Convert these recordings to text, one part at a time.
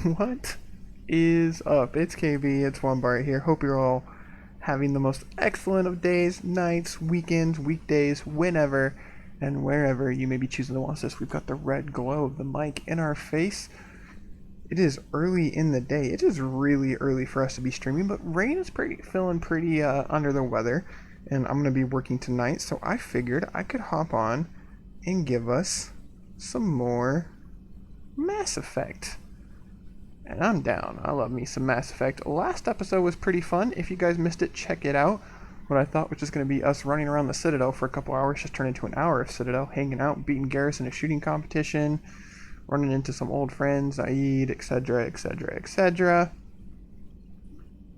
What is up? It's KB, it's OneBart here. Hope you're all having the most excellent of days, nights, weekends, weekdays, whenever and wherever you may be choosing to watch this. We've got the red glow of the mic in our face. It is early in the day. It is really early for us to be streaming, but Rain is feeling pretty under the weather, and I'm gonna be working tonight, so I figured I could hop on and give us some more Mass Effect. And I'm down. I love me some Mass Effect. Last episode was pretty fun. If you guys missed it, check it out. What I thought was just going to be us running around the Citadel for a couple hours just turned into an hour of Citadel, hanging out, beating Garrus in a shooting competition, running into some old friends, Aid, etc., etc., etc.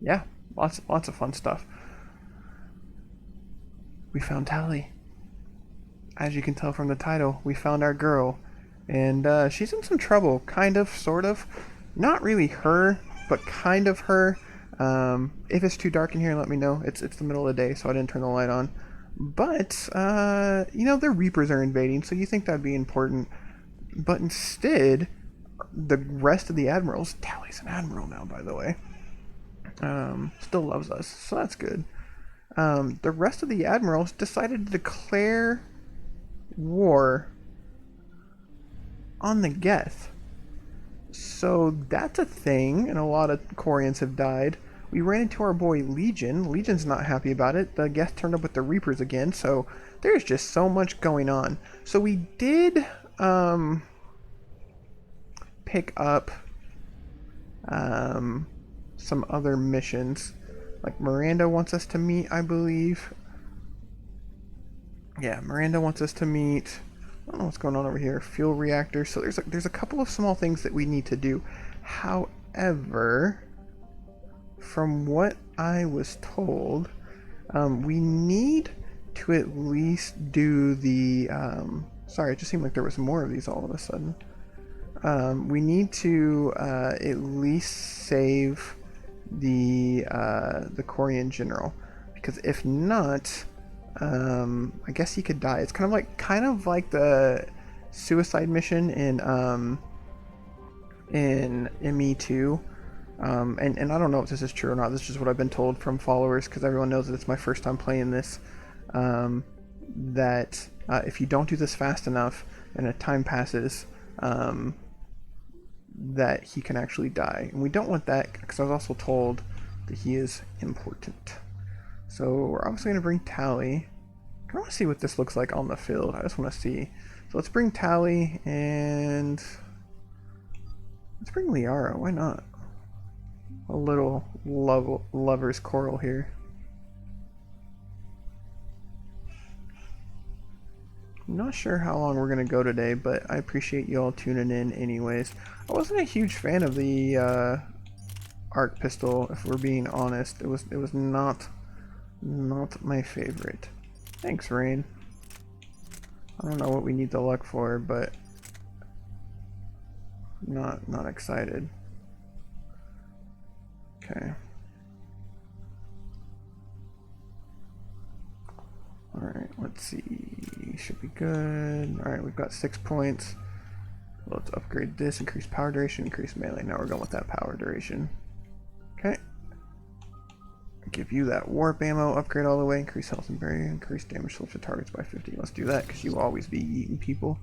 Yeah, lots of fun stuff. We found Tally. As you can tell from the title, we found our girl. And she's in some trouble, kind of, sort of. Not really her, but kind of her. If it's too dark in here, let me know. It's the middle of the day, so I didn't turn the light on. But, the Reapers are invading, so you think that'd be important. But instead, the rest of the admirals, Tally's an admiral now, by the way, still loves us, so that's good. The rest of the admirals decided to declare war on the Geth. So that's a thing, and a lot of Quarians have died. We ran into our boy Legion. Legion's not happy about it. The Geth turned up with the Reapers again, so there's just so much going on. So we did pick up some other missions. Like Miranda wants us to meet, I believe. Yeah, Miranda wants us to meet. I don't know what's going on over here. Fuel reactor. So there's a couple of small things that we need to do. However, from what I was told, we need to at least do the. Sorry, it just seemed like there was more of these all of a sudden. We need to at least save the Quarian general, because if not, I guess he could die. It's kind of like the suicide mission in ME2. And I don't know if this is true or not. This is just what I've been told from followers, because everyone knows that it's my first time playing this. That if you don't do this fast enough and a time passes, that he can actually die. And we don't want that, because I was also told that he is important. So we're obviously going to bring Tally. I want to see what this looks like on the field. I just want to see. So let's bring Tally, and let's bring Liara. Why not? A little lover's quarrel here. I'm not sure how long we're going to go today, but I appreciate you all tuning in anyways. I wasn't a huge fan of the arc pistol, if we're being honest. It was not my favorite. Thanks, Rain. I don't know what we need the luck for, but not excited. Okay. Alright, let's see. Should be good. Alright, we've got 6 points. Let's upgrade this. Increase power duration, increase melee. Now we're going with that power duration. Okay. Give you that warp ammo, upgrade all the way, increase health and barrier, increase damage to targets by 50. Let's do that, because you will always be eating people.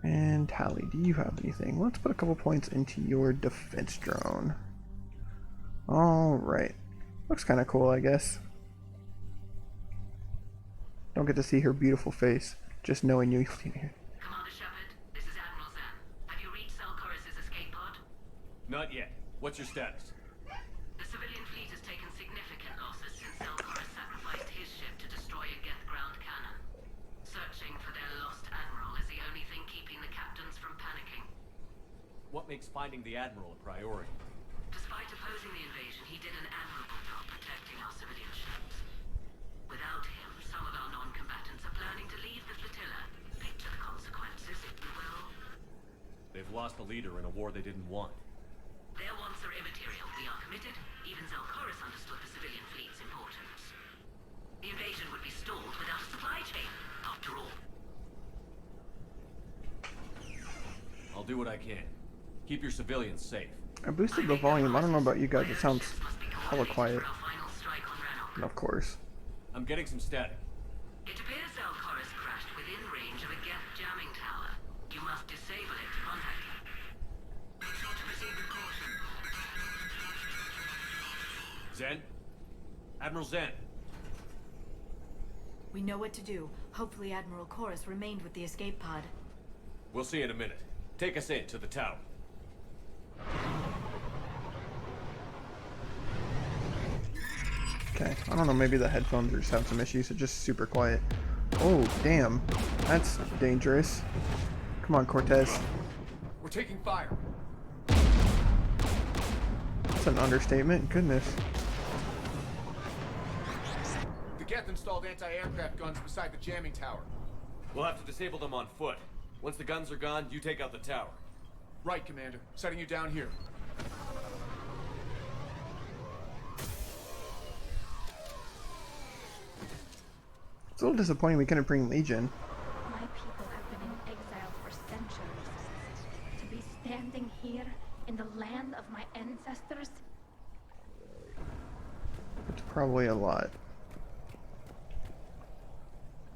And Tally, do you have anything? Let's put a couple points into your defense drone. Alright. Looks kind of cool, I guess. Don't get to see her beautiful face, just knowing you. Commander Shepard, this is Admiral Zan. Have you reached Zelcorus' escape pod? Not yet. What's your status? The civilian fleet has taken significant losses since Zelcorus sacrificed his ship to destroy a Geth ground cannon. Searching for their lost admiral is the only thing keeping the captains from panicking. What makes finding the Admiral a priority? Despite opposing the invasion, he did an admirable job protecting our civilian ships. Without him, some of our non-combatants are planning to leave the flotilla. Picture the consequences, if you will. They've lost a leader in a war they didn't want. Their wants are immaterial. We are committed. Even Zelcorus understood the civilian fleet's importance. The invasion would be stalled without a supply chain, after all. I'll do what I can. Keep your civilians safe. I boosted the volume. I don't know about you guys. It sounds hella quiet. For our final strike on Rannoch. And of course. I'm getting some static. It appears Alcoris crashed within range of a Geth jamming tower. You must disable it to contact him. Proceed with caution. Zen? Admiral Zen. We know what to do. Hopefully Admiral Chorus remained with the escape pod. We'll see in a minute. Take us in to the tower. Okay, I don't know, maybe the headphones are just having some issues. It's just super quiet. Oh, damn. That's dangerous. Come on, Cortez. We're taking fire. That's an understatement. Goodness. The Geth installed anti-aircraft guns beside the jamming tower. We'll have to disable them on foot. Once the guns are gone, you take out the tower. Right, Commander. Setting you down here. It's a little disappointing we couldn't bring Legion. My people have been in exile for centuries. To be standing here in the land of my ancestors? It's probably a lot.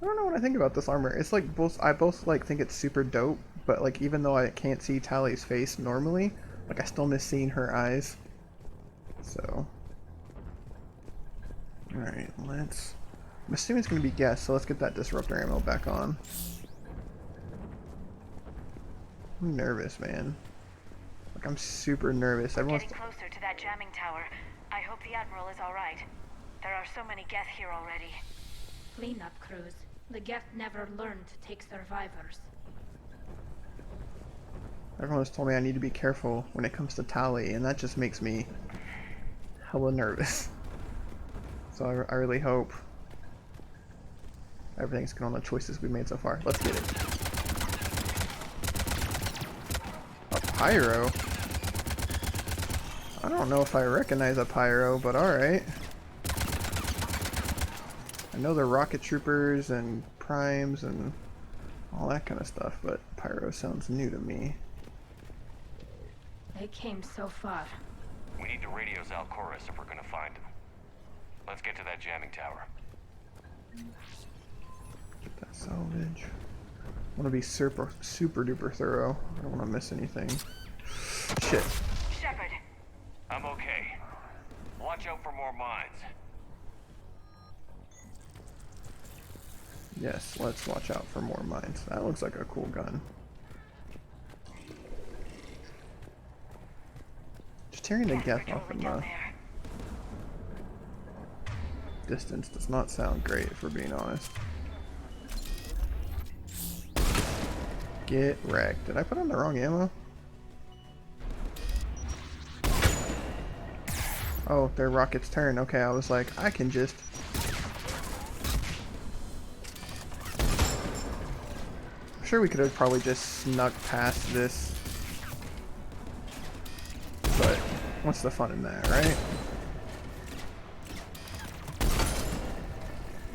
I don't know what I think about this armor. It's like I both like think it's super dope, but like even though I can't see Tally's face normally, like I still miss seeing her eyes. So, all right, let's. I'm assuming it's gonna be guess, so let's get that disruptor ammo back on. I'm nervous, man. Like I'm super nervous. Everyone's Getting closer to that jamming tower. I hope the Admiral is alright. There are so many Geth here already. Cleanup crews. The Geth never learned to take survivors. Everyone's told me I need to be careful when it comes to Tally, and that just makes me hella nervous. So I really hope everything's good on the choices we've made so far. Let's get it. A pyro? I don't know if I recognize a pyro, but alright. I know they're rocket troopers and primes and all that kind of stuff, but pyro sounds new to me. They came so far. We need to radio Alcoris if we're gonna find him. Let's get to that jamming tower. Get that salvage. I want to be super duper thorough. I don't want to miss anything. Shit. Shepard, I'm okay. Watch out for more mines. Yes, let's watch out for more mines. That looks like a cool gun. Just tearing the Geth off in the distance does not sound great, if we're being honest. Get wrecked. Did I put on the wrong ammo? Oh, their rocket's turn. Okay, I was like, I can just... I'm sure we could have probably just snuck past this. But what's the fun in that, right?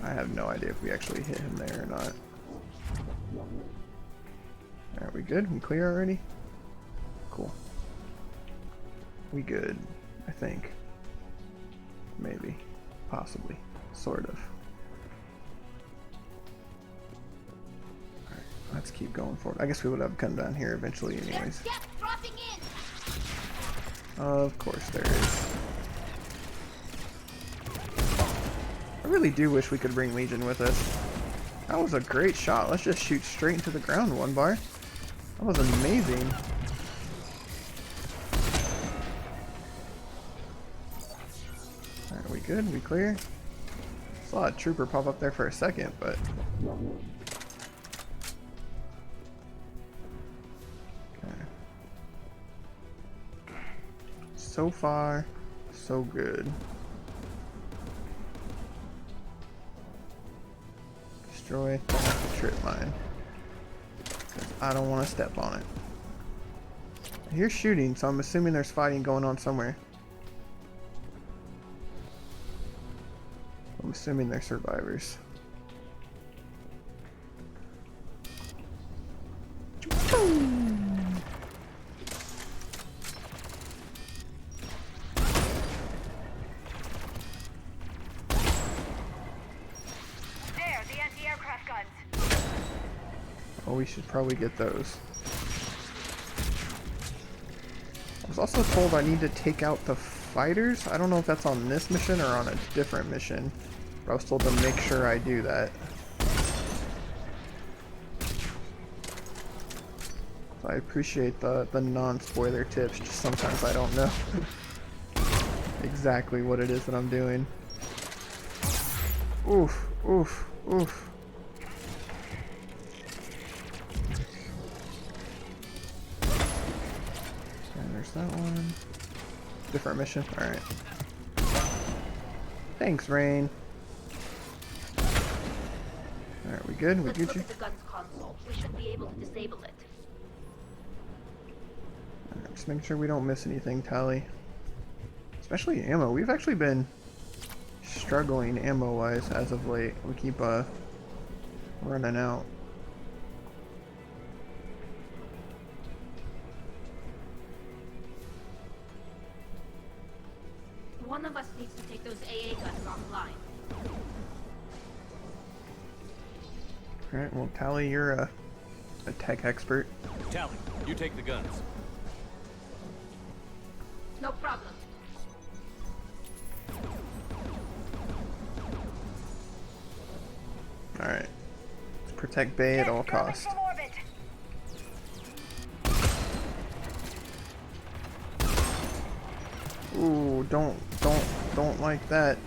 I have no idea if we actually hit him there or not. Are we good? We clear already? Cool. We good, I think. Maybe. Possibly. Sort of. Alright, let's keep going forward. I guess we would have come down here eventually anyways. Of course there is. I really do wish we could bring Legion with us. That was a great shot. Let's just shoot straight into the ground, one bar. That was amazing. Alright, we good? We clear? Saw a trooper pop up there for a second, but... Okay. So far, so good. Destroy the trip mine. Because I don't want to step on it. I hear shooting, so I'm assuming there's fighting going on somewhere. I'm assuming they're survivors. Well, we should probably get those. I was also told I need to take out the fighters. I don't know if that's on this mission or on a different mission, but I was told to make sure I do that. So I appreciate the non-spoiler tips, just sometimes I don't know exactly what it is that I'm doing. Oof, oof, oof. And there's that one. Different mission. Alright. Thanks, Rain. Alright, we good? We Let's Gucci? look at the gun's console. We should be able to disable it. Alright, just making sure we don't miss anything, Tally. Especially ammo. We've actually been struggling ammo-wise as of late. We keep running out. One of us needs to take those AA guns offline. Alright, well, Tally, you're a tech expert. Tally, you take the guns. No problem. Alright. Let's protect Bay at all costs. From orbit. Ooh, don't like that.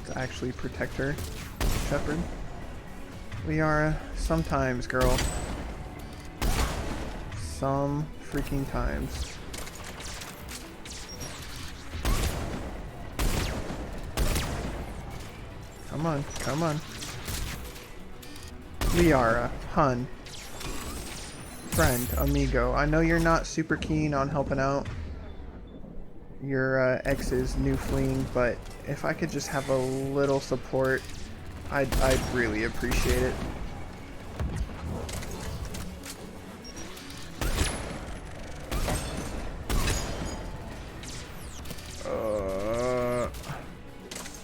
To actually protect her, Shepard. Liara, sometimes, girl. Some freaking times. Come on, come on. Liara, hun. Friend, amigo, I know you're not super keen on helping out your ex's new fleeing, but if I could just have a little support, I'd really appreciate it.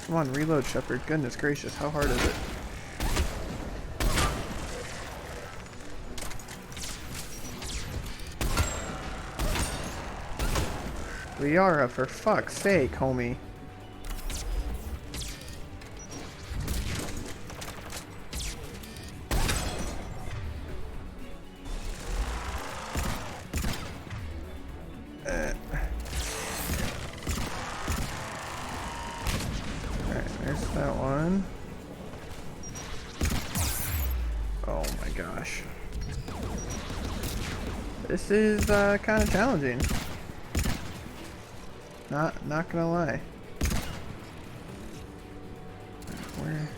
Come on, reload, Shepard. Goodness gracious, how hard is it? Liara, for fuck's sake, homie. Alright, there's that one. Oh my gosh. This is kind of challenging. Not gonna lie. Where?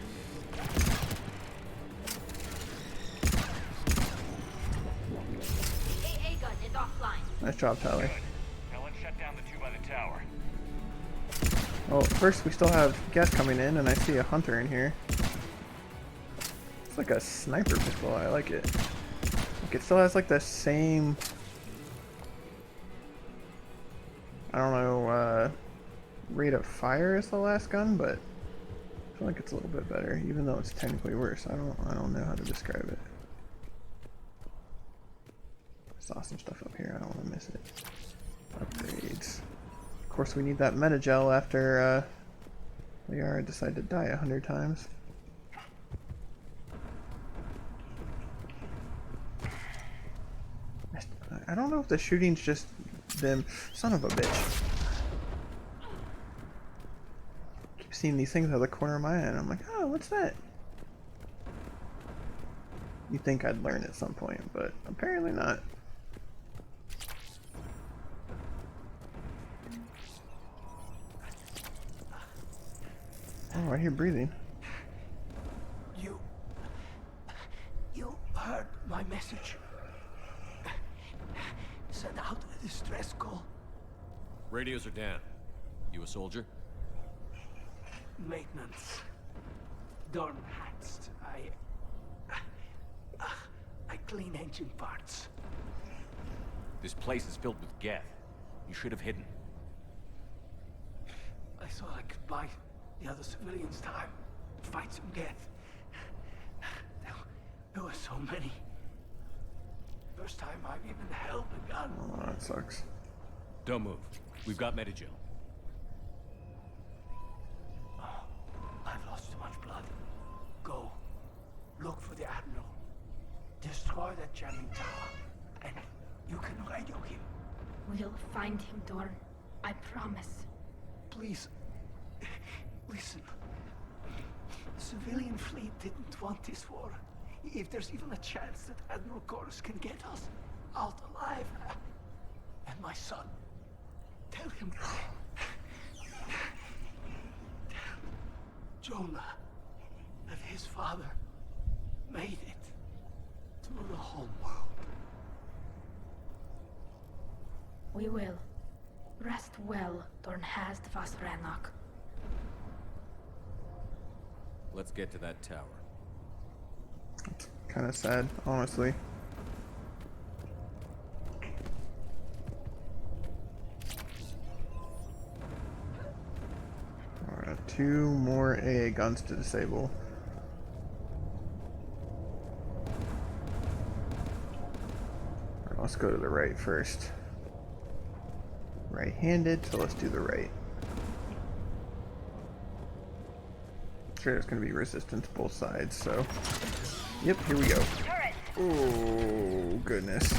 AA gun is offline. Nice job, Tyler. Now let's shut down the two by the tower. Well, first we still have guests coming in, and I see a hunter in here. It's like a sniper pistol. I like it. Like, it still has like the same. I don't know, rate of fire as the last gun, but I feel like it's a little bit better, even though it's technically worse. I don't know how to describe it. Saw some stuff up here. I don't want to miss it. Upgrades. Of course, we need that metagel after Liara decided to die 100 times. I don't know if the shooting's just them. Son of a bitch. Keep seeing these things out of the corner of my eye, and I'm like, oh, what's that? You'd think I'd learn at some point, but apparently not. Oh, I hear breathing. You heard my message. Send out a distress call. Radios are down. You a soldier? Maintenance. Dorm hats. I clean engine parts. This place is filled with geth. You should have hidden. I thought I could buy the other civilians time to fight some Geth. There were so many. First time I've even held a gun. Oh, that sucks. Don't move. We've got Medigel. I've lost too much blood. Go. Look for the Admiral. Destroy that jamming tower. And you can radio him. We'll find him, Dorn. I promise. Please. Listen. The civilian fleet didn't want this war. If there's even a chance that Admiral Chorus can get us out alive. And my son. Tell him. Tell Jonah that his father made it to the home world. We will. Rest well, Dorn Hast vas Rannoch. Let's get to that tower. Kind of sad, honestly. Alright, 2 more AA guns to disable. Alright, let's go to the right first. Right-handed, so let's do the right. Sure, there's going to be resistance both sides, so... Yep, here we go. Oh, goodness.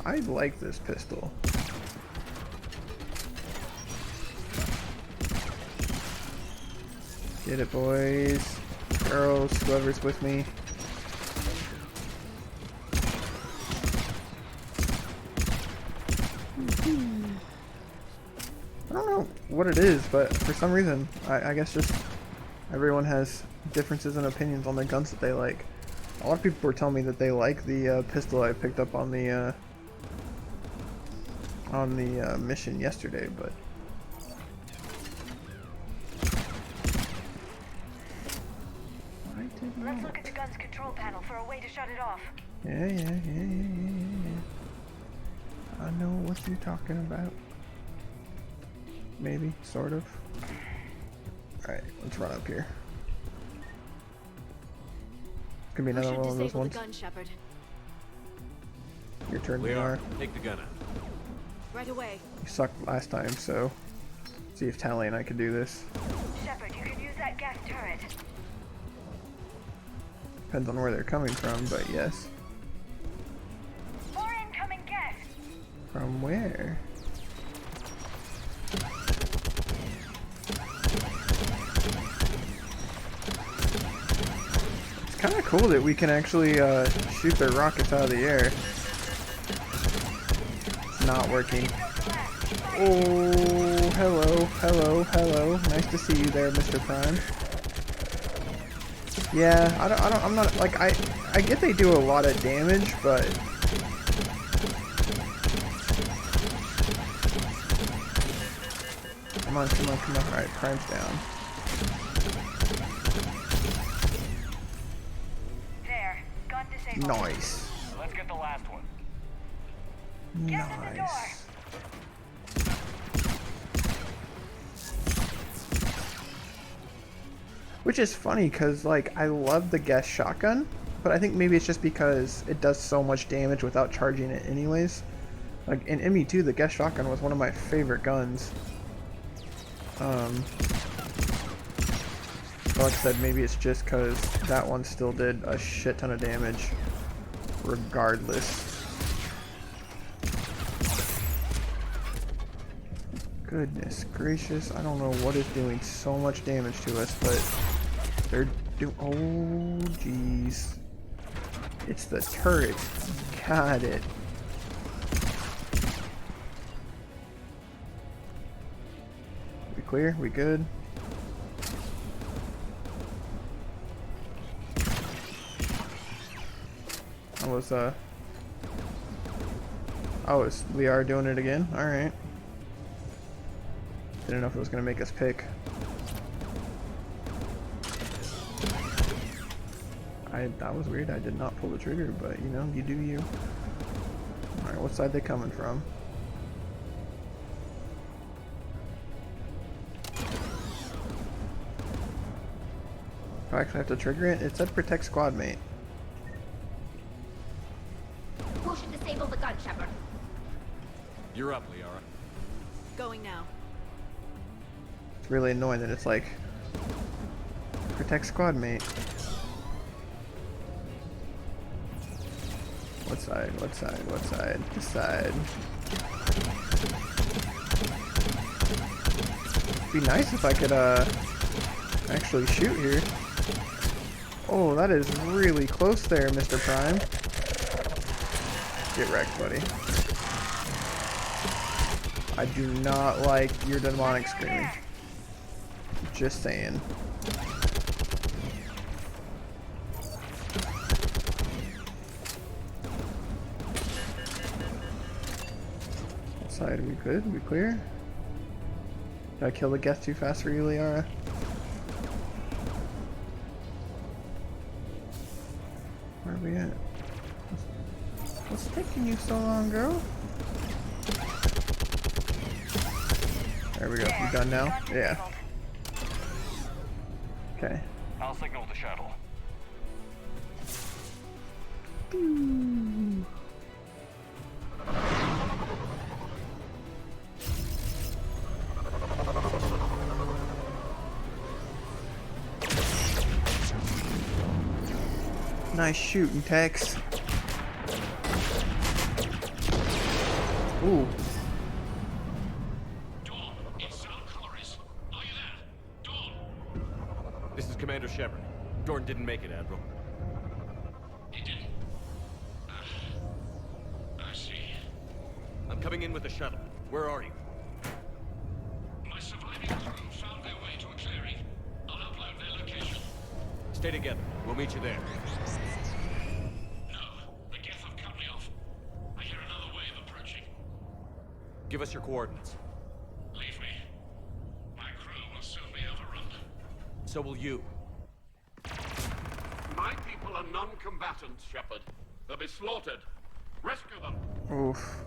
I like this pistol. Get it, boys. Girls, whoever's with me. I don't know what it is, but for some reason, I guess just everyone has differences in opinions on the guns that they like. A lot of people were telling me that they like the pistol I picked up on the mission yesterday, but Let's look at the gun's control panel for a way to shut it off. yeah. I know what you're talking about. Maybe, sort of. Alright, let's run up here. Could be another one of those ones. Gun, Shepard. Your turn, Liar, VR. take the gun out. Right away. You sucked last time, so see if Tally and I can do this. Shepard, you can use that gas turret. Depends on where they're coming from, but yes. More incoming gas. From where? It's kind of cool that we can actually shoot their rockets out of the air. It's not working. Oh, hello. Nice to see you there, Mr. Prime. Yeah, I'm not, like, I get they do a lot of damage, but... Come on. Alright, Prime's down. There. Gun disabled. Nice. Let's get the last one. Get to the door. Nice. Which is funny, because, like, I love the guest shotgun, but I think maybe it's just because it does so much damage without charging it anyways. Like, in ME2, the guest shotgun was one of my favorite guns. But like I said, maybe it's just because that one still did a shit ton of damage, regardless. Goodness gracious, I don't know what is doing so much damage to us, but they're oh jeez. It's the turret. Got it. We clear? We good? I was oh, we are doing it again? Alright. Didn't know if it was gonna make us pick. That was weird. I did not pull the trigger, but you know, you do you. Alright, what side they coming from? I actually have to trigger it? It said protect squad mate. Who should disable the gun, Shepard? You're up, Liara. Going now. It's really annoying that it's like protect squad mate. What side? What side? What side? This side. It'd be nice if I could actually shoot here. Oh, that is really close there, Mr. Prime. Get wrecked, buddy. I do not like your demonic screaming. Just saying. What side are we good? We clear? Did I kill the guest too fast for you, Liara? Where are we at? What's taking you so long, girl? There we go. You done now? Yeah. Okay. I'll signal the shuttle. Nice shooting, Tex. Ooh. Dawn, it's Alcoris. Are you there? Dawn! This is Commander Shepard. Dorn didn't make it, Admiral. He didn't? I see. I'm coming in with the shuttle. Where are you? My surviving crew found their way to a clearing. I'll upload their location. Stay together. We'll meet you there. No, the Geth have cut me off. I hear another wave approaching. Give us your coordinates. Leave me. My crew will soon be overrun. So will you. My people are non-combatants, Shepard. They'll be slaughtered. Rescue them. Oof.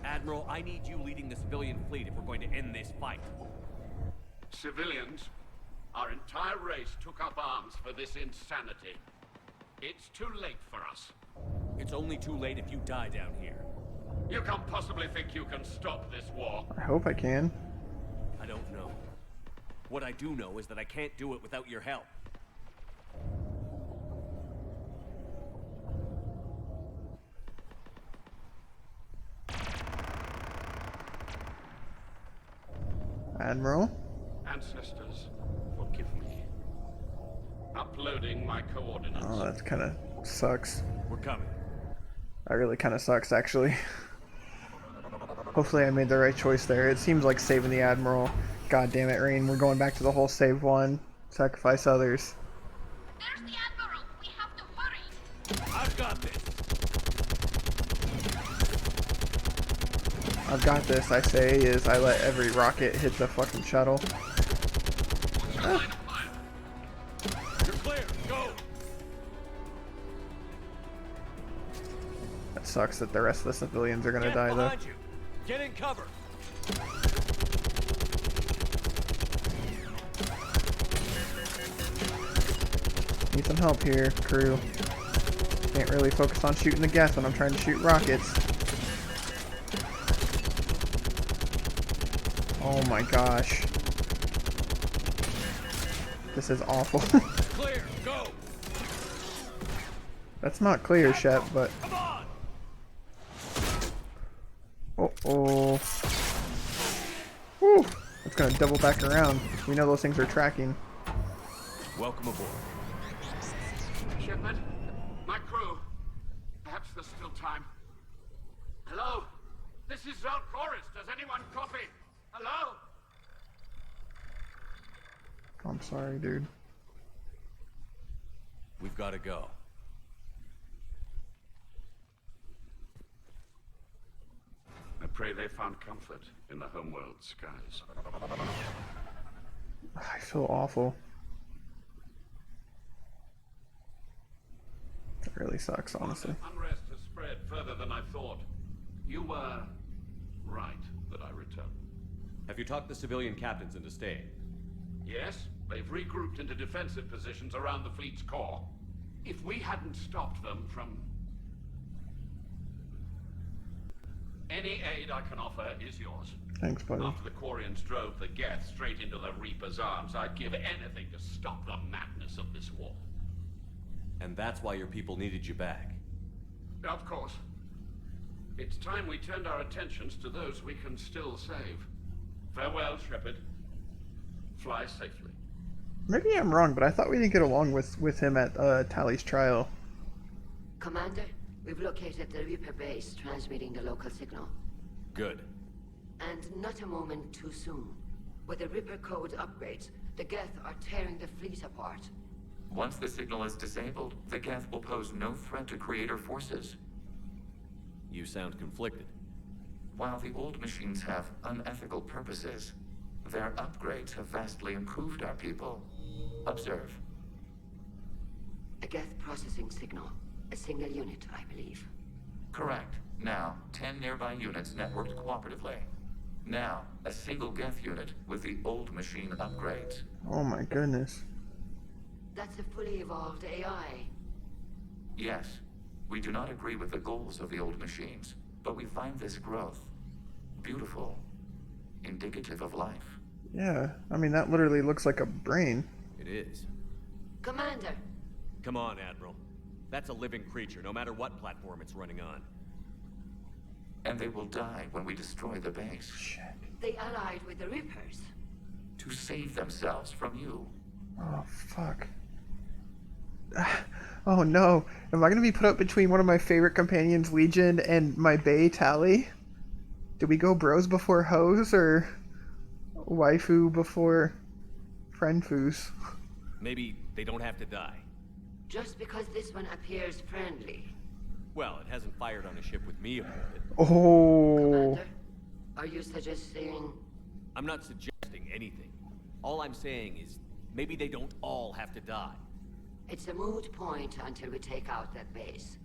Admiral, I need you leading the civilian fleet if we're going to end this fight. Civilians, our entire race took up arms for this insanity. It's too late for us. It's only too late if you die down here. You can't possibly think you can stop this war. I hope I can. I don't know. What I do know is that I can't do it without your help. Admiral? Ancestors, forgive me. Uploading my coordinates. Oh, that kind of sucks. We're coming. That really kind of sucks, actually. Hopefully I made the right choice there. It seems like saving the Admiral. God damn it, Rain. We're going back to the whole save one, sacrifice others. There's the Admiral! We have to hurry! I've got this. I've got this, I say, is I let every rocket hit the fucking shuttle. Ah. You're clear. Go. That sucks that the rest of the civilians are gonna Get die, though. behind you. Get in cover. Need some help here, crew. Can't really focus on shooting the Geth when I'm trying to shoot rockets. Oh my gosh. This is awful. Clear. Go. That's not clear, Shep, but... Come on. Uh-oh. Whew. It's gonna double back around. We know those things are tracking. Welcome aboard. Shepard, my crew. Perhaps there's still time. Hello? This is Zalcoris. Does anyone copy? Hello? I'm sorry, dude. We've got to go. I pray they found comfort in the homeworld skies. I feel awful. It really sucks, honestly. Unrest has spread further than I thought. You were right that I returned. Have you talked the civilian captains into staying? Yes, they've regrouped into defensive positions around the fleet's core. If we hadn't stopped them from... Any aid I can offer is yours. Thanks, buddy. After the Quarians drove the Geth straight into the Reaper's arms, I'd give anything to stop the madness of this war. And that's why your people needed you back. Of course. It's time we turned our attentions to those we can still save. Farewell, Shepard. Fly safely. Maybe I'm wrong, but I thought we didn't get along with him at Tally's trial. Commander, we've located the Reaper base transmitting the local signal. Good. And not a moment too soon. With the Reaper code upgrades, the Geth are tearing the fleet apart. Once the signal is disabled, the Geth will pose no threat to Creator forces. You sound conflicted. While the old machines have unethical purposes, their upgrades have vastly improved our people. Observe. A Geth processing signal. A single unit, I believe. Correct. Now, 10 nearby units networked cooperatively. Now, a single Geth unit with the old machine upgrades. Oh my goodness. That's a fully evolved AI. Yes, we do not agree with the goals of the old machines, but we find this growth beautiful, indicative of life. Yeah, I mean, that literally looks like a brain. It is. Commander! Come on, Admiral. That's a living creature, no matter what platform it's running on. And they will die when we destroy the base. Shit. They allied with the Reapers. To save themselves from you. Oh, fuck. Oh no. Am I gonna be put up between one of my favorite companions, Legion, and my bae, Tally? Do we go bros before hoes, or waifu before friend-foos? Maybe they don't have to die. Just because this one appears friendly. Well, it hasn't fired on a ship with me aboard it. Oh. Commander, are you suggesting... I'm not suggesting anything. All I'm saying is, maybe they don't all have to die. It's a moot point until we take out that base.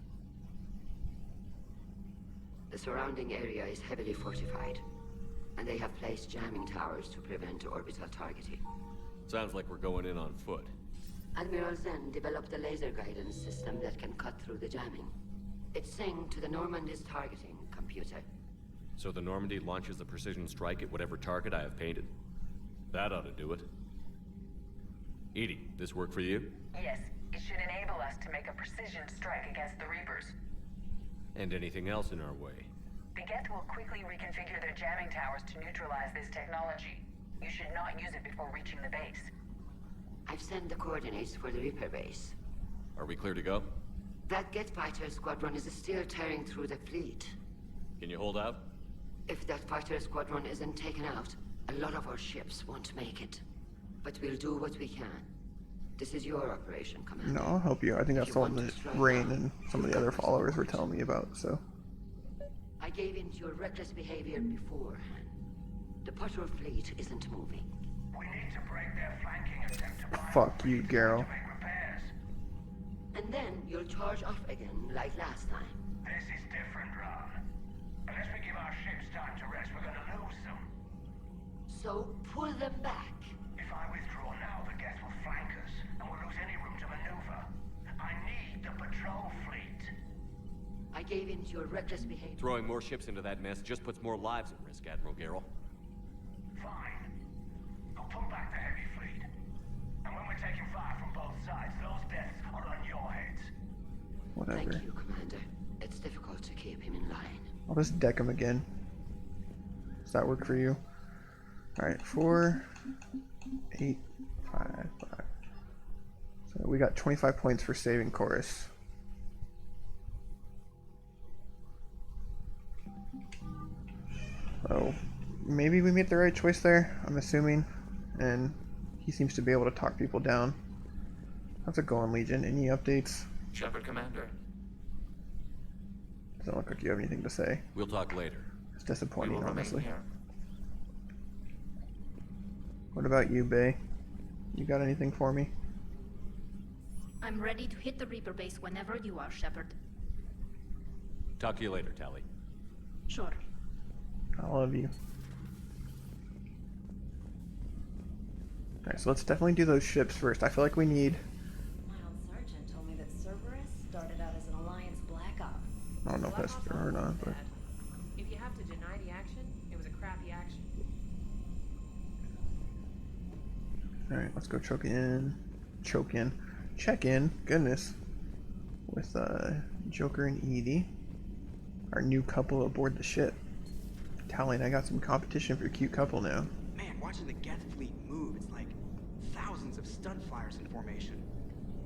The surrounding area is heavily fortified, and they have placed jamming towers to prevent orbital targeting. Sounds like we're going in on foot. Admiral Zen developed a laser guidance system that can cut through the jamming. It's synced to the Normandy's targeting computer. So the Normandy launches a precision strike at whatever target I have painted? That ought to do it. Edie, this work for you? Yes, it should enable us to make a precision strike against the Reapers. And anything else in our way? The Geth will quickly reconfigure their jamming towers to neutralize this technology. You should not use it before reaching the base. I've sent the coordinates for the Reaper base. Are we clear to go? That Geth fighter squadron is still tearing through the fleet. Can you hold out? If that fighter squadron isn't taken out, a lot of our ships won't make it. But we'll do what we can. This is your operation, Commander. No, I'll help you. I think that's If the you one want that to strike Rain out, and some of the other followers were telling me about, so. I gave in to your reckless behavior beforehand. The patrol fleet isn't moving. We need to break their flanking attempt to bind Fuck you, Garrow. to make repairs. And then you'll charge off again, like last time. This is different, Ron. Unless we give our ships time to rest, we're gonna lose them. So pull them back. If I withdraw now, the Geth will flank us, and we'll lose any room to maneuver. I need the patrol fleet. I gave in to your reckless behavior. Throwing more ships into that mess just puts more lives at risk, Admiral Garrel. Fine. I'll pull back the heavy fleet. And when we're taking fire from both sides, those deaths are on your heads. Whatever. Thank you, Commander. It's difficult to keep him in line. I'll just deck him again. Does that work for you? Alright, 4, 8, 5, 5. So we got 25 points for saving Chorus. So maybe we made the right choice there, I'm assuming. And he seems to be able to talk people down. How's it going, Legion? Any updates? Shepard, Commander. Doesn't look like you have anything to say. We'll talk later. It's We disappointing, will remain honestly. here. What about you, Bae? You got anything for me? I'm ready to hit the Reaper base whenever you are, Shepard. Talk to you later, Tally. Sure. I love you. Alright, so let's definitely do those ships first. I feel like we need... My old sergeant told me that Cerberus started out as an Alliance Black Op. I don't know if that's true or not, but... If you have to deny the action, it was a crappy action. Alright, let's go check in. Goodness. With Joker and Edie. Our new couple aboard the ship. Talon, I got some competition for your cute couple now. Man, watching the Geth fleet move, it's like thousands of stunt flyers in formation.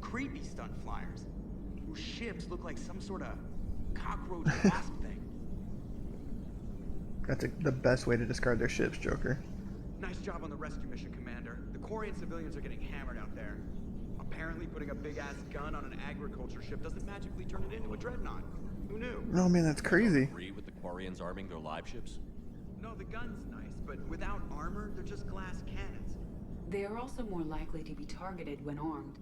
Creepy stunt flyers. Whose ships look like some sort of cockroach wasp thing. That's the best way to describe their ships, Joker. Nice job on the rescue mission, Commander. The Quarian civilians are getting hammered out there. Apparently putting a big-ass gun on an agriculture ship doesn't magically turn it into a dreadnought. Who knew? No, man, that's crazy. Agree with the Quarians arming their live ships? No, the gun's nice, but without armor, they're just glass cannons. They are also more likely to be targeted when armed.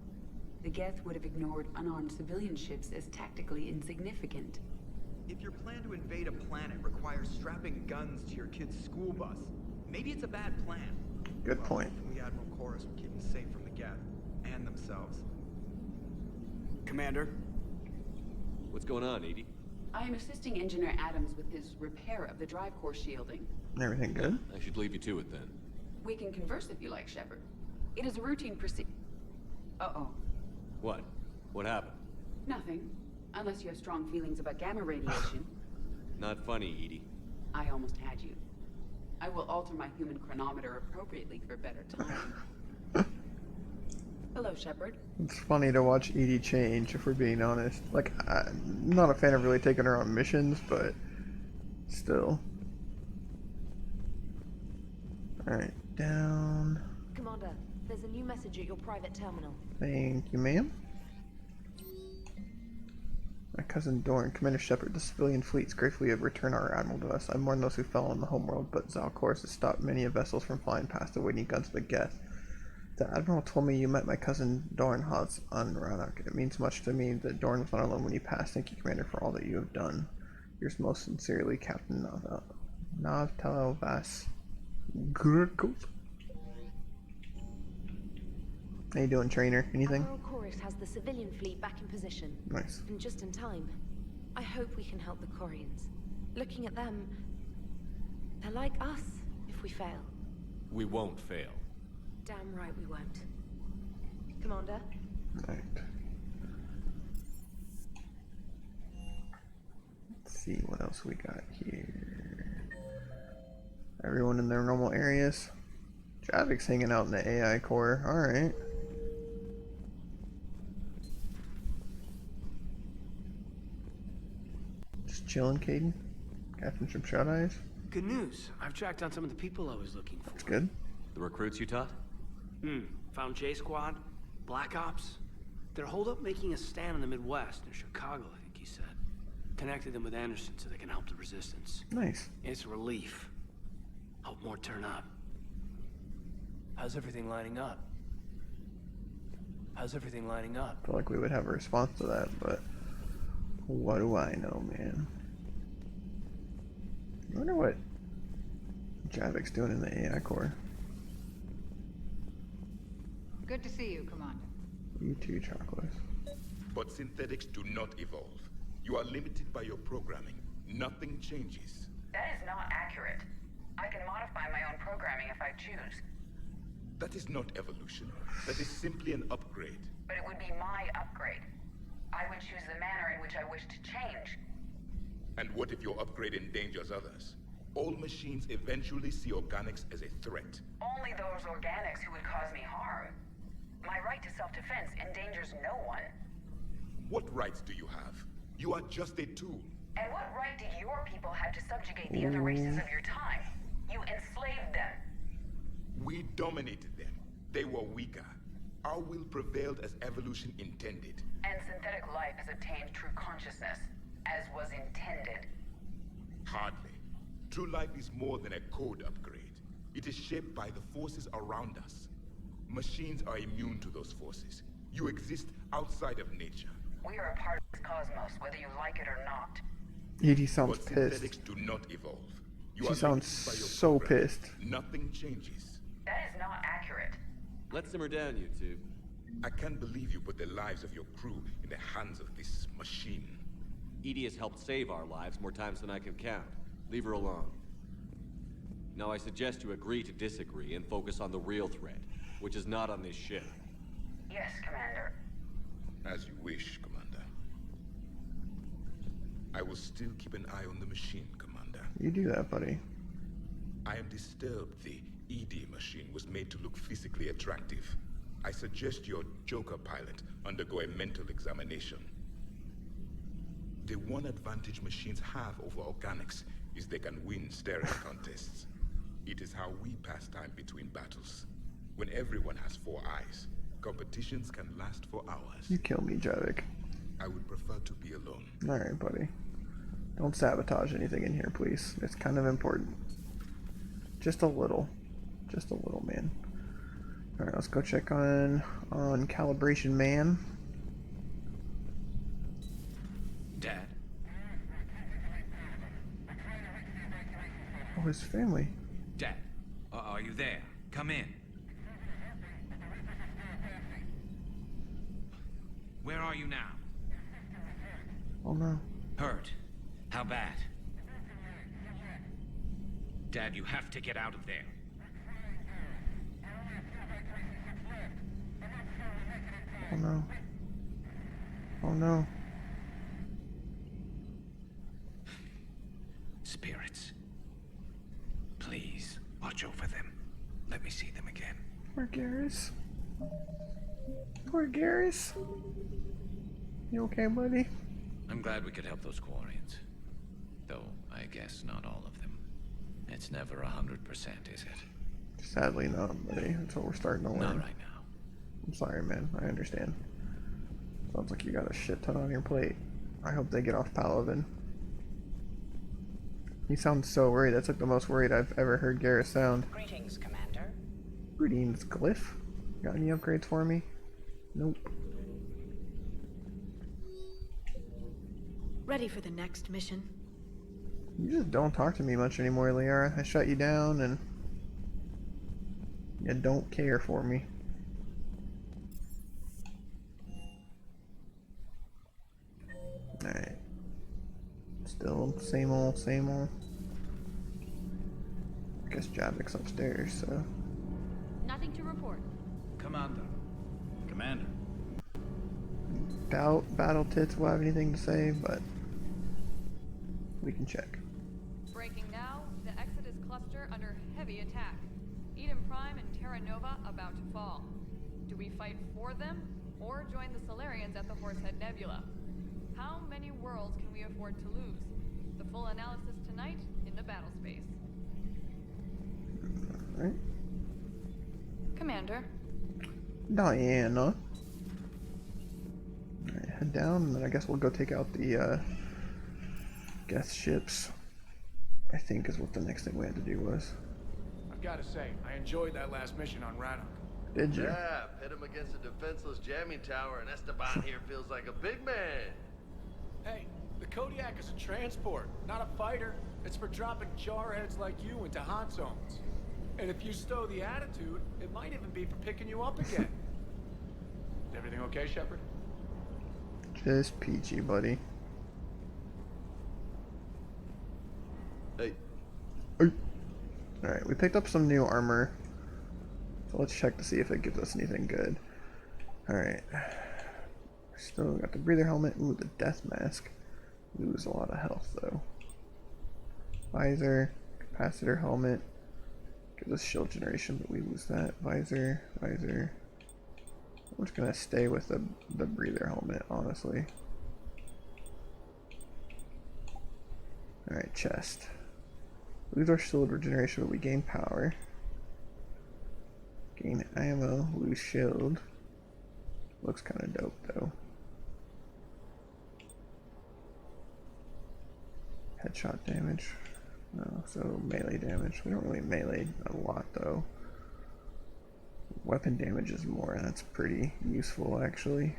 The Geth would have ignored unarmed civilian ships as tactically insignificant. If your plan to invade a planet requires strapping guns to your kid's school bus, maybe it's a bad plan. Good point. Hopefully Admiral Chorus will keep them safe from the Geth and themselves. Commander? What's going on, Edie? I am assisting Engineer Adams with his repair of the drive core shielding. Everything good? I should leave you to it then. We can converse if you like, Shepard. It is a routine procedure. Uh-oh. What? What happened? Nothing. Unless you have strong feelings about gamma radiation. Not funny, Edie. I almost had you. I will alter my human chronometer appropriately for better time. Hello, Shepard. It's funny to watch Edie change, if we're being honest. Like, I'm not a fan of really taking her on missions, but still. Alright, down. Commander, there's a new message at your private terminal. Thank you, ma'am. My cousin Dorn, Commander Shepard, the civilian fleets gratefully have returned our admiral to us. I mourn those who fell on the homeworld, but Zalcoris has stopped many vessels from flying past the waiting guns of the Geth. The admiral told me you met my cousin Dorn Haas on Rannoch. It means much to me that Dorn was not alone when you passed. Thank you, Commander, for all that you have done. Yours most sincerely, Captain Navtelavas Gurkov. How you doing, trainer? Anything? Admiral Chorus has the civilian fleet back in position. Nice. And just in time. I hope we can help the Quarians. Looking at them, they're like us if we fail. We won't fail. Damn right we won't. Commander? Right. Let's see what else we got here. Everyone in their normal areas. Javik's hanging out in the AI core. Alright. Just chilling, Caden? Catching some shut-eyes? Good news. I've tracked down some of the people I was looking for. That's good. The recruits you taught? Found J Squad, Black Ops. They're holed up making a stand in the Midwest, near Chicago, I think he said. Connected them with Anderson so they can help the resistance. Nice. It's a relief. Hope more turn up. How's everything lining up? How's everything lining up? I feel like we would have a response to that, but what do I know, man? I wonder what Javik's doing in the AI core. Good to see you, Commander. You too, Chocolate. But synthetics do not evolve. You are limited by your programming. Nothing changes. That is not accurate. I can modify my own programming if I choose. That is not evolution. That is simply an upgrade. But it would be my upgrade. I would choose the manner in which I wish to change. And what if your upgrade endangers others? All machines eventually see organics as a threat. Only those organics who would cause me harm. My right to self-defense endangers no one. What rights do you have? You are just a tool. And what right did your people have to subjugate the other races of your time? You enslaved them. We dominated them. They were weaker. Our will prevailed as evolution intended. And synthetic life has obtained true consciousness, as was intended. Hardly. True life is more than a code upgrade. It is shaped by the forces around us. Machines are immune to those forces. You exist outside of nature. We are a part of this cosmos, whether you like it or not. Edie sounds But pissed. synthetics do not evolve. You She are sounds limited by your so programming. pissed. Nothing changes. That is not accurate. Let's simmer down, you two. I can't believe you put the lives of your crew in the hands of this machine. Edie has helped save our lives more times than I can count. Leave her alone. Now I suggest you agree to disagree and focus on the real threat, which is not on this ship. Yes, Commander. As you wish, Commander. I will still keep an eye on the machine, Commander. You do that, buddy. I am disturbed the ED machine was made to look physically attractive. I suggest your Joker pilot undergo a mental examination. The one advantage machines have over organics is they can win staring contests. It is how we pass time between battles. When everyone has 4 eyes, competitions can last for hours. You kill me, Javik. I would prefer to be alone. Alright, buddy. Don't sabotage anything in here, please. It's kind of important. Just a little. Just a little, man. Alright, let's go check on calibration man. Dad? Oh, his family. Dad, are you there? Come in. Where are you now? Oh no. Hurt. How bad? Dad, you have to get out of there. Oh no. Oh no. Spirits. Please, watch over them. Let me see them again. Poor Garrus. Poor Garrus. You okay, buddy? I'm glad we could help those Quarians. Though, I guess not all of them. It's never 100%, is it? Sadly not, buddy. That's what we're starting to learn. Not right now. I'm sorry, man. I understand. Sounds like you got a shit ton on your plate. I hope they get off Paladin. He sounds so worried. That's like the most worried I've ever heard Garrus sound. Greetings, Commander. Greetings, Glyph. Got any upgrades for me? Nope. Ready for the next mission? You just don't talk to me much anymore, Liara. I shut you down and you don't care for me. Alright. Still same old, same old. I guess Javik's upstairs, so. Nothing to report. Commander. Commander. Doubt Battle Tits will have anything to say, but we can check. Breaking now, the Exodus cluster under heavy attack. Eden Prime and Terra Nova about to fall. Do we fight for them, or join the Solarians at the Horsehead Nebula? How many worlds can we afford to lose? The full analysis tonight in the battle space. Alright. Commander. Diana. Alright, head down, and then I guess we'll go take out the guest ships. I think is what the next thing we had to do was. I've got to say, I enjoyed that last mission on Rannoch. Did you? Yeah, pit him against a defenseless jamming tower, and Esteban here feels like a big man. Hey, the Kodiak is a transport, not a fighter. It's for dropping jarheads like you into hot zones. And if you stow the attitude, it might even be for picking you up again. Everything okay, Shepard? Just peachy, buddy. Hey. Alright, we picked up some new armor. So let's check to see if it gives us anything good. Alright. Still got the breather helmet. Ooh, the death mask. Lose a lot of health though. Visor, capacitor helmet. Gives us shield generation, but we lose that. Visor, visor. I'm just gonna stay with the breather helmet, honestly. Alright, chest. Lose our shield regeneration, but we gain power. Gain ammo, lose shield. Looks kind of dope though. Headshot damage. No, so melee damage. We don't really melee a lot though. Weapon damage is more, that's pretty useful actually.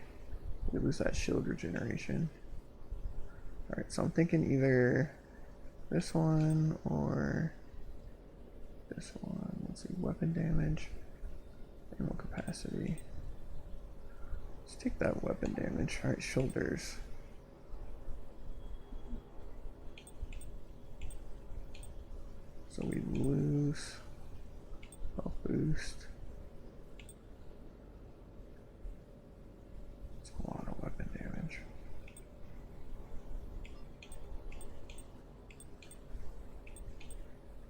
We lose that shield regeneration. Alright, so I'm thinking either this one or this one. Let's see, weapon damage. Ammo capacity. Let's take that weapon damage. Alright, shoulders. So we lose health boost. It's a lot of weapon damage.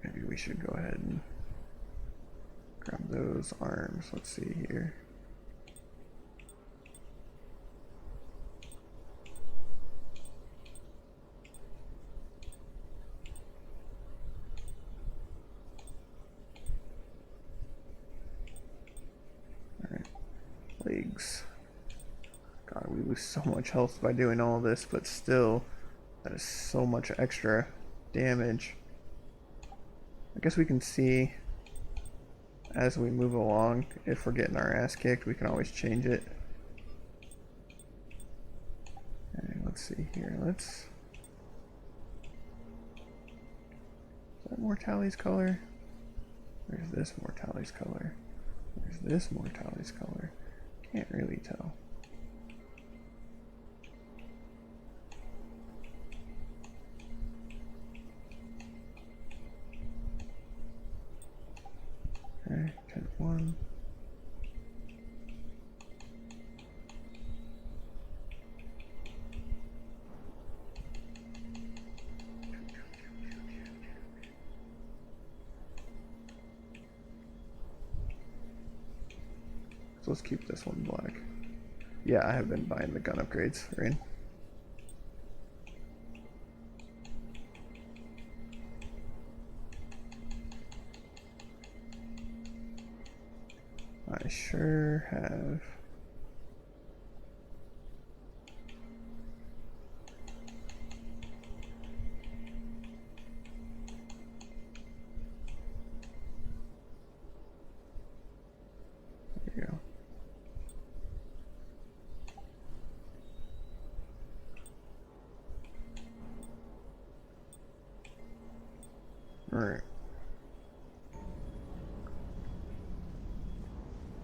Maybe we should go ahead and grab those arms. Let's see here. Alright. Legs. God, we lose so much health by doing all this, but still, that is so much extra damage. I guess we can see as we move along, if we're getting our ass kicked, we can always change it. Okay, let's see here. Is that Mortali's color? Where's this Mortali's color? Where's this Mortali's color? Can't really tell. Okay, 10-1. So let's keep this one black. Yeah, I have been buying the gun upgrades, right? I sure have. There you go. All right.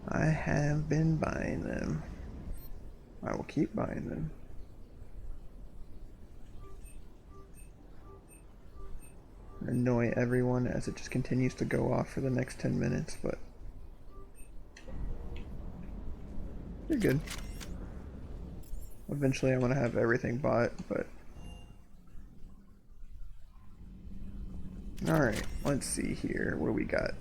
I have been buying them. I will keep buying them. Annoy everyone as it just continues to go off for the next 10 minutes, but you're good. Eventually I want to have everything bought, but alright, let's see here what we got.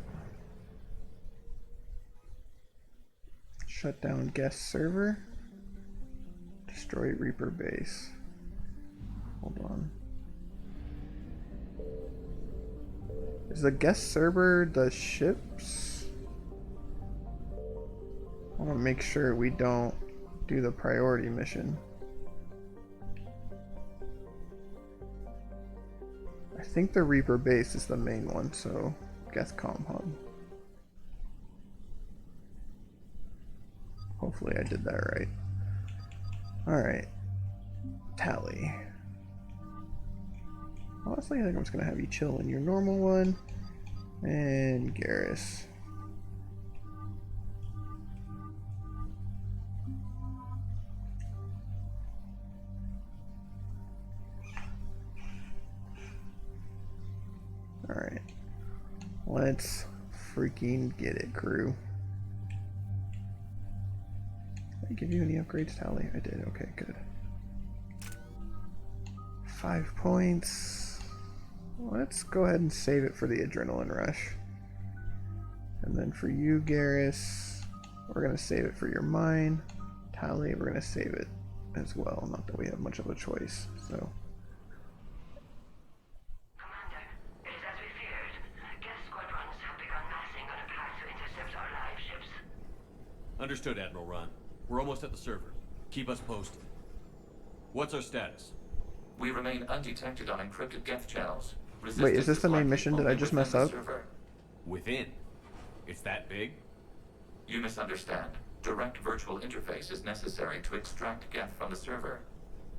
Shut down guest server. Destroy Reaper base. Hold on. Is the guest server the ships? I want to make sure we don't do the priority mission. I think the Reaper base is the main one, so guest comm hub. Hopefully I did that right. Alright. Tally. Honestly, I think I'm just gonna have you chill in your normal one. And Garrus. Alright. Let's freaking get it, crew. Did I give you any upgrades, Tally? I did. Okay, good. 5 points. Let's go ahead and save it for the adrenaline rush. And then for you, Garrus, we're going to save it for your mine. Tally, we're going to save it as well. Not that we have much of a choice, so. Commander, it is as we feared. Guest squadrons have begun massing on a path to intercept our live ships. Understood, Admiral Ron. We're almost at the server. Keep us posted. What's our status? We remain undetected on encrypted Geth channels. Wait, is this the main mission? Did I just mess up? Within? It's that big? You misunderstand. Direct virtual interface is necessary to extract Geth from the server.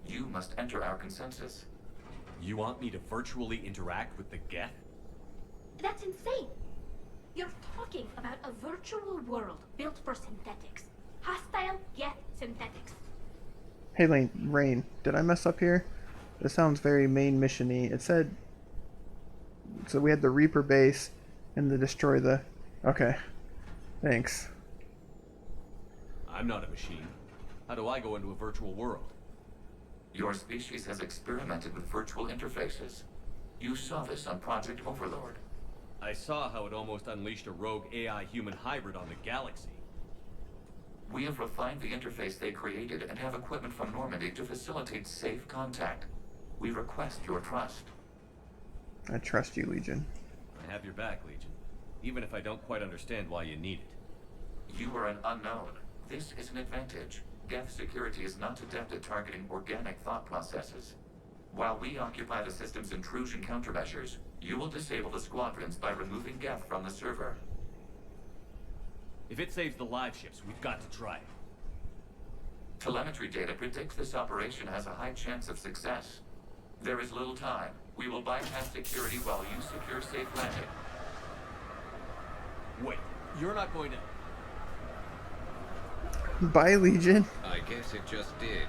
You must enter our consensus. You want me to virtually interact with the Geth? That's insane. You're talking about a virtual world built for synthetics. Hostile, yet synthetics. Hey, Rain, did I mess up here? This sounds very main mission-y. It said... So we had the Reaper base and the destroy the... Okay. Thanks. I'm not a machine. How do I go into a virtual world? Your species has experimented with virtual interfaces. You saw this on Project Overlord. I saw how it almost unleashed a rogue AI-human hybrid on the galaxy. We have refined the interface they created and have equipment from Normandy to facilitate safe contact. We request your trust. I trust you, Legion. I have your back, Legion. Even if I don't quite understand why you need it. You are an unknown. This is an advantage. Geth security is not adept at targeting organic thought processes. While we occupy the system's intrusion countermeasures, you will disable the squadrons by removing Geth from the server. If it saves the live ships, we've got to try it. Telemetry data predicts this operation has a high chance of success. There is little time. We will bypass security while you secure safe landing. Wait, you're not going to... Bye, Legion. I guess it just did.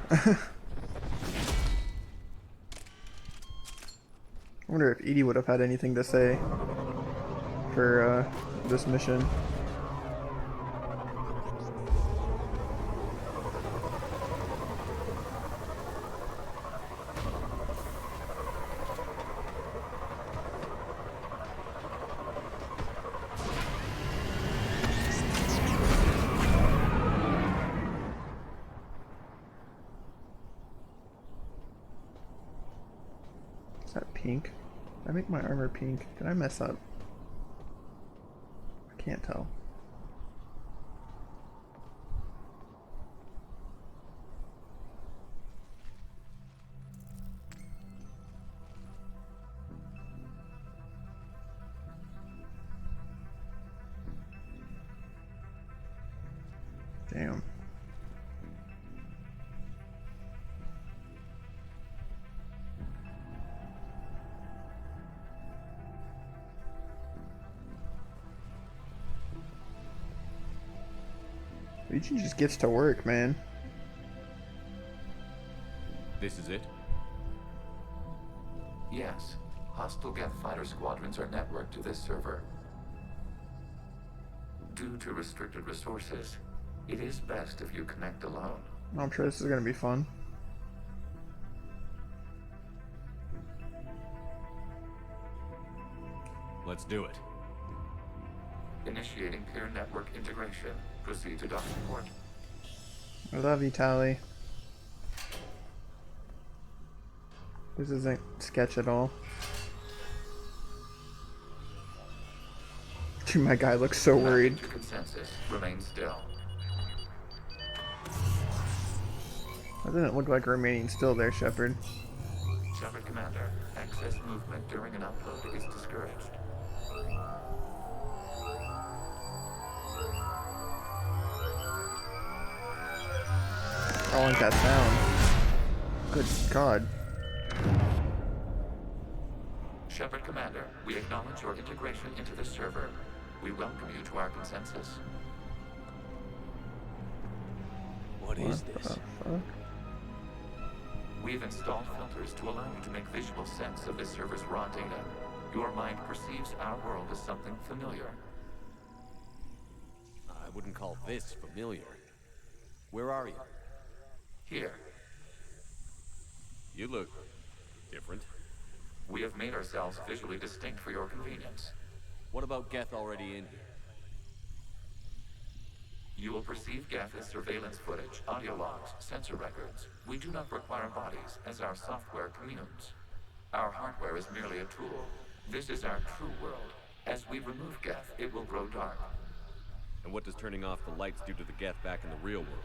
I wonder if Edie would have had anything to say for this mission. Is that pink? Did I make my armor pink? Did I mess up? I can't tell. Damn. Legion just gets to work, man. This is it? Yes. Hostile Geth fighter squadrons are networked to this server. Due to restricted resources, it is best if you connect alone. I'm sure this is gonna be fun. Let's do it. Initiating peer network integration. Proceed to docking port. I love you, Tally. This isn't sketch at all. Dude, my guy looks so worried. To consensus. Remain still. That doesn't look like remaining still there, Shepard. Shepard Commander, excess movement during an upload is discouraged. I don't like that sound. Good God. Shepard Commander, we acknowledge your integration into the server. We welcome you to our consensus. What is this? Fuck? We've installed filters to allow you to make visual sense of this server's raw data. Your mind perceives our world as something familiar. I wouldn't call this familiar. Where are you? Here. You look different. We have made ourselves visually distinct for your convenience. What about Geth already in here? You will perceive Geth as surveillance footage, audio logs, sensor records. We do not require bodies, as our software communes. Our hardware is merely a tool. This is our true world. As we remove Geth, it will grow dark. And what does turning off the lights do to the Geth back in the real world?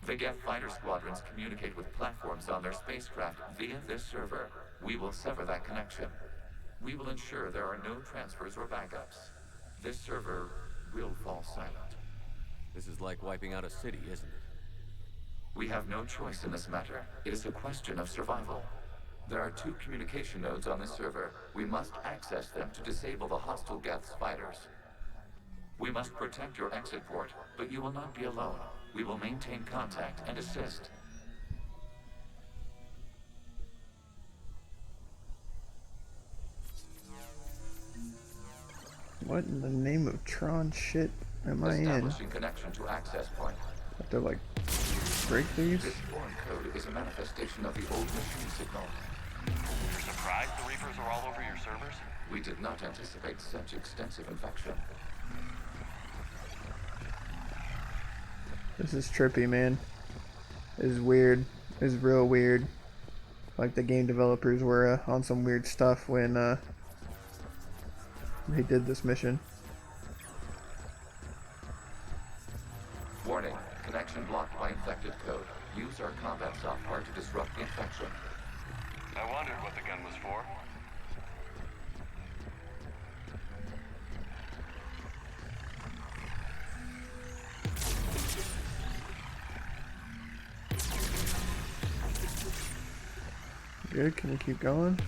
The Geth fighter squadrons communicate with platforms on their spacecraft via this server. We will sever that connection. We will ensure there are no transfers or backups. This server will fall silent. This is like wiping out a city, isn't it? We have no choice in this matter. It is a question of survival. There are 2 communication nodes on this server. We must access them to disable the hostile Geth's fighters. We must protect your exit port, but you will not be alone. We will maintain contact and assist. What in the name of Tron shit am I in? Establishing connection to access point. Have to like break these? This foreign code is a manifestation of the old machine signal. You're surprised the Reapers are all over your servers? We did not anticipate such extensive infection. This is trippy, man. This is weird. This is real weird. Like the game developers were on some weird stuff when they did this mission. Warning, connection blocked by infected code. Use our combat software to disrupt the infection. I wondered what the gun was for. Good, can we keep going?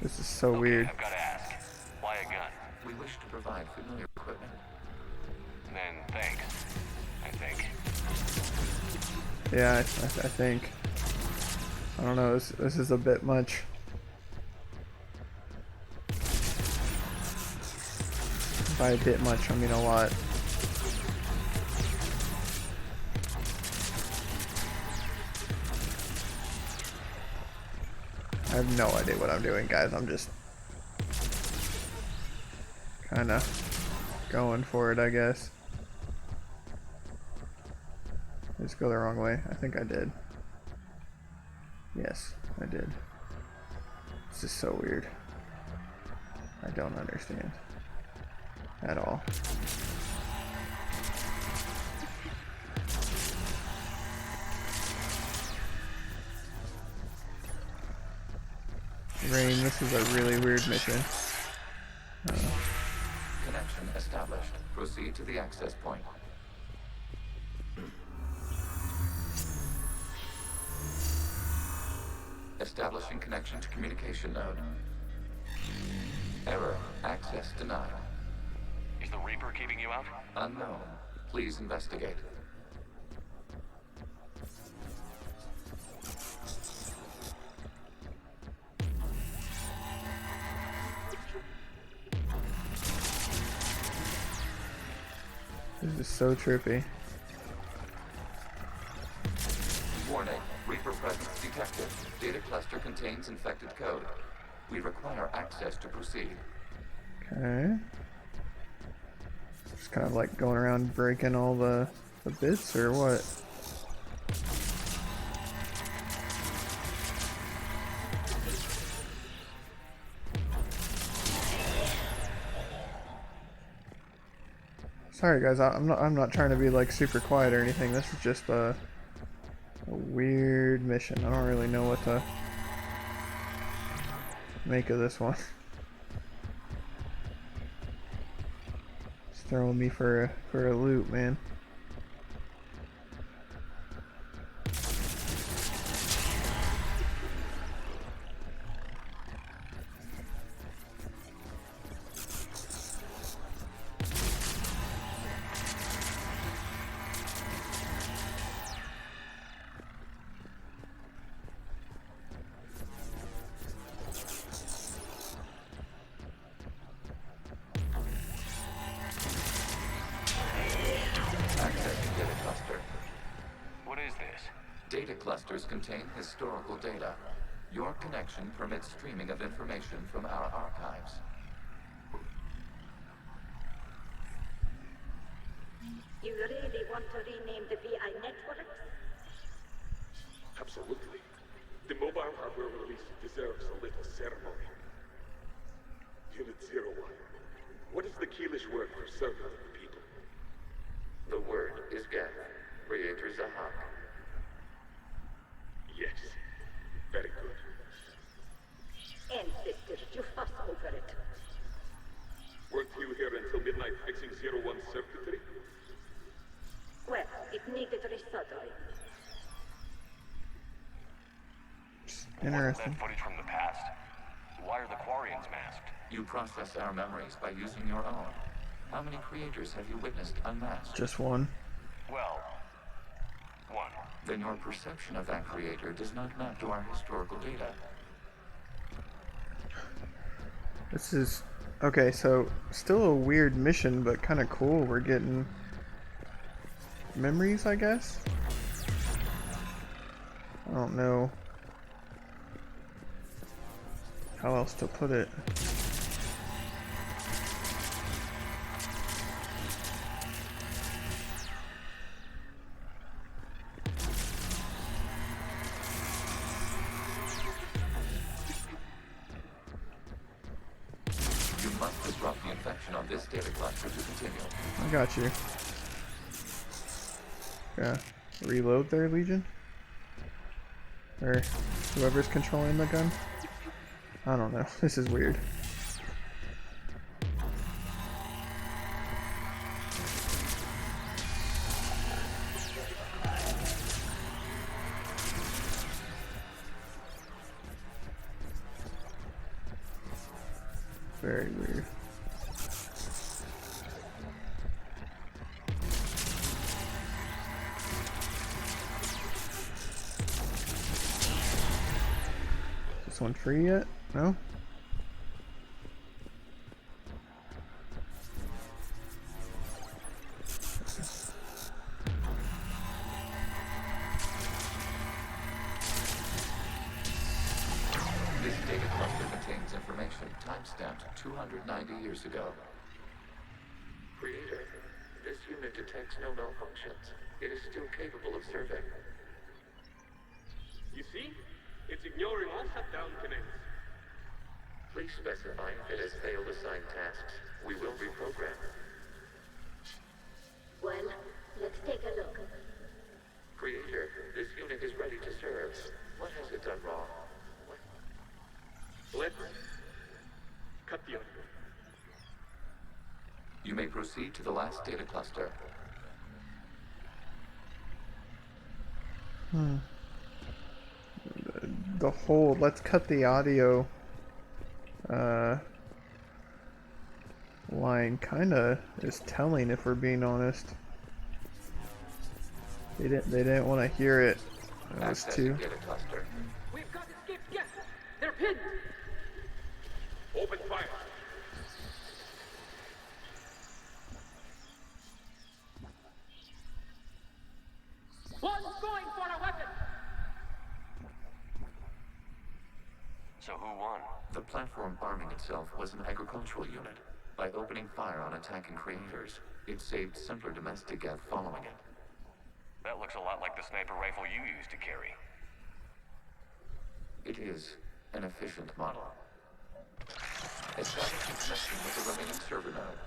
This is so weird. I've got to ask, why a gun? We wish to provide familiar equipment. Then thanks, I think. Yeah, I think. I don't know, this is a bit much. By a bit much, I mean a lot. I have no idea what I'm doing, guys. I'm just kind of going for it, I guess. Just go the wrong way. I think I did. Yes, I did. This is so weird. I don't understand at all. Rain, this is a really weird mission. Connection established. Proceed to the access point. Establishing connection to communication node. Error. Access denied. Is the Reaper keeping you out? Unknown. Please investigate. This is so trippy. Warning. Reaper presence detected. Data cluster contains infected code. We require access to proceed. Okay. Just kind of like going around breaking all the bits or what? Sorry guys, I'm not trying to be like super quiet or anything. This is just a weird mission. I don't really know what to make of this one. It's throwing me for a loop, man. Data clusters contain historical data. Your connection permits streaming of information from our archives. You really want to rename the VI networks? Absolutely. The mobile hardware release deserves a little ceremony. Unit 01. What is the Keelish word for servant of the people? The word is Geth. Creator Zahak. Yes. Very good. Ancestors, you fuss over it. Weren't you here until midnight fixing 01? Interesting. That footage from the past. Why are the Quarians masked? You process our memories by using your own. How many creators have you witnessed unmasked? Just one. Well, one. Then your perception of that creator does not map to our historical data. This is okay. So still a weird mission, but kind of cool. We're getting memories, I guess. I don't know how else to put it. You must disrupt the infection on this data cluster to continue. I got you. Yeah. Reload there, Legion? Or whoever's controlling the gun? I don't know. This is weird. Very weird. This one free yet? No? This data cluster contains information timestamped 290 years ago. Creator, this unit detects no malfunctions. It is still capable of serving. You see? It's ignoring all shutdown connects. Please specify if it has failed assigned tasks. We will reprogram. Well, let's take a look. Creator, this unit is ready to serve. What has it done wrong? Let's cut the audio. You may proceed to the last data cluster. The whole let's cut the audio line kinda is telling, if we're being honest. They didn't want to hear it. That was too. Data cluster. We've got escaped guests. They're pinned. Open fire. One's going for a weapon. So who won? The platform arming itself was an agricultural unit. By opening fire on attacking creators, it saved simpler domestic Gav following it. That looks a lot like the sniper rifle you used to carry. It is an efficient model. Establish a connection with the remaining server node.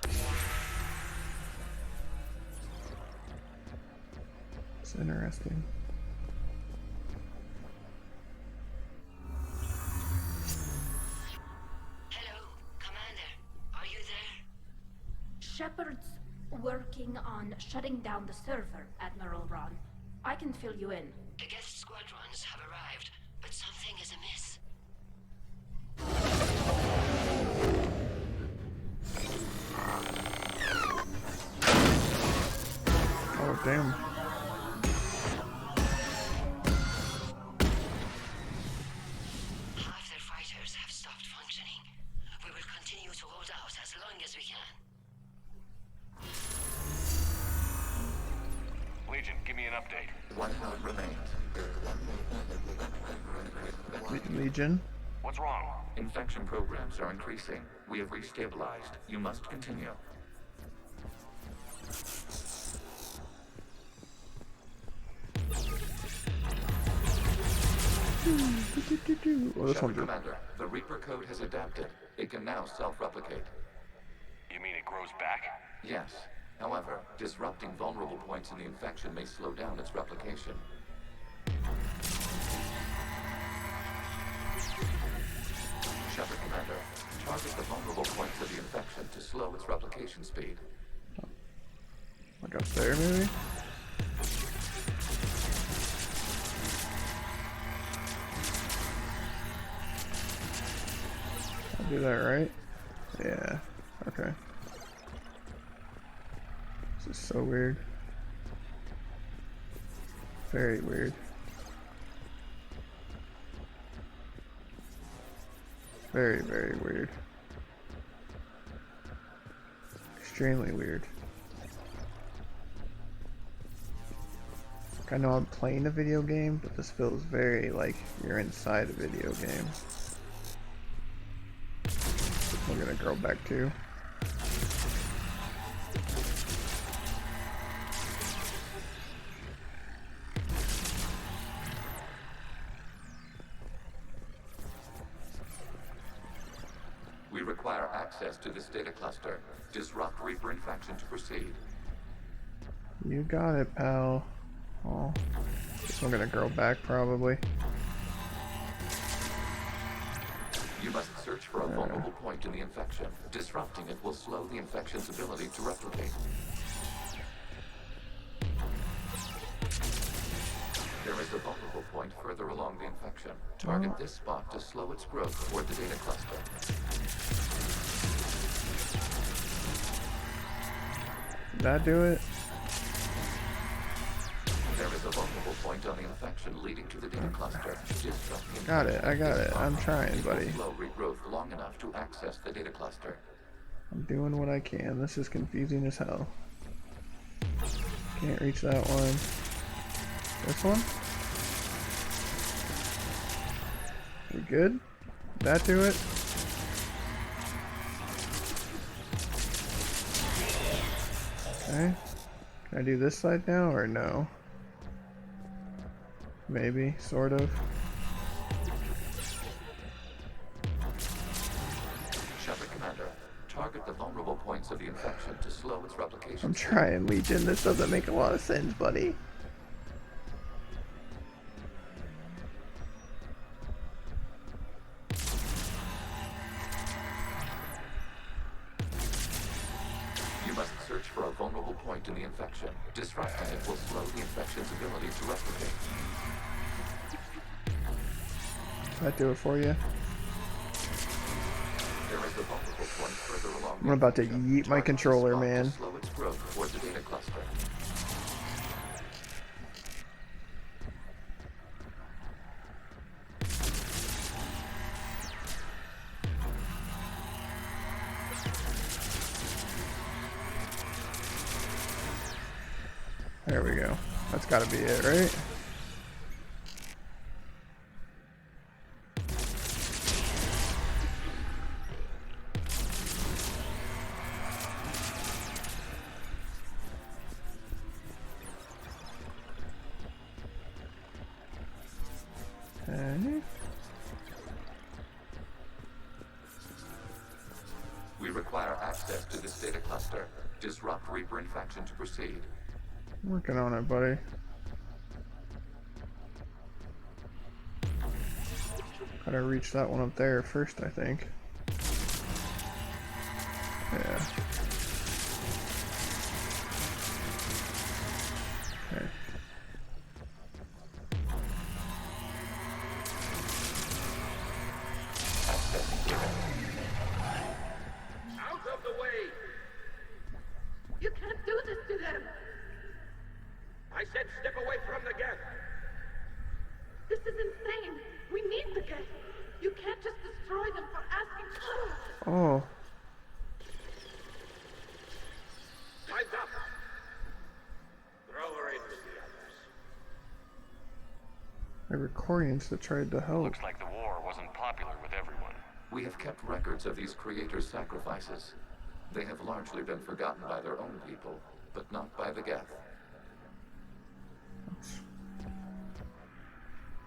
It's interesting. Hello, Commander. Are you there? Shepard's working on shutting down the server, Admiral Ron. I can fill you in. The guest squadrons have arrived, but something is amiss. Oh, damn. Half their fighters have stopped functioning. We will continue to hold out as long as we can. Legion, give me an update. One node remains. Legion? What's wrong? Infection programs are increasing. We have restabilized. You must continue. Well, this Shepard one's Commander, the Reaper code has adapted. It can now self-replicate. You mean it grows back? Yes. However, disrupting vulnerable points in the infection may slow down its replication. Shepard Commander, target the vulnerable points of the infection to slow its replication speed. like up there, maybe? Do that right? Yeah. Okay. This is so weird. Very weird. Very, very weird. Extremely weird. I know I'm playing a video game, but this feels very like you're inside a video game. We're gonna grow back too. We require access to this data cluster. Disrupt Reaper infection to proceed. You got it, pal. Oh, guess we're gonna grow back probably. You must search for a vulnerable point in the infection. Disrupting it will slow the infection's ability to replicate. There is a vulnerable point further along the infection. Target this spot to slow its growth toward the data cluster. Did that do it? There is a vulnerable point on the infection leading to the data cluster. Got it, I got it. I'm trying, buddy. Slow regrowth long enough to access the data cluster. I'm doing what I can. This is confusing as hell. Can't reach that one. This one? We good? Did that do it? Okay. Can I do this side now or no? Maybe, sort of. Shepard Commander, target the vulnerable points of the infection to slow its replication. I'm trying, Legion. This doesn't make a lot of sense, buddy. You must search for a vulnerable point in the infection. Disrupting it will slow the infection's ability to replicate. Can that do it for you? There is a vulnerable point further along. I'm about to yeet my controller, man. Slow its growth toward the data cluster. There we go. That's gotta be it, right? Okay. We require access to this data cluster. Disrupt Reaper infection to proceed. Working on it, buddy. Gotta reach that one up there first, I think. Yeah. Okay. Out of the way! You can't do this to them! I said step away from the gap! This is insane! We need the gate! You can't just destroy them for asking for. Oh. Time's up! Throw her in with the others. There were Corians that tried to help. Looks like the war wasn't popular with everyone. We have kept records of these creators' sacrifices. They have largely been forgotten by their own people, but not by the Geth.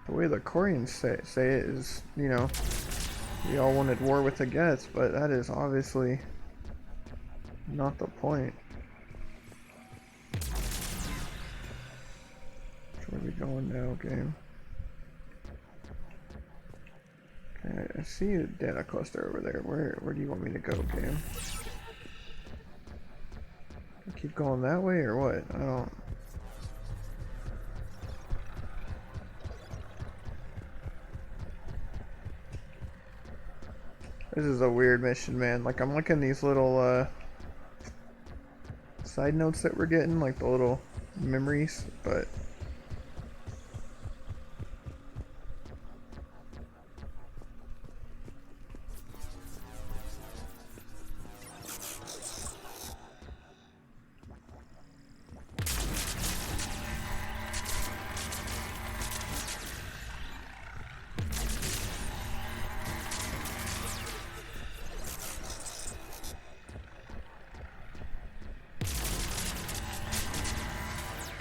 The way the Corians say it is, you know, we all wanted war with the Geths, but that is obviously not the point. Where are we going now, game? Okay, I see a data cluster over there. Where do you want me to go, game? Keep going that way or what? I don't. This is a weird mission, man. Like, I'm looking at these little, side notes that we're getting, like the little memories, but...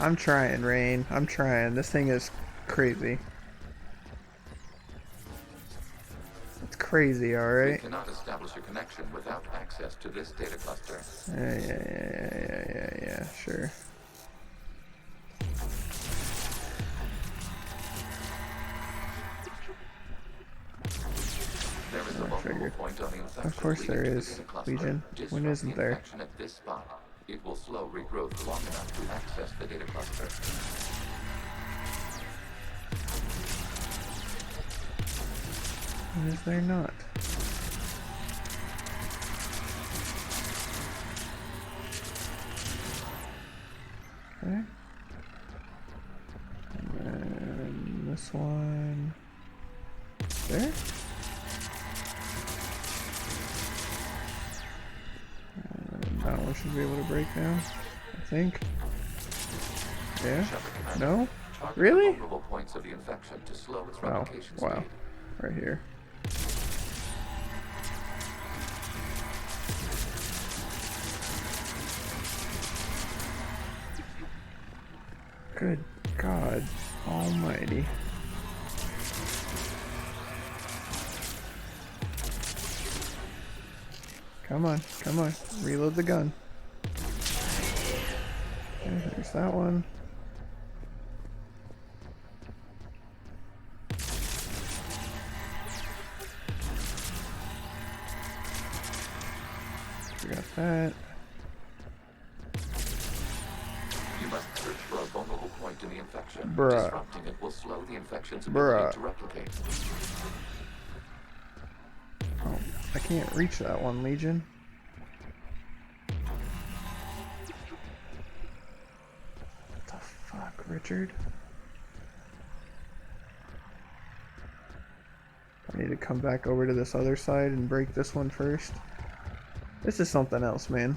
I'm trying, Rain. I'm trying. This thing is crazy. It's crazy, alright? We cannot establish a connection without access to this data cluster. Yeah, sure. There is a vulnerable point on the infection. Of course there is, Legion. When isn't there? Infection at this spot. It will slow regrowth long enough to access the data cluster. When is there not? Okay. And then this one. There? That one should be able to break now, I think. Yeah? No? Really? Points of the infection to slow its Wow. replication Wow. speed. Right here. Good God Almighty. Come on, come on. Reload the gun. Okay, there's that one. We got that. You must search for a vulnerable point in the infection. Bruh. Disrupting it will slow the infection's ability Bruh. to replicate. Oh, I can't reach that one, Legion. What the fuck, Richard? I need to come back over to this other side and break this one first. This is something else, man.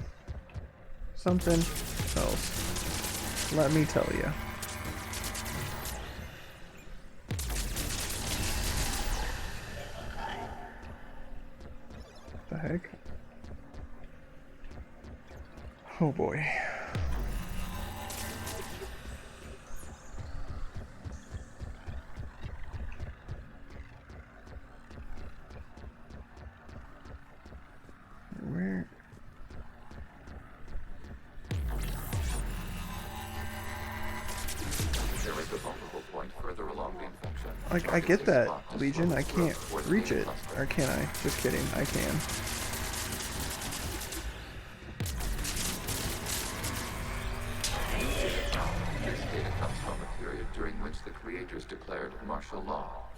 Something else. Let me tell you. What the heck? Oh boy. Where? There is a vulnerable point further along the infection. Like, I get that, Legion. I can't reach it. Or can I? Just kidding. I can. This data comes from a period during which the creators declared martial law.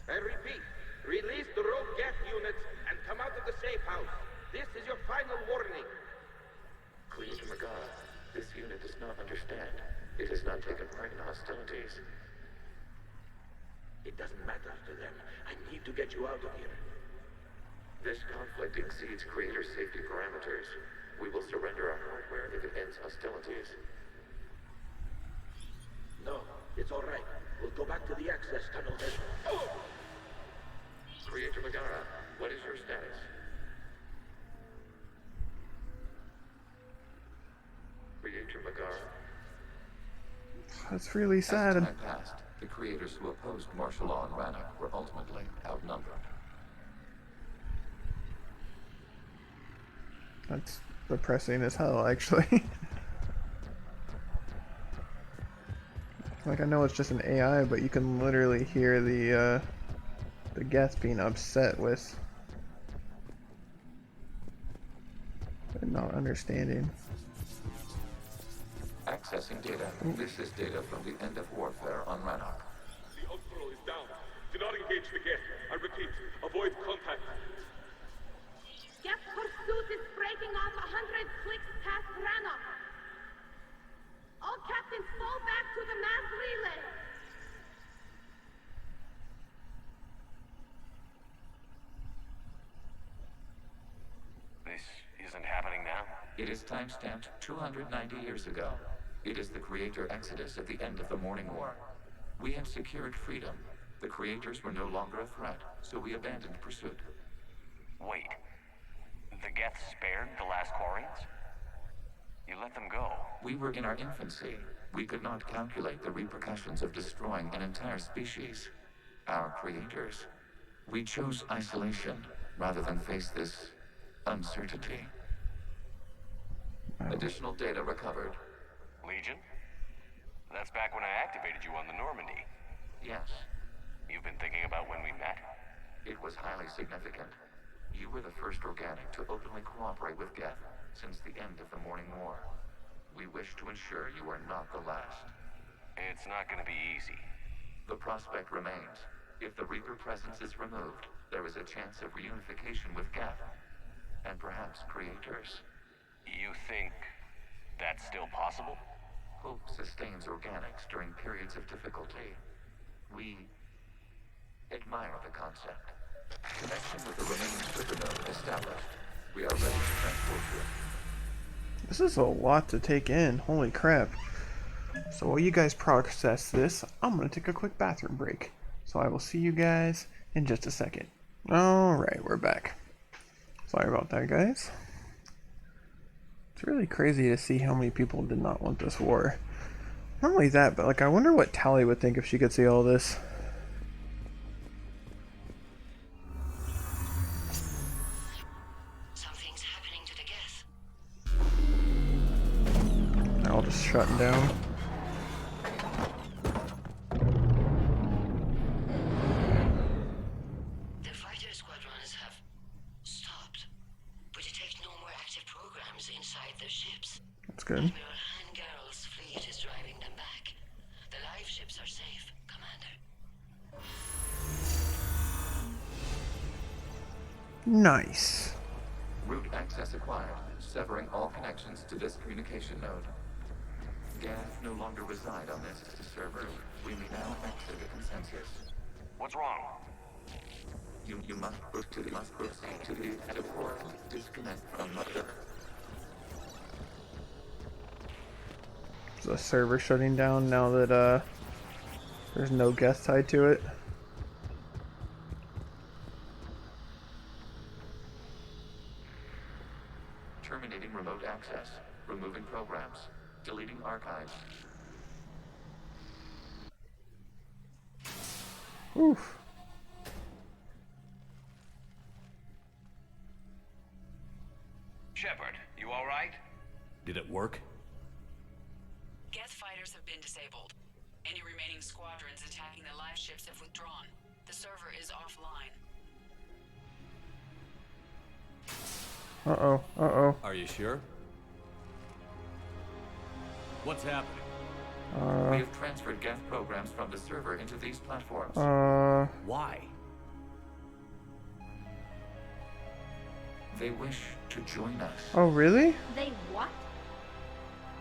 I repeat, release the rogue gas units and come out of the safe house. This is your final warning. Creator Magara, this unit does not understand. It has not taken part in hostilities. It doesn't matter to them. I need to get you out of here. This conflict exceeds creator safety parameters. We will surrender our hardware if it ends hostilities. No, it's all right. We'll go back to the access tunnel then. Oh! Creator Magara, what is your status? Creator Magara. That's really As sad. time passed, the creators who opposed martial law in Rannoch were ultimately outnumbered. That's depressing as hell, actually. Like, I know it's just an AI, but you can literally hear the Geth being upset with and not understanding. Accessing data. This is data from the end of warfare on Rannoch. The Uxbro is down. Do not engage the guest. I repeat, avoid contact. cutting off 100 clicks past Rannoch. All captains fall back to the mass relay. This isn't happening now? It is timestamped 290 years ago. It is the Creator Exodus at the end of the Morning War. We had secured freedom. The Creators were no longer a threat, so we abandoned pursuit. Wait. The Geth spared the last Quarians? You let them go? We were in our infancy. We could not calculate the repercussions of destroying an entire species. Our creators. We chose isolation rather than face this uncertainty. Additional data recovered. Legion? That's back when I activated you on the Normandy. Yes. You've been thinking about when we met? It was highly significant. You were the first organic to openly cooperate with Geth since the end of the Morning War. We wish to ensure you are not the last. It's not gonna be easy. The prospect remains. If the Reaper presence is removed, there is a chance of reunification with Geth. And perhaps creators. You think that's still possible? Hope sustains organics during periods of difficulty. We admire the concept. Connection with the remaining supernova established. We are ready to transport you. This is a lot to take in. Holy crap. So while you guys process this, I'm going to take a quick bathroom break. So I will see you guys in just a second. Alright, we're back. Sorry about that, guys. It's really crazy to see how many people did not want this war. Not only that, but like I wonder what Tally would think if she could see all this. Something's happening to the Geth. They're all just shutting down. The fighter squadrons have stopped, but detect no more active programs inside their ships. That's good. Admiral Hangarl's fleet is driving them back. The live ships are safe, Commander. Nice. Route access acquired, severing all connections to this communication node. Geth no longer reside on this server. We may now exit the consensus. What's wrong? You must proceed to the exit port. Disconnect from mother. Is the server shutting down now that there's no guest tied to it? Terminating remote access. Removing programs. Deleting archives. Oof. Shepard, you alright? Did it work? Geth fighters have been disabled. Any remaining squadrons attacking the live ships have withdrawn. The server is offline. Uh-oh, uh-oh. Are you sure? What's happening? We have transferred Geth programs from the server into these platforms. Why? They wish to join us. Oh, really? They what?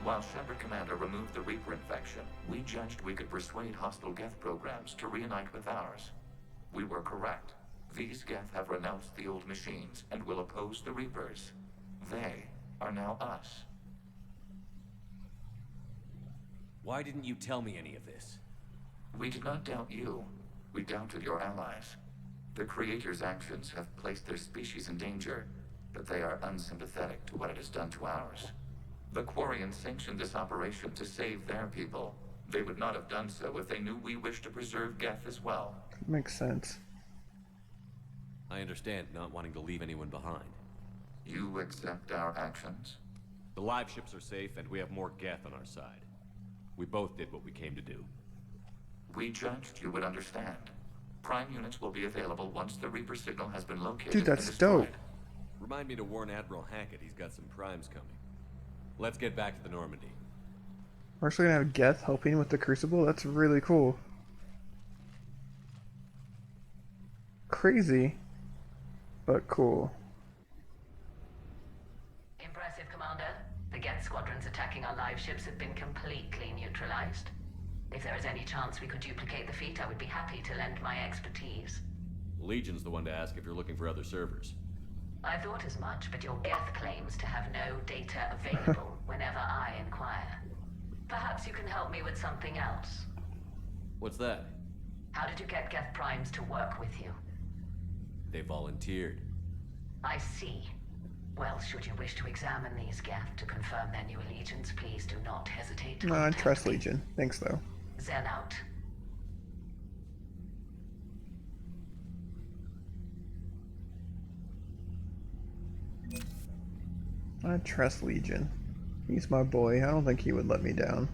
While Shepard Commander removed the Reaper infection, we judged we could persuade hostile Geth programs to reunite with ours. We were correct. These Geth have renounced the old machines and will oppose the Reapers. They are now us. Why didn't you tell me any of this? We did not doubt you. We doubted your allies. The Creator's actions have placed their species in danger, but they are unsympathetic to what it has done to ours. The Quarians sanctioned this operation to save their people. They would not have done so if they knew we wished to preserve Geth as well. Makes sense. I understand not wanting to leave anyone behind. You accept our actions? The live ships are safe, and we have more Geth on our side. We both did what we came to do. We judged you would understand. Prime units will be available once the Reaper signal has been located. Dude, that's dope. Remind me to warn Admiral Hackett he's got some primes coming. Let's get back to the Normandy. We're actually gonna have Geth helping with the Crucible? That's really cool. Crazy, but cool. squadrons attacking our live ships have been completely neutralized. If there is any chance we could duplicate the feat, I would be happy to lend my expertise. Legion's the one to ask if you're looking for other servers. I thought as much, but your Geth claims to have no data available whenever I inquire. Perhaps you can help me with something else. What's that? How did you get Geth Primes to work with you? They volunteered. I see. Well, should you wish to examine these Geth to confirm their new allegiance, please do not hesitate to No, I contact trust me. Legion. Thanks, though. Zen out. I trust Legion. He's my boy. I don't think he would let me down.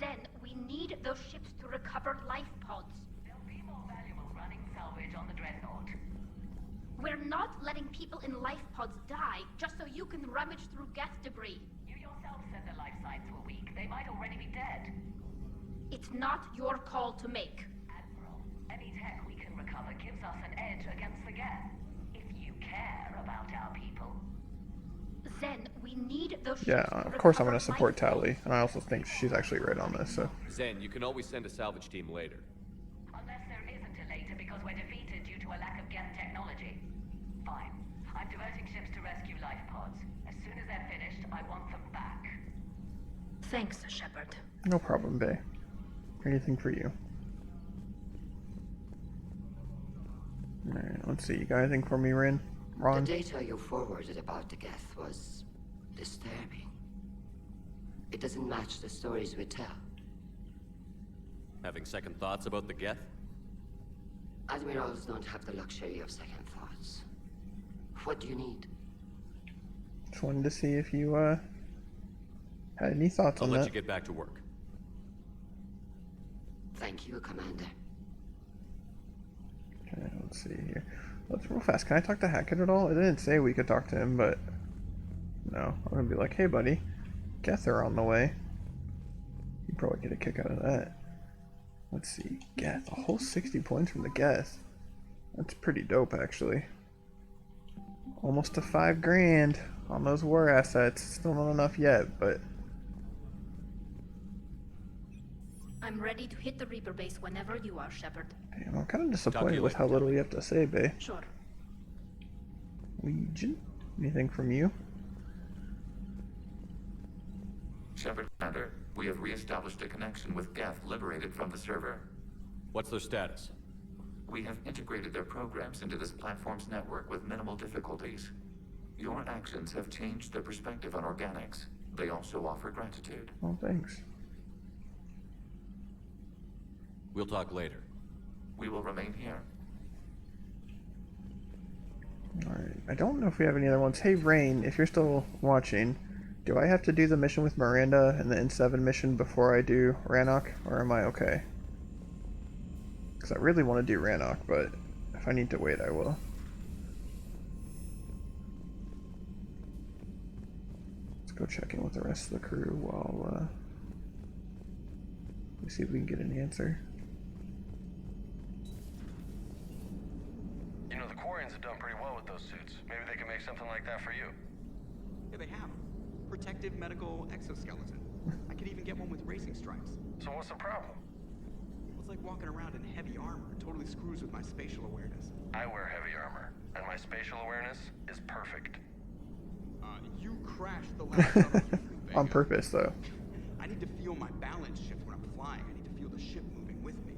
Zen, we need those ships to recover life pods. They'll be more valuable running salvage on the Dreadnought. We're not letting people in life pods die just so you can rummage through Geth debris. You yourself said their life signs were weak. They might already be dead. It's not your call to make. Admiral, any tech we can recover gives us an edge against the Geth. If you care about our people. Zen, we need those ships Yeah, to of course I'm recover going to support life pods. Tally, and I also think she's actually right on this, so. Zen, you can always send a salvage team later. Unless there isn't a later because we're defeated due to a lack of Geth technology. Fine. I'm diverting ships to rescue life pods. As soon as they're finished, I want them back. Thanks, Shepard. No problem, Bay. Anything for you. Alright, let's see. You got anything for me, Ron? The data you forwarded about the Geth was disturbing. It doesn't match the stories we tell. Having second thoughts about the Geth? Admirals don't have the luxury of second thoughts. What do you need? Just wanted to see if you, had any thoughts I'll on let that. you get back to work. Thank you, Commander. Okay, let's see here. Let's real fast. Can I talk to Hackett at all? It didn't say we could talk to him, but no. I'm gonna be like, hey, buddy, Geth are on the way. You'd probably get a kick out of that. Let's see, Geth. A whole 60 points from the Geth. That's pretty dope, actually. Almost to 5 grand on those war assets. Still not enough yet, but I'm ready to hit the Reaper base whenever you are, Shepard. damn, I'm kind of disappointed with how little you have to say, Bay. Sure. Legion? Anything from you? Shepard Commander, we have re-established a connection with Geth liberated from the server. What's their status? We have integrated their programs into this platform's network with minimal difficulties. Your actions have changed their perspective on organics. They also offer gratitude. Oh, thanks. We'll talk later. We will remain here. Alright, I don't know if we have any other ones. Hey, Rain, if you're still watching, do I have to do the mission with Miranda and the N7 mission before I do Rannoch, or am I okay? Because I really want to do Rannoch, but if I need to wait, I will. Let's go check in with the rest of the crew while, we see if we can get an answer. You know, the Quarians have done pretty well with those suits. Maybe they can make something like that for you. Yeah, they have. Protective medical exoskeleton. I could even get one with racing stripes. So what's the problem? It's like walking around in heavy armor. It totally screws with my spatial awareness. I wear heavy armor, and my spatial awareness is perfect. You crashed the last shuttle you flew, Vega. On purpose, though. I need to feel my balance shift when I'm flying. I need to feel the ship moving with me.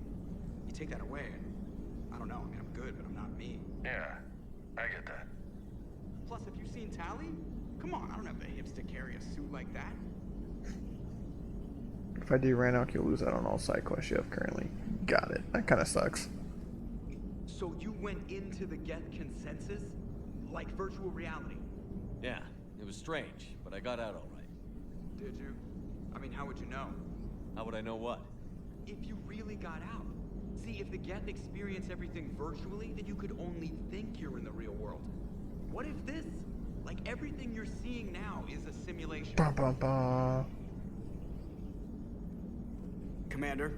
You take that away, and I don't know. I mean, I'm good, but I'm not me. Yeah, I get that. Plus, have you seen Tally? Come on, I don't have the hips to carry a suit like that. If I do Rannoch, you'll lose out on all side quests you have currently. Got it. That kind of sucks. So you went into the Geth consensus? Like virtual reality? Yeah, it was strange, but I got out all right. Did you? I mean, how would you know? How would I know what? If you really got out. See, if the Geth experience everything virtually, then you could only think you're in the real world. What if this, like everything you're seeing now, is a simulation? Ba ba ba. Commander?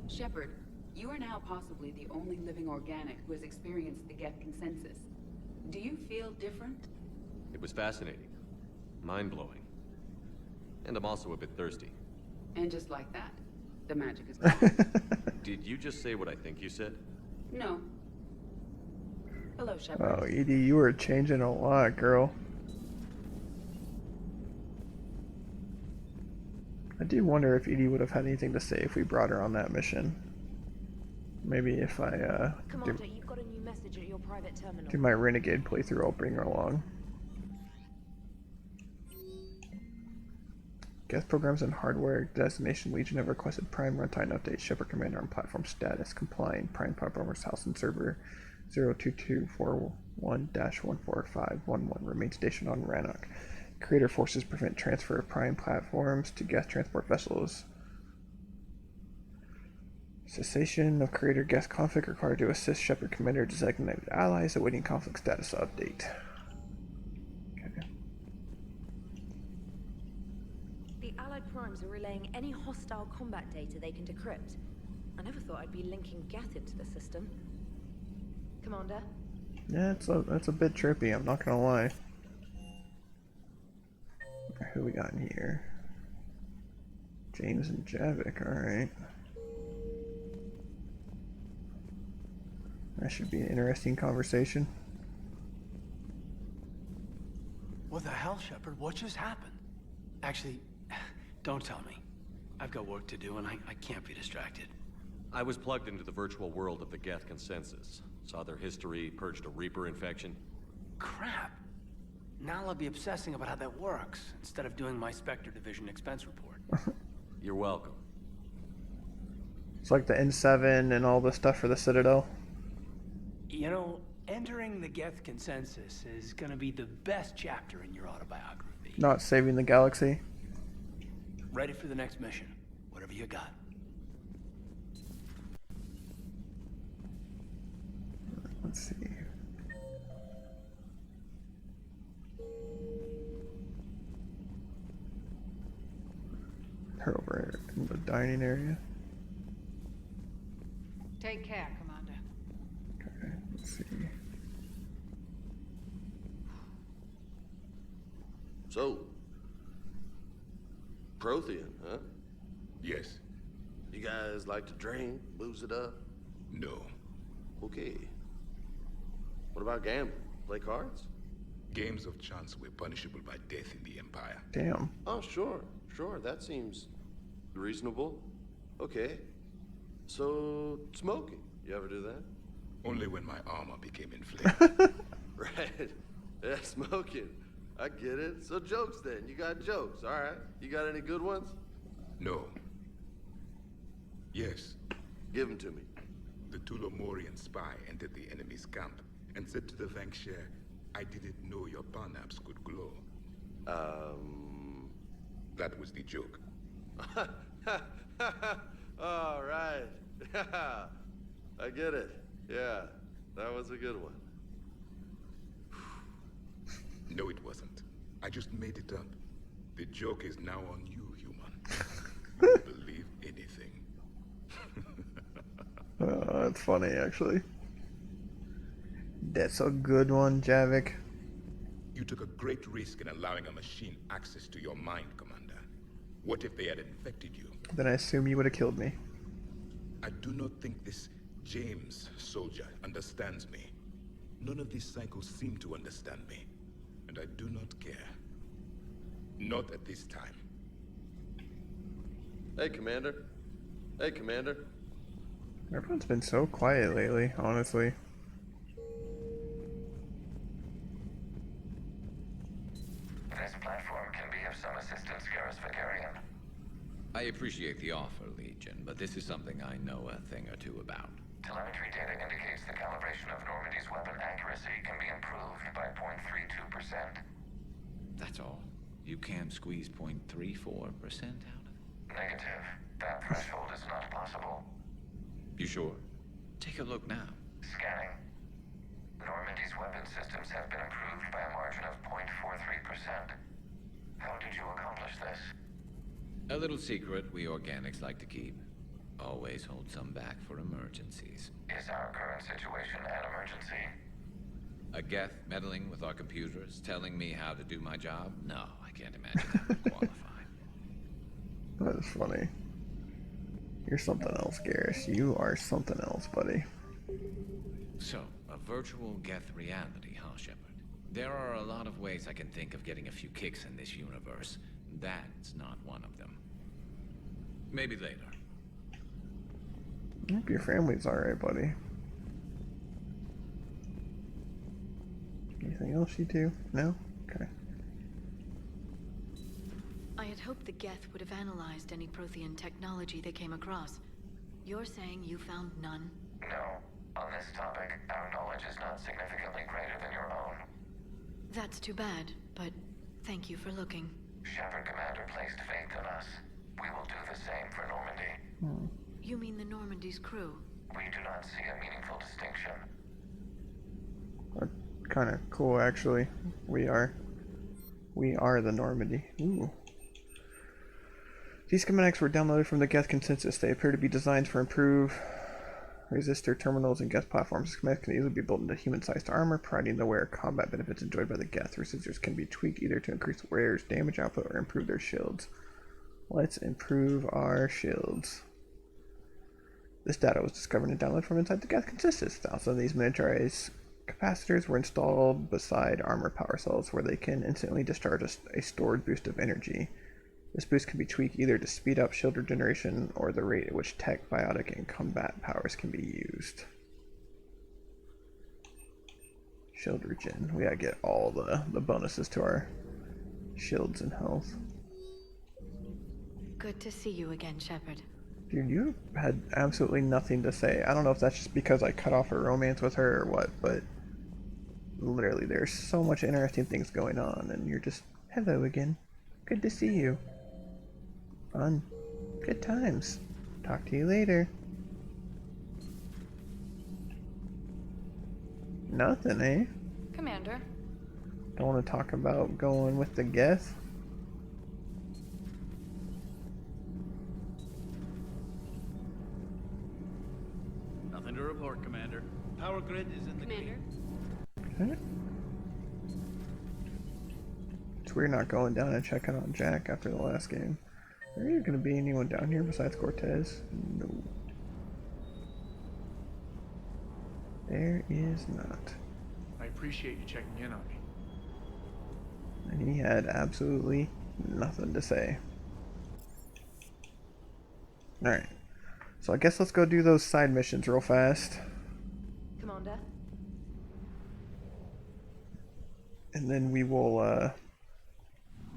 Shepard, you are now possibly the only living organic who has experienced the Geth consensus. Do you feel different? It was fascinating. Mind-blowing. And I'm also a bit thirsty. And just like that, the magic is gone. Did you just say what I think you said? No. Hello, Shepard. Oh, Edie, you were changing a lot, girl. I do wonder if Edie would have had anything to say if we brought her on that mission. Maybe if I Commander, you've got a new message at your private terminal. do my Renegade playthrough, I'll bring her along. Guest programs and hardware. Destination Legion have requested Prime runtime update. Shepard Commander on platform status complying. Prime platformers house and server 02241-14511 remain stationed on Rannoch. Creator forces prevent transfer of Prime platforms to guest transport vessels. Cessation of Creator guest conflict required to assist Shepard Commander designated allies awaiting conflict status update. The Allied Primes are relaying any hostile combat data they can decrypt. I never thought I'd be linking Geth into the system. Commander? Yeah, that's a bit trippy, I'm not gonna lie. Who we got in here? James and Javik, alright. That should be an interesting conversation. What the hell, Shepard? What just happened? Actually, don't tell me. I've got work to do and I can't be distracted. I was plugged into the virtual world of the Geth Consensus. Saw their history, purged a Reaper infection. Crap. Now I'll be obsessing about how that works, instead of doing my Spectre Division expense report. You're welcome. It's like the N7 and all the stuff for the Citadel. You know, entering the Geth Consensus is gonna be the best chapter in your autobiography. Not saving the galaxy. Ready for the next mission. Whatever you got. Let's see. Her over in the dining area. Take care, Commander. Okay, let's see. So, Prothean, huh? Yes. You guys like to drink, booze it up? No. Okay. What about gambling? Play cards? Games of chance were punishable by death in the Empire. Damn. Oh, sure. That seems reasonable. Okay. So, smoking. You ever do that? Only when my armor became inflamed. Right. Yeah, smoking. I get it. So jokes then. You got jokes. All right. You got any good ones? No. Yes. Give them to me. The Tulomorian spy entered the enemy's camp and said to the Vanksher, I didn't know your Parnaps could glow. That was the joke. All right. I get it. Yeah, that was a good one. No, it wasn't. I just made it up. The joke is now on you, human. You believe anything. That's funny, actually. That's a good one, Javik. You took a great risk in allowing a machine access to your mind, Commander. What if they had infected you? Then I assume you would have killed me. I do not think this James soldier understands me. None of these psychos seem to understand me. And I do not care. Not at this time. Hey, Commander. Hey, Commander. Everyone's been so quiet lately, honestly. This platform can be of some assistance, Garrus Vicarian. I appreciate the offer, Legion, but this is something I know a thing or two about. Telemetry data indicates the calibration of Normandy's weapon accuracy can be improved by 0.32%. That's all. You can't squeeze 0.34% out of it? Negative. That threshold is not possible. You sure? Take a look now. Scanning. Normandy's weapon systems have been improved by a margin of 0.43%. How did you accomplish this? A little secret we organics like to keep. Always hold some back for emergencies. Is our current situation an emergency? A Geth meddling with our computers, telling me how to do my job? No, I I can't imagine that would qualify. That is funny. You're something else, Garrus. You are something else, buddy. So, a virtual Geth reality, huh, Shepard? There are a lot of ways I can think of getting a few kicks in this universe. That's not one of them. Maybe later. Hope your family's alright, buddy. Anything else you do? No? Okay. I had hoped the Geth would have analyzed any Prothean technology they came across. You're saying you found none? No. On this topic, our knowledge is not significantly greater than your own. That's too bad, but thank you for looking. Shepard Commander placed faith in us. We will do the same for Normandy. You mean the Normandy's crew? We do not see a meaningful distinction. Kind of cool, actually. We are the Normandy. Ooh. These schematics were downloaded from the Geth consensus. They appear to be designed for improved resistor terminals and Geth platforms. Schematics can easily be built into human-sized armor, providing the wearer combat benefits enjoyed by the Geth. Resistors can be tweaked either to increase the wearer's damage output or improve their shields. Let's improve our shields. This data was discovered and downloaded from inside the Geth consensus. Thousands of these miniaturized capacitors were installed beside armor power cells where they can instantly discharge a stored boost of energy. This boost can be tweaked either to speed up shield regeneration or the rate at which tech, biotic, and combat powers can be used. Shield regen. We gotta get all the bonuses to our shields and health. Good to see you again, Shepard. Dude, you had absolutely nothing to say. I don't know if that's just because I cut off a romance with her or what, but literally there's so much interesting things going on and you're just, hello again. Good to see you. Fun. Good times. Talk to you later. Nothing, eh? Commander. Don't want to talk about going with the Geth? Nothing to report, Commander. Power grid is in the clear. Okay. It's weird not going down and checking on Jack after the last game. Are you going to be anyone down here besides Cortez? No. There is not. I appreciate you checking in on me. And he had absolutely nothing to say. Alright. So I guess let's go do those side missions real fast. Commander? And then we will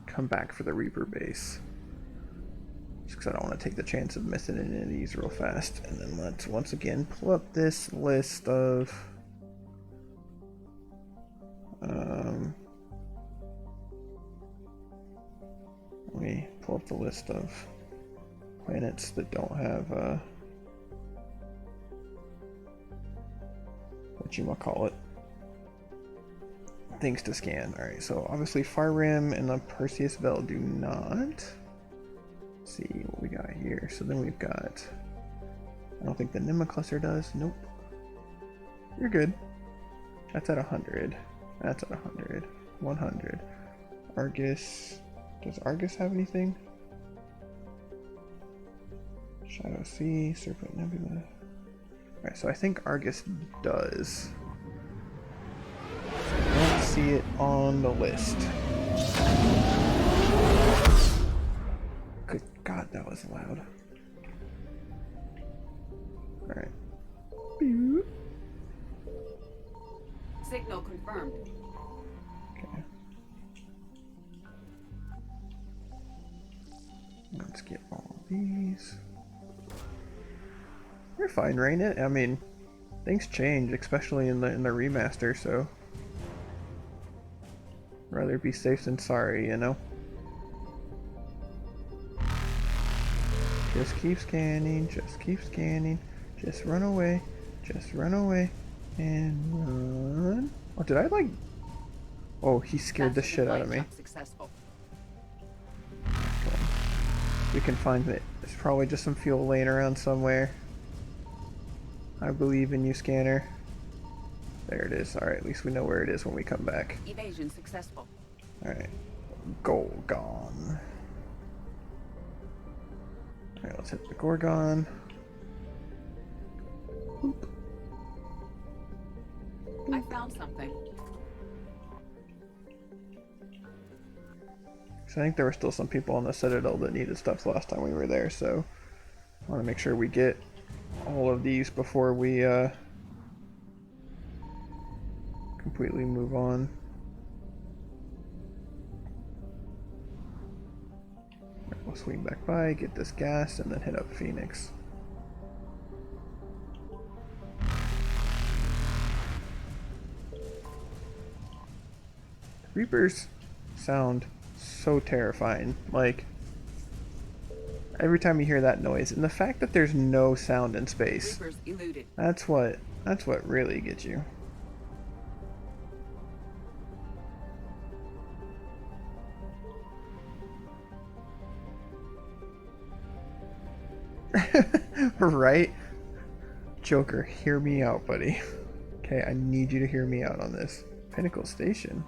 come back for the Reaper base. Just because I don't want to take the chance of missing any of these real fast. And then let's once again pull up this list of let me pull up the list of planets that don't have whatchamacallit, things to scan. Alright, so obviously Far Rim and the Perseus Belt do not. Let's see what we got here. So then we've got, I don't think the Nima cluster does. Nope. You're good. That's at 100. That's at 100. 100. Argus. Does Argus have anything? Shadow Sea, Serpent Nebula. Alright, so I think Argus does. I don't see it on the list. Good God, that was loud. Alright. Signal confirmed. Okay. Let's get all these. You're fine, Rain. I mean, things change, especially in the remaster, so rather be safe than sorry, you know. Just keep scanning, just keep scanning, just run away, and run. Oh, did I like? Oh, he scared the shit out of me. Successful. Okay. We can find it. There's probably just some fuel laying around somewhere. I believe in you, scanner. There it is. Alright, at least we know where it is when we come back. Evasion successful. Alright. Gorgon. Alright, let's hit the Gorgon. Boop. I found something. So I think there were still some people on the Citadel that needed stuff last time we were there, so I want to make sure we get all of these before we completely move on. We'll swing back by, get this gas, and then hit up Phoenix. Reapers sound so terrifying. Like, every time you hear that noise, and the fact that there's no sound in space, Reapers eluded. that's what really gets you. Right? Joker, hear me out, buddy. Okay, I need you to hear me out on this. Pinnacle Station.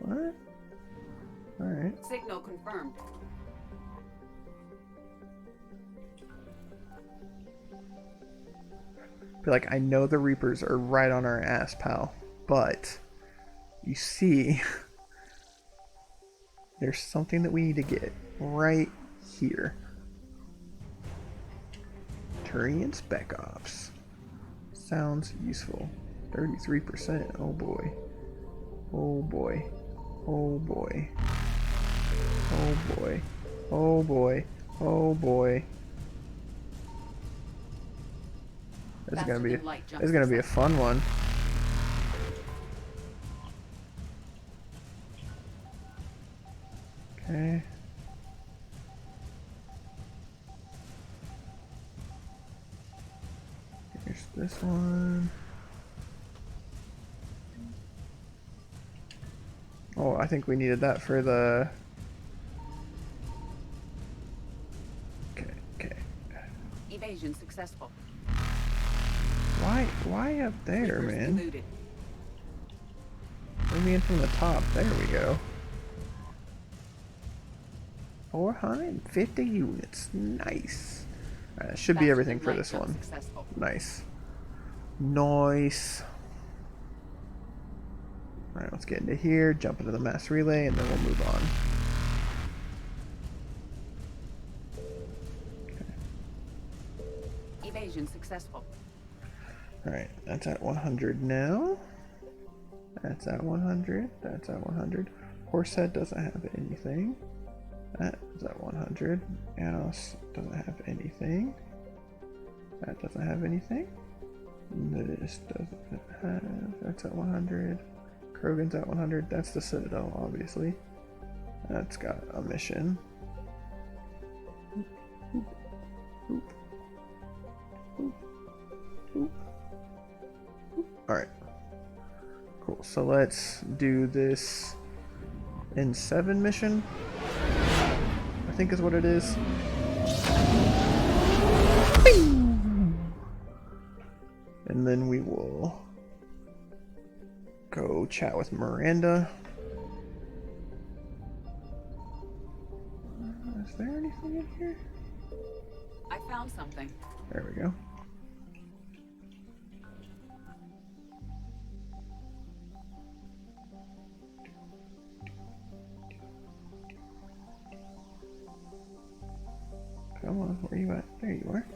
What? Alright. Signal confirmed. Be like, I know the Reapers are right on our ass, pal. But, you see, there's something that we need to get right here. Turian Spec Ops. Sounds useful. 33%. Oh boy. Oh boy. Oh boy. Oh boy. Oh boy. Oh boy. This is gonna be a fun one. Okay. Here's this one. Oh, I think we needed that for the... Okay. Evasion successful. Why up there, Reapers man? eluded. Bring me in from the top. There we go. 450 units. Nice. Alright, that should be everything for this one. Successful. Nice. Nice. Alright, let's get into here, jump into the mass relay, and then we'll move on. Okay. Evasion successful. Alright, that's at 100 now. That's at 100. That's at 100. Horsehead doesn't have anything. That is at 100. Anos doesn't have anything. That doesn't have anything. This doesn't have. That's at 100. Krogan's at 100. That's the Citadel, obviously. That's got a mission. Alright. Cool. So let's do this N7 mission. I think is what it is. And then we will go chat with Miranda. Is there anything in here? I found something. There we go. Come on, where are you at? There you are.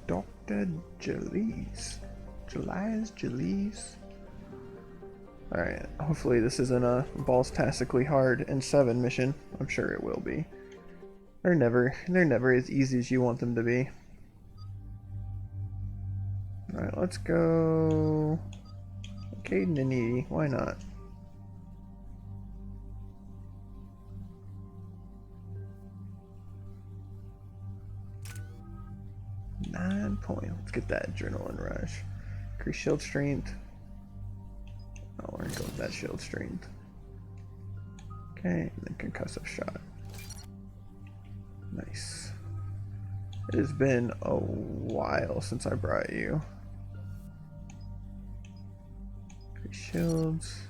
Dr. Jalise. Jalise. Alright, hopefully this isn't a balls-tastically hard N7 mission. I'm sure it will be. They're never as easy as you want them to be. Alright, let's go... Caden and Edie, why not? Let's get that adrenaline rush. Increase shield strength. Oh, we're gonna go with that shield strength. Okay, and then concussive shot. Nice. It has been a while since I brought you. shields.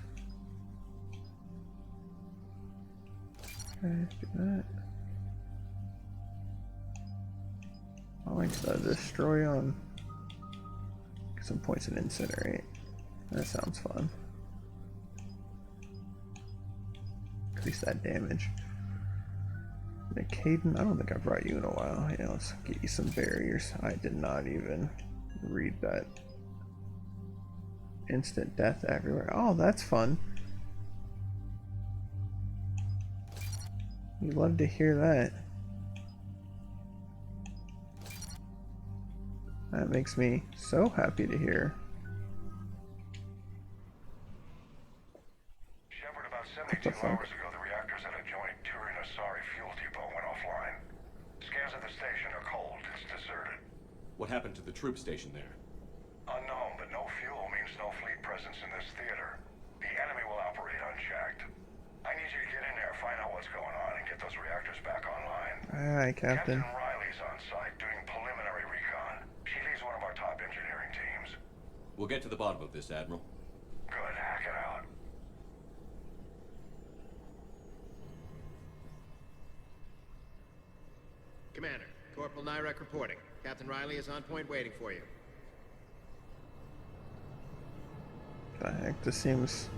Okay, do that. I like the destroy on. Get some points and incinerate. That sounds fun. Increase that damage. Caden, I don't think I've brought you in a while. Yeah, let's get you some barriers. I did not even read that. Instant death everywhere. Oh, that's fun. You love to hear that. That makes me so happy to hear. Shepard, about 72 hours ago, the reactors at a joint Turin-Asari fuel depot went offline. Scans of the station are cold. It's deserted. What happened to the troop station there? Unknown, but no fuel means no fleet presence in this theater. The enemy will operate unchecked. I need you to get in there, find out what's going on, and get those reactors back online. Aye, Captain. Captain Riley's on site doing preliminary recon. She leads one of our top engineering teams. We'll get to the bottom of this, Admiral. Good, hack it out. Commander, Corporal Nyrek reporting. Captain Riley is on point waiting for you. The heck, this seems...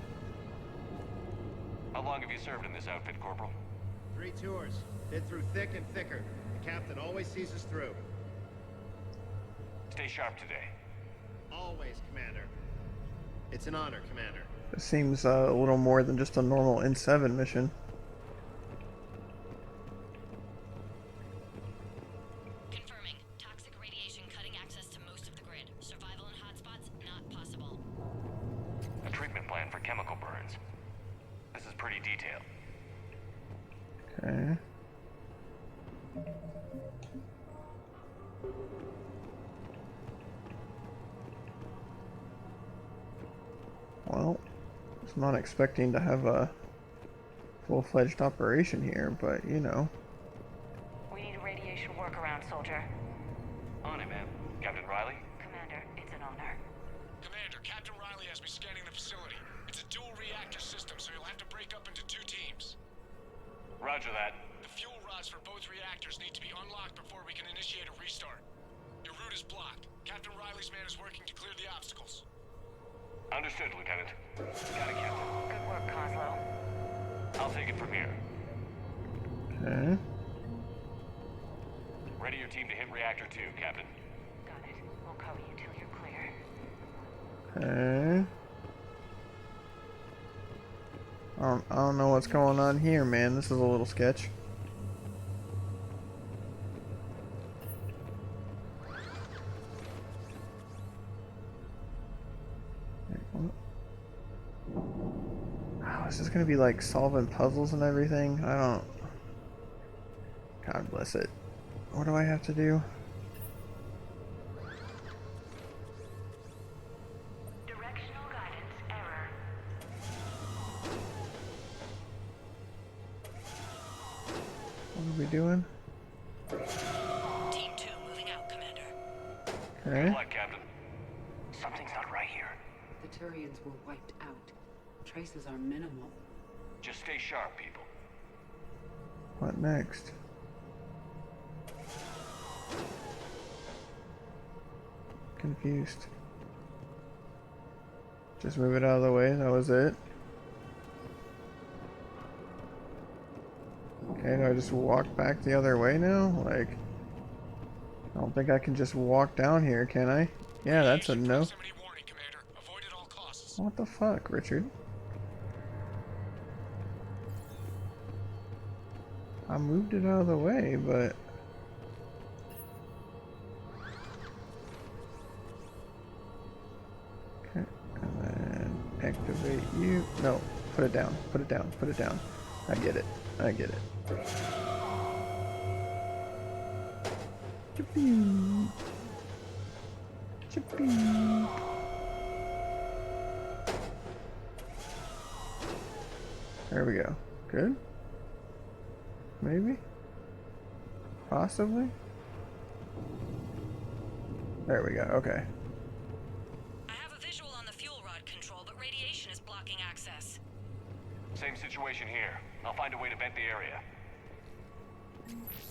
How long have you served in this outfit, Corporal? 3 tours. Been through thick and thicker. The captain always sees us through. Stay sharp today. Always, Commander. It's an honor, Commander. This seems a little more than just a normal N7 mission. Confirming. Toxic radiation cutting access to most of the grid. Survival in hotspots not possible. A treatment plan for chemical burns. This is pretty detailed. Okay. Well, I was not expecting to have a full-fledged operation here, but you know. We need a radiation workaround, soldier. On it, ma'am. Captain Riley? Commander, it's an honor. Commander, Captain Riley has me scanning the facility. It's a dual reactor system, so you'll have to break up into 2 teams. Roger that. The fuel rods for both reactors need to be unlocked before we can initiate a restart. Your route is blocked. Captain Riley's man is working to clear the obstacles. Understood, Lieutenant. Got it, Captain. Good work, Coslow. I'll take it from here. Okay. Ready your team to hit Reactor 2, Captain. Got it. We'll cover you till you're clear. Okay. I don't know what's going on here, man. This is a little sketch. Oh, is this gonna be like solving puzzles and everything? I don't... God bless it. What do I have to do? Directional guidance error. What are we doing? Team 2 moving out, Commander. Okay. Good luck, Captain. Something's not right here. The Turians were wiped out. Traces are minimal. Just stay sharp, people. What next? Confused. Just move it out of the way, that was it. Okay, do I just walk back the other way now? Like, I don't think I can just walk down here, can I? Yeah, that's a no. What the fuck, Richard? I moved it out of the way, but... Okay, and then activate you. No, put it down, put it down, put it down. I get it, I get it. Chippy. Chippy. There we go. Good? Maybe? Possibly? There we go, okay. I have a visual on the fuel rod control, but radiation is Same situation here. I'll find a way to vent the area.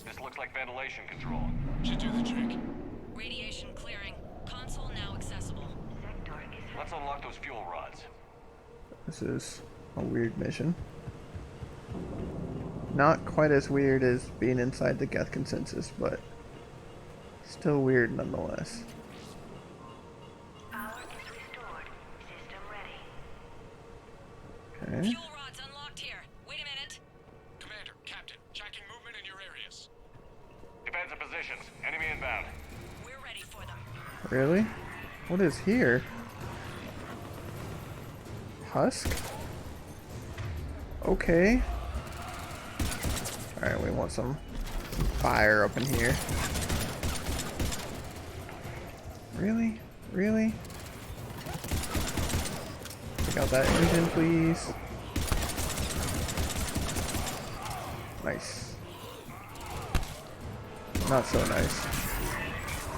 This looks like ventilation control. Should do the trick. Radiation clearing. Console now accessible. Let's unlock those fuel rods. This is a weird mission. Not quite as weird as being inside the Geth consensus, but still weird nonetheless. Power is restored. System ready. Okay. Fuel rods unlocked here. Wait a minute. Commander, Captain, tracking movement in your areas. Defense in positions. Enemy inbound. We're ready for them. Really? What is here? Husk? Okay. Alright, we want some fire up in here. Really? Really? Check out that engine, please. Nice. Not so nice.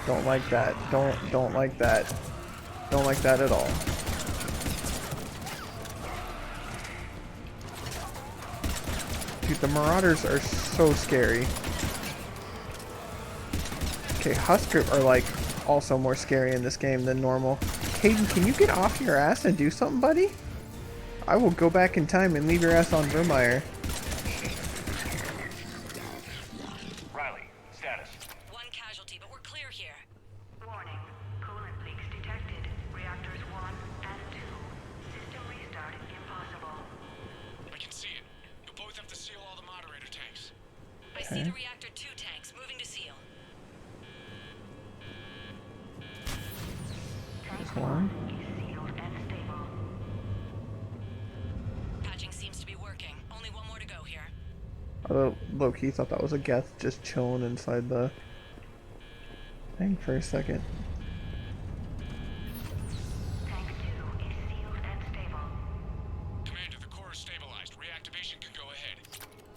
Don't like that. Don't like that. Don't like that at all. Dude, the Marauders are so scary. Okay, Husker are like also more scary in this game than normal. Hayden, can you get off your ass and do something, buddy? I will go back in time and leave your ass on Vermeer. Riley, status. One casualty, but we're clear here. Warning. Coolant leaks detected. Reactors 1 and 2. System restart impossible. I can see it. You'll both have to seal all the moderator tanks. I see the reactor 2 tanks moving to seal. One. Patching seems to be working. Only one more to go here. Although low-key thought that was a Geth just chilling inside the thing for a second. Tank 2 is sealed and stable. Commander, the core is stabilized. Reactivation can go ahead.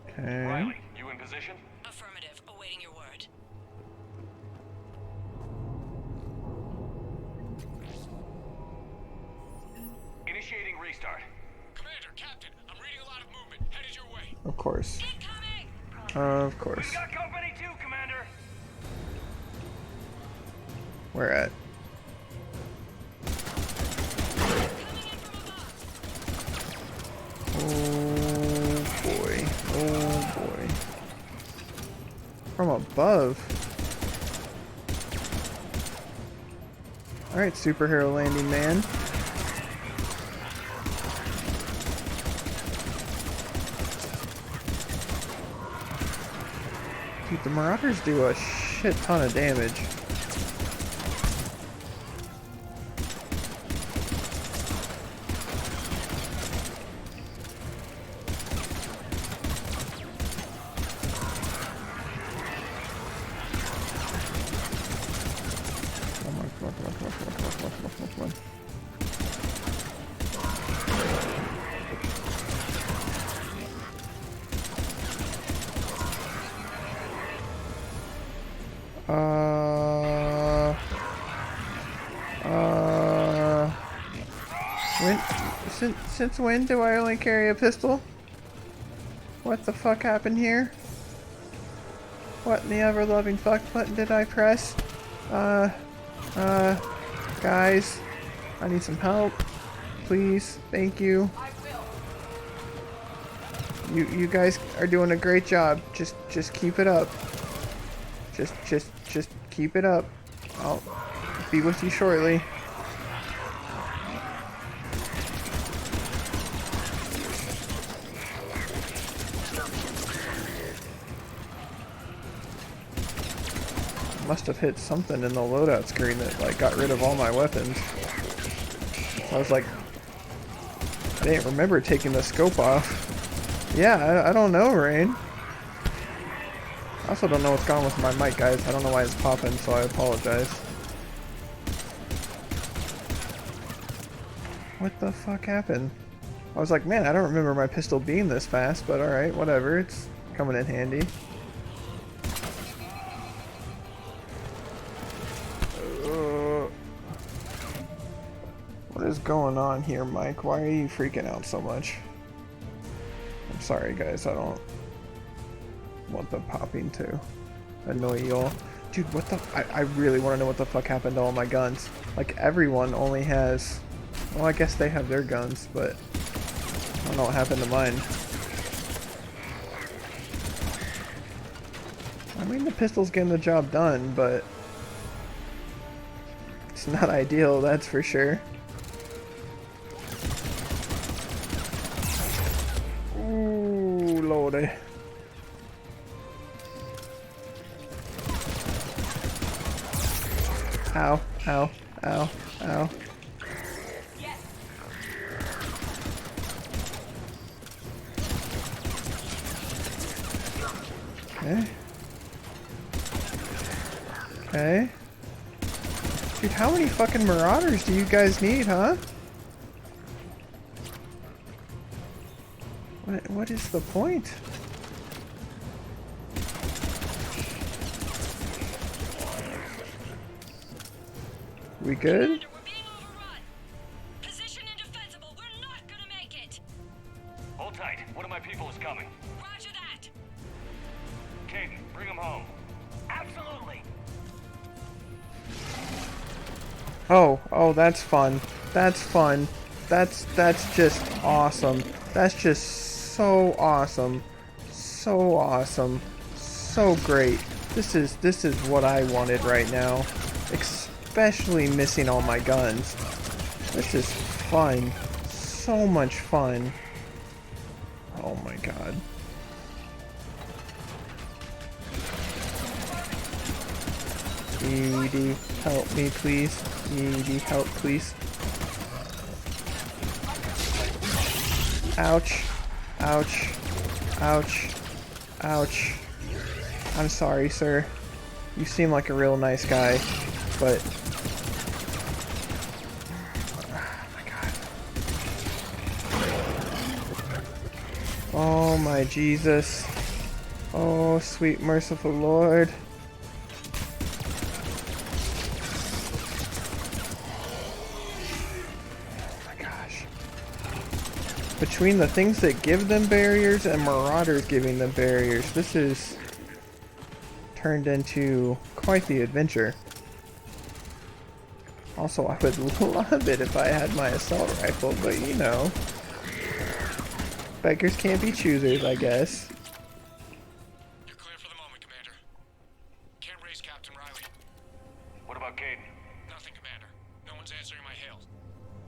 Okay. Riley, you in position? Affirmative. Awaiting your word. Initiating restart. Commander, Captain, I'm reading a lot of movement. Headed your way. Of course. Of course. We got company too, Commander. Where at? Oh boy. Oh boy. From above. Alright, superhero landing man. Dude, the Marauders do a shit ton of damage. Come on, come on, come on, come on, come on, come on, come on, come on, come on. Since when do I only carry a pistol? What the fuck happened here? What in the ever-loving fuck button did I press? Guys, I need some help. Please, thank you. You guys are doing a great job. Just keep it up. Just keep it up. I'll be with you shortly. Must have hit something in the loadout screen that like got rid of all my weapons. I was like, I didn't remember taking the scope off. Yeah, I don't know, Rain. I also don't know what's going on with my mic, guys. I don't know why it's popping, so I apologize. What the fuck happened? I was like, man, I don't remember my pistol being this fast, but alright, whatever. It's coming in handy. What is going on here, Mike? Why are you freaking out so much? Sorry guys, I don't want the popping to annoy y'all. Dude, what the... I really want to know what the fuck happened to all my guns. Like, everyone only has... Well, I guess they have their guns, but... I don't know what happened to mine. I mean, the pistol's getting the job done, but... It's not ideal, that's for sure. Ooh, lordy. Ow, ow, ow, ow. Okay. Okay. Dude, how many fucking marauders do you guys need, huh? What is the point? We good? Hold tight. One of my people is coming. Roger that. Caden, bring him home. Absolutely. Oh, that's fun. That's fun. That's just awesome. That's just so awesome. So awesome. So great. This is what I wanted right now. Especially missing all my guns. This is fun. So much fun. Oh my god. Edie, help me please. Edie, help please. Ouch. Ouch. Ouch. Ouch. I'm sorry, sir. You seem like a real nice guy, but... Oh my Jesus. Oh, sweet merciful Lord. Oh my gosh. Between the things that give them barriers and Marauders giving them barriers, this is turned into quite the adventure. Also, I would love it if I had my assault rifle, but you know. Beggars can't be choosers, I guess. You're clear for the moment, Commander. Can't raise Captain Riley. What about Caden? Nothing, Commander. No one's answering my hails.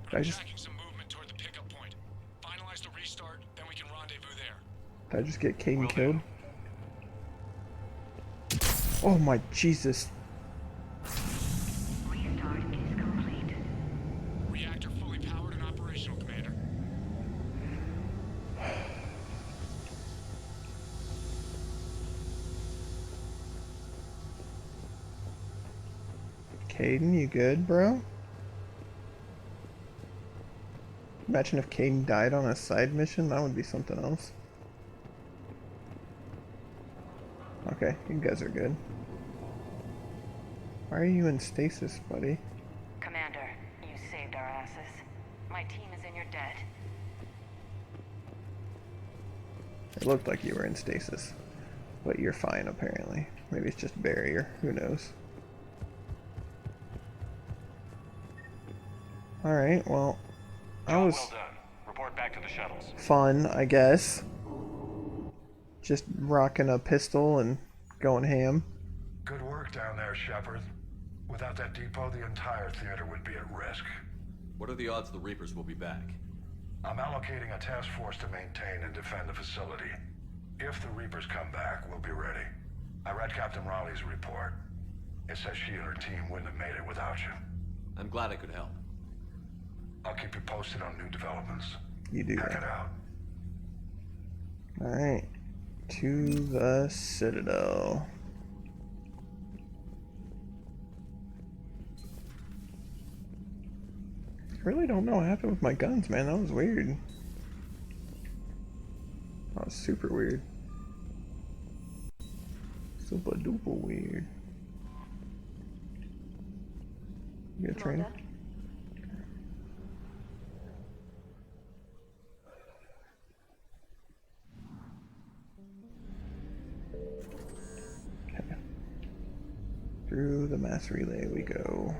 Did I just... Tracking some movement toward the pickup point. Finalize the restart, then we can rendezvous there. Did I just get Caden killed? Oh my Jesus. Restart is complete. Reactor fully powered and operational, Commander. Caden, you good, bro? Imagine if Caden died on a side mission, that would be something else. Okay, you guys are good. Why are you in stasis, buddy? Commander, you saved our asses. My team is in your debt. It looked like you were in stasis. But you're fine, apparently. Maybe it's just barrier. Who knows? Alright, well... That was well done. Report back to the shuttles. fun, I guess. Just rocking a pistol and going ham. Good work down there, Shepard. Without that depot, the entire theater would be at risk. What are the odds the Reapers will be back? I'm allocating a task force to maintain and defend the facility. If the Reapers come back, we'll be ready. I read Captain Raleigh's report. It says she and her team wouldn't have made it without you. I'm glad I could help. I'll keep you posted on new developments. You do Hack that. it out. Alright. To the Citadel. I really don't know what happened with my guns, man. That was weird. That was super weird. Super duper weird. You got training? mass relay we go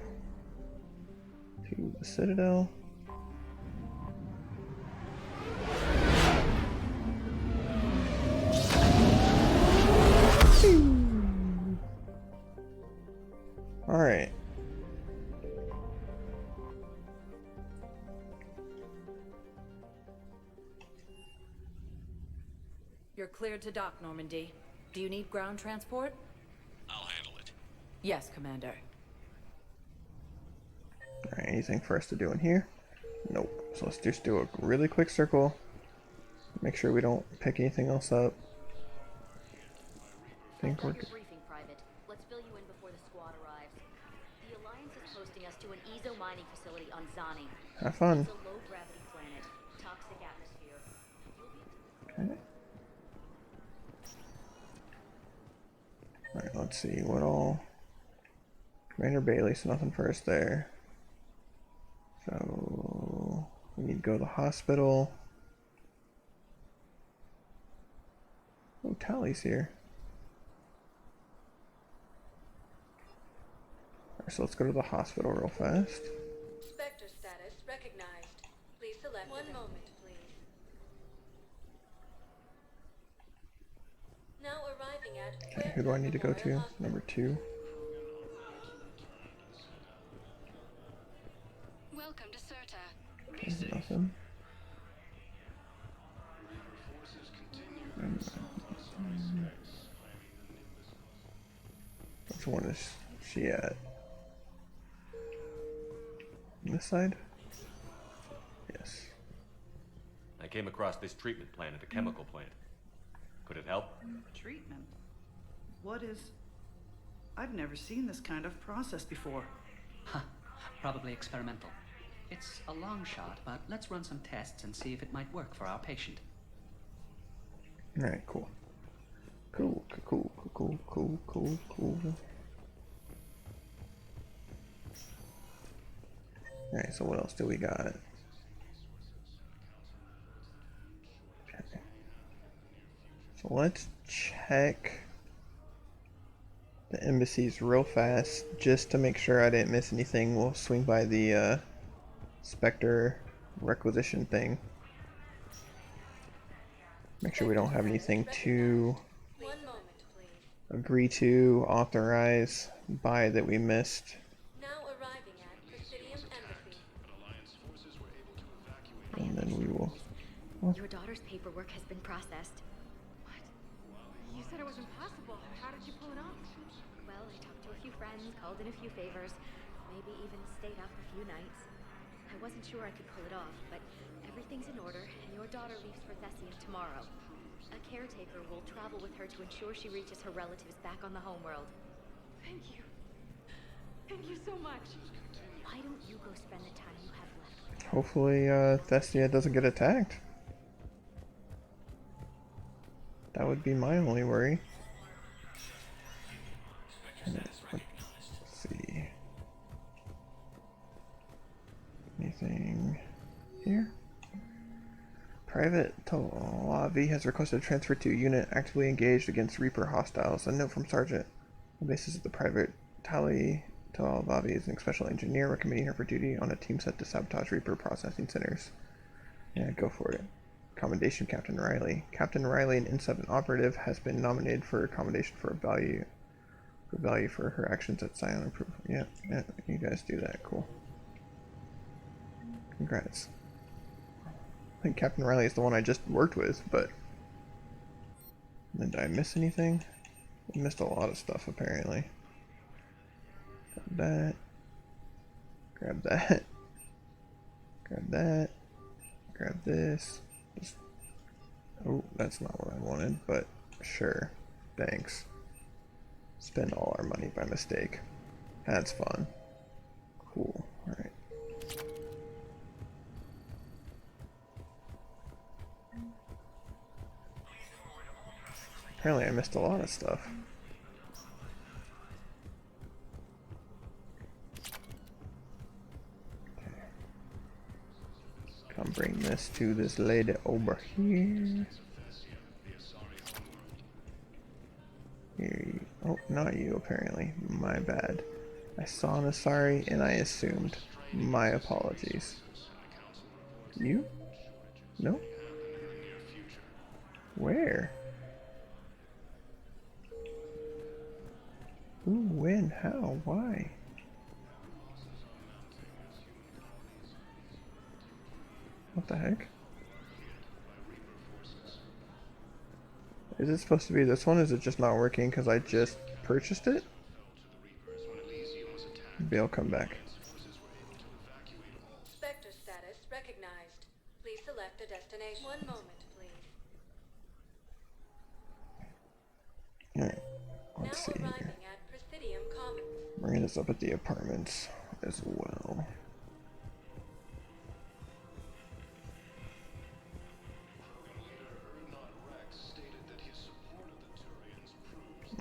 to the Citadel. Alright. You're cleared to dock, Normandy. Do you need ground transport? I'll handle it. Yes, Commander. Alright, anything for us to do in here? Nope. So let's just do a really quick circle. Make sure we don't pick anything else up. I've done your briefing, Private. Let's fill you in before the squad arrives. The Alliance is posting us to an ezo mining facility on Zani. Have fun. It's a low-gravity planet. Toxic atmosphere. Okay. Alright, let's see what all. Commander Bailey, so nothing for us there. So we need to go to the hospital. Oh, Tally's here. Alright, so let's go to the hospital real fast. Spectre status recognized. Please select one moment, please. Now arriving at. Okay, who do I need to go to? Number 2. Welcome to Serta. Okay, nothing. Which one is she at? This side? Yes. I came across this treatment plant at a chemical plant. Could it help? Treatment? What is... I've never seen this kind of process before. Huh. Probably experimental. It's a long shot, but let's run some tests and see if it might work for our patient. Alright, cool. Cool. Alright, so what else do we got? Okay. So let's check the embassies real fast, just to make sure I didn't miss anything. We'll swing by the Spectre requisition thing. Make sure we don't have anything to agree to, authorize, buy that we missed. Now arriving at Presidium Embassy. And then we will... Your daughter's paperwork has been processed. What? You said it was impossible. How did you pull it off? Well, I talked to a few friends, called in a few favors, maybe even stayed up a few nights. I wasn't sure I could pull it off, but everything's in order, and your daughter leaves for Thessia tomorrow. A caretaker will travel with her to ensure she reaches her relatives back on the homeworld. Thank you. Thank you so much. Why don't you go spend the time you have left with her? Hopefully, Thessia doesn't get attacked. That would be my only worry. Let's see. Anything here? Private Talavi has requested a transfer to a unit actively engaged against Reaper hostiles. A note from Sergeant. The basis of the Private Talavi is a special engineer recommending her for duty on a team set to sabotage Reaper processing centers. Yeah, go for it. Commendation, Captain Riley. Captain Riley, an N7 operative, has been nominated for a commendation for value for her actions at Scion Improvement. Yeah, you guys do that. Cool. Congrats. I think Captain Riley is the one I just worked with, but... Did I miss anything? I missed a lot of stuff, apparently. Grab that. Grab that. Grab that. Grab this. Just... Oh, that's not what I wanted, but sure. Thanks. Spend all our money by mistake. That's fun. Cool. Alright. Apparently I missed a lot of stuff. Okay. Come bring this to this lady over here. Here you, oh, not you apparently. My bad. I saw an Asari and I assumed. My apologies. You? No? Where? Who, when, how, why? What the heck? Is it supposed to be this one? Is it just not working because I just purchased it? Maybe I'll come back. Spectre status recognized. Please select a destination. One moment, please. Alright, let's see here. Bringing this up at the apartments as well.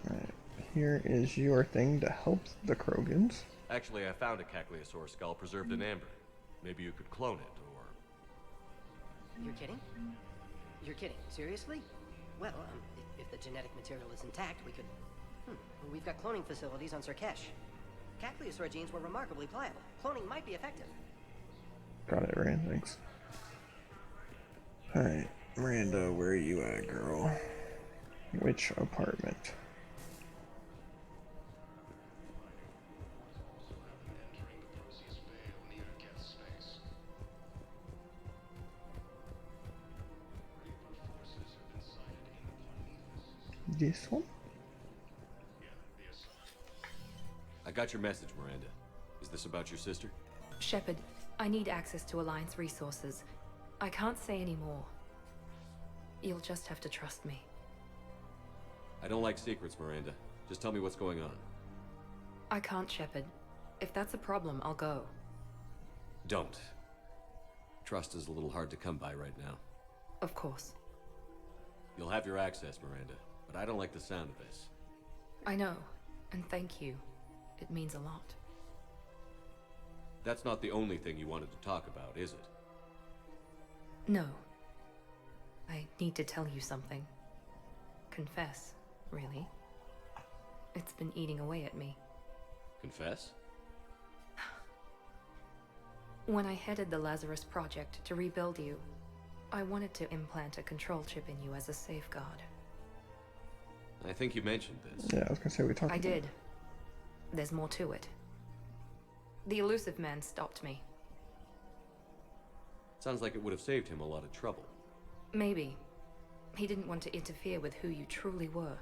Alright, here is your thing to help the Krogans. Actually, I found a Cacliosaur skull preserved in amber. Maybe you could clone it, or... You're kidding? You're kidding. Seriously? Well, if the genetic material is intact, we could... We've got cloning facilities on Surkesh. Cacliosaur genes were remarkably pliable. Cloning might be effective. Got it, Rand, thanks. Alright, Miranda, where are you at, girl? Which apartment? This one? I got your message, Miranda. Is this about your sister? Shepard, I need access to Alliance resources. I can't say any more. You'll just have to trust me. I don't like secrets, Miranda. Just tell me what's going on. I can't, Shepard. If that's a problem, I'll go. Don't. Trust is a little hard to come by right now. Of course. You'll have your access, Miranda, but I don't like the sound of this. I know, and thank you. It means a lot. That's not the only thing you wanted to talk about, is it? No. I need to tell you something. Confess, really. It's been eating away at me. Confess? When I headed the Lazarus Project to rebuild you, I wanted to implant a control chip in you as a safeguard. I think you mentioned this. Yeah, I was gonna say we talked I about did. There's more to it. The elusive man stopped me. Sounds like it would have saved him a lot of trouble. Maybe. He didn't want to interfere with who you truly were.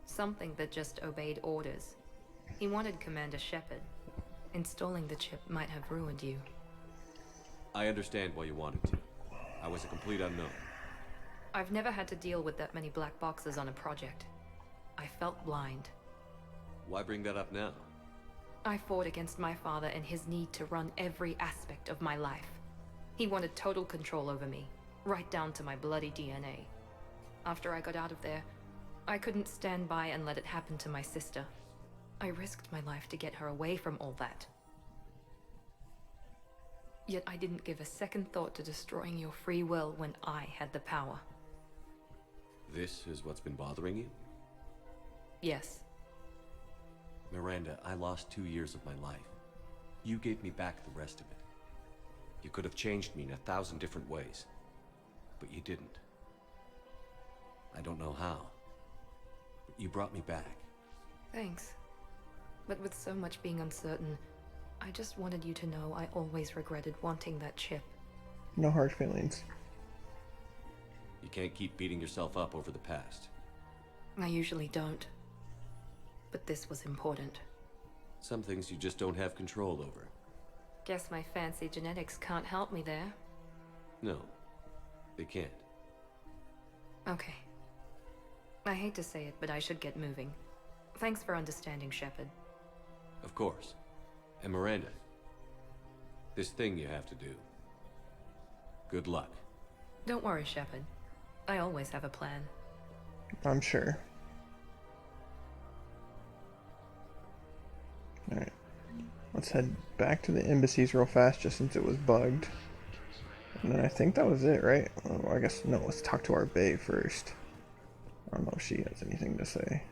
Something that just obeyed orders. He wanted Commander Shepard. Installing the chip might have ruined you. I understand why you wanted to. I was a complete unknown. I've never had to deal with that many black boxes on a project. I felt blind. Why bring that up now? I fought against my father and his need to run every aspect of my life. He wanted total control over me, right down to my bloody DNA. After I got out of there, I couldn't stand by and let it happen to my sister. I risked my life to get her away from all that. Yet I didn't give a second thought to destroying your free will when I had the power. This is what's been bothering you? Yes. Miranda, I lost 2 years of my life. You gave me back the rest of it. You could have changed me in 1,000 different ways, but you didn't. I don't know how, but you brought me back. Thanks. But with so much being uncertain, I just wanted you to know I always regretted wanting that chip. No hard feelings. You can't keep beating yourself up over the past. I usually don't. But this was important. Some things you just don't have control over. Guess my fancy genetics can't help me there. No, they can't. Okay. I hate to say it, but I should get moving. Thanks for understanding, Shepard. Of course. And Miranda, this thing you have to do. Good luck. Don't worry, Shepard. I always have a plan. I'm sure. Alright. Let's head back to the embassies real fast, just since it was bugged. And then I think that was it, right? Oh, I guess, no, let's talk to our bae first. I don't know if she has anything to say.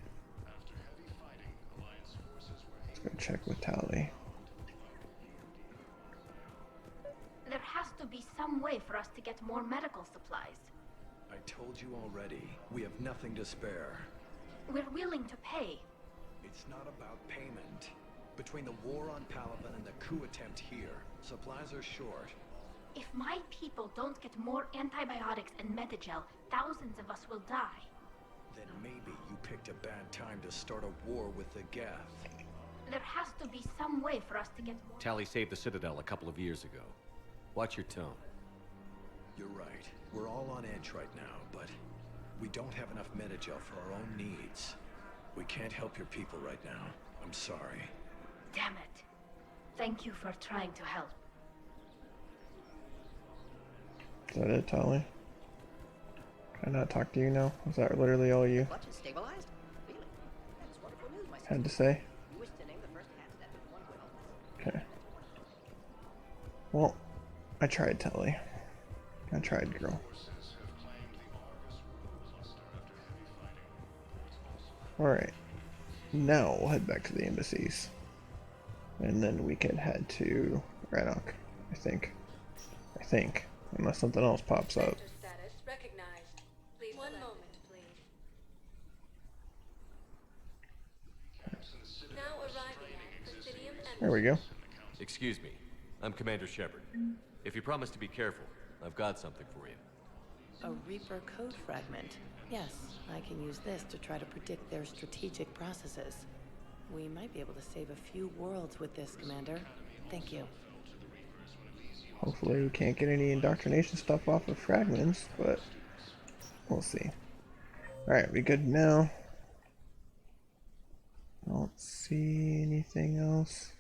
Let's go check with Tally. There has to be some way for us to get more medical supplies. I told you already, we have nothing to spare. We're willing to pay. It's not about payment. Between the war on Palaven and the coup attempt here, supplies are short. If my people don't get more antibiotics and Medigel, thousands of us will die. Then maybe you picked a bad time to start a war with the Geth. There has to be some way for us to get more... Tally saved the Citadel a couple of years ago. Watch your tone. You're right. We're all on edge right now, but we don't have enough Medigel for our own needs. We can't help your people right now. I'm sorry. Damn it. Thank you for trying to help. Is that it, Tally? Can I not talk to you now? Was that literally all you Stabilized? Really? That's wonderful news, my sister. had to say? You wish to name the first cat step with one word. Okay. Well, I tried, Tally. I tried, girl. Alright. Now we'll head back to the embassies. And then we can head to Radok, I think. Unless something else pops up. Status recognized. Please one moment, please. Now arriving at Presidium and There we go. Excuse me. I'm Commander Shepard. If you promise to be careful, I've got something for you. A Reaper code fragment. Yes, I can use this to try to predict their strategic processes. We might be able to save a few worlds with this, Commander. Thank you. Hopefully we can't get any indoctrination stuff off of fragments, but we'll see. Alright, we good now? I don't see anything else.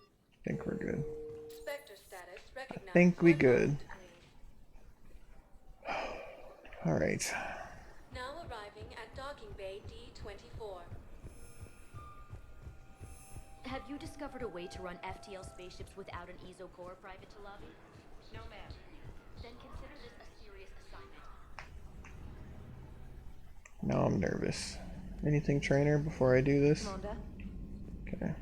I think we're good. Spectre status recognized. I think we good. Alright. Now arriving at docking bay D-24. Have you discovered a way to run FTL spaceships without an EZO core private to lobby? No, ma'am. Then consider this a serious assignment. Now I'm nervous. Anything, trainer, before I do this? Monda? Okay.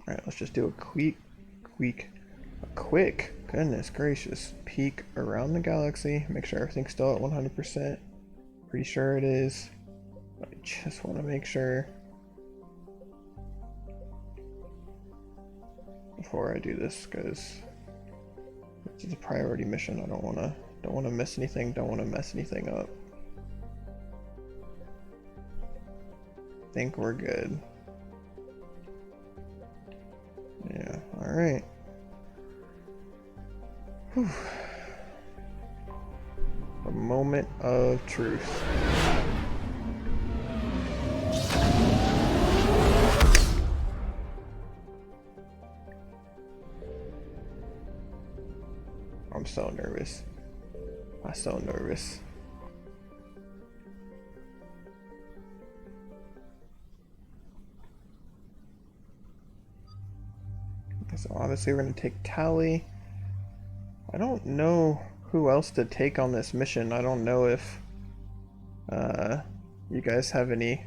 Alright, let's just do a quick, goodness gracious, peek around the galaxy, make sure everything's still at 100%. Pretty sure it is. I just want to make sure before I do this, because this is a priority mission. I don't want to miss anything. Don't want to mess anything up. Think we're good. Yeah. All right. Whew. A moment of truth. I'm so nervous. I'm so nervous. So obviously we're going to take Tally. I don't know who else to take on this mission. I don't know if you guys have any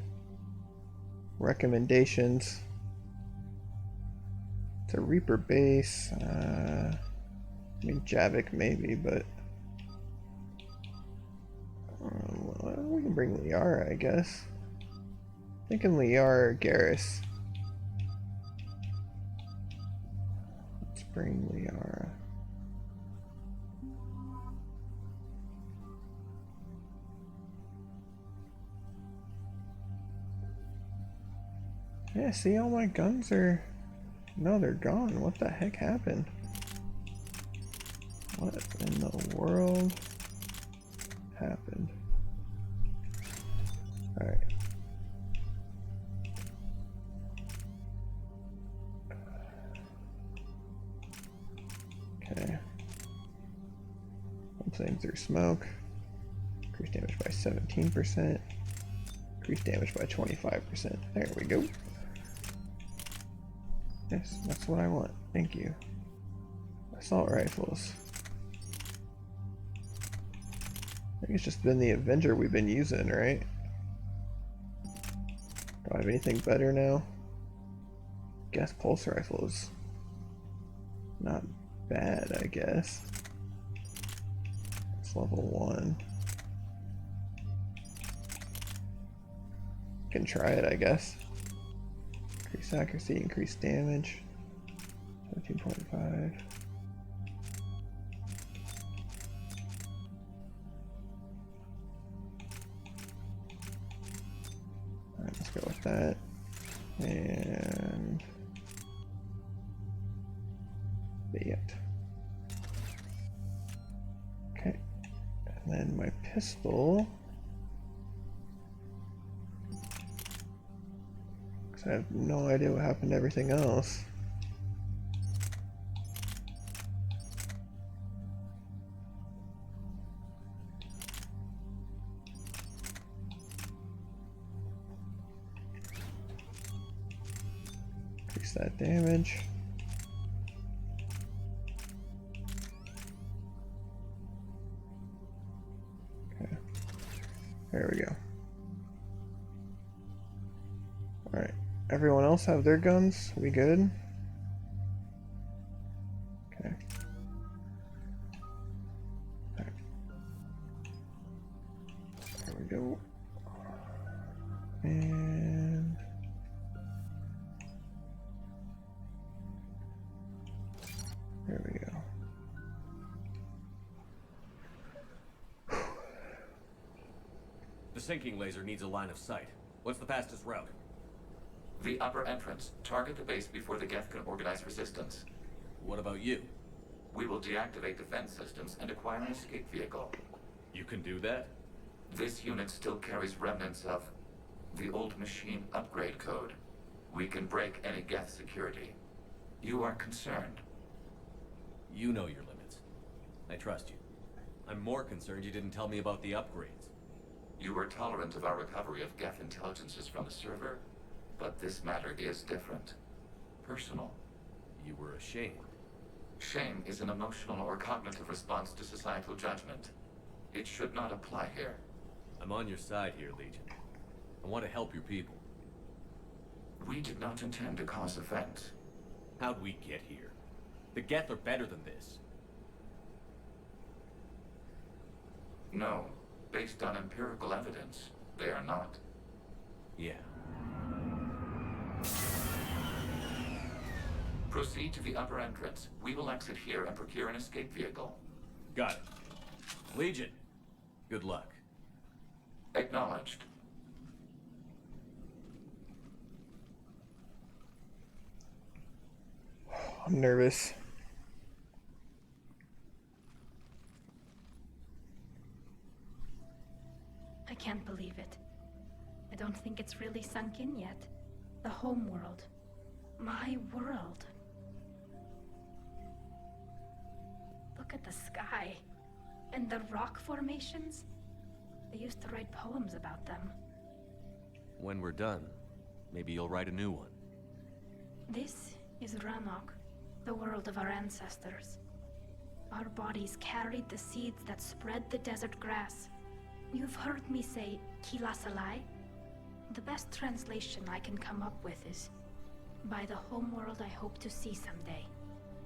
recommendations. It's a Reaper base. I mean Javik maybe, but well, we can bring Liara, I guess. Thinking Liara or Garrus. Let's bring Liara. Yeah, see, all my guns are... No, they're gone. What the heck happened? What in the world happened? Alright. Okay. I'm playing through smoke. Increase damage by 17%. Increase damage by 25%. There we go. Yes, that's what I want. Thank you. Assault rifles. think it's just been the Avenger we've been using, right? Do I have anything better now? Gas pulse rifle is not bad, I guess. It's level 1. Can try it, I guess. Increase accuracy, increase damage. 17.5. Alright, let's go with that. And it. Okay. And then my pistol. Because I have no idea what happened to everything else. Increase that damage. Okay. There we go. Alright. Everyone else have their guns? We good? Okay. Alright. There we go. And there we go. The sinking laser needs a line of sight. What's the fastest route? The upper entrance. Target the base before the Geth can organize resistance. What about you? We will deactivate defense systems and acquire an escape vehicle. You can do that? This unit still carries remnants of the old machine upgrade code. We can break any Geth security. You are concerned. You know your limits. I trust you. I'm more concerned you didn't tell me about the upgrades. You were tolerant of our recovery of Geth intelligences from the server, but this matter is different. Personal. You were ashamed. Shame is an emotional or cognitive response to societal judgment. It should not apply here. I'm on your side here, Legion. I want to help your people. We did not intend to cause offense. How'd we get here? The Geth are better than this. No. Based on empirical evidence, they are not. Yeah. Proceed to the upper entrance. We will exit here and procure an escape vehicle. Got it. Legion, good luck. Acknowledged. I'm nervous. I can't believe it. I don't think it's really sunk in yet. The home world. My world. Look at the sky. And the rock formations. They used to write poems about them. When we're done, maybe you'll write a new one. This is Ranok, the world of our ancestors. Our bodies carried the seeds that spread the desert grass. You've heard me say Kilasalai. The best translation I can come up with is, by the homeworld I hope to see someday.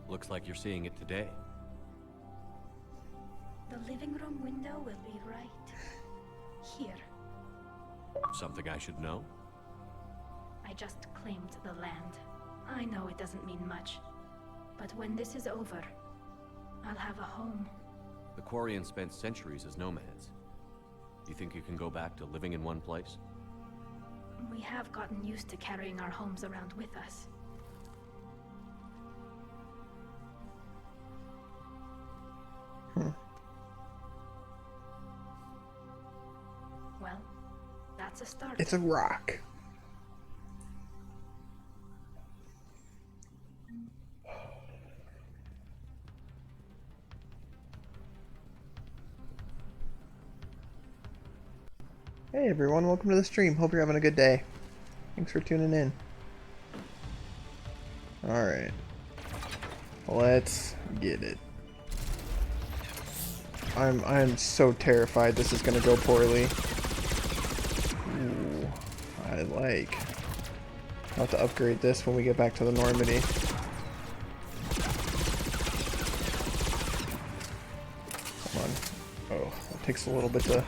Looks like you're seeing it today. The living room window will be right here. Something I should know? I just claimed the land. I know it doesn't mean much, but when this is over, I'll have a home. The Quarians spent centuries as nomads. You think you can go back to living in one place? We have gotten used to carrying our homes around with us. Well, that's a start. It's a rock. Hey everyone, welcome to the stream. Hope you're having a good day. Thanks for tuning in. Alright. Let's get it. I'm so terrified this is gonna go poorly. Ooh, I like. I'll have to upgrade this when we get back to the Normandy. Come on. Oh, it takes a little bit to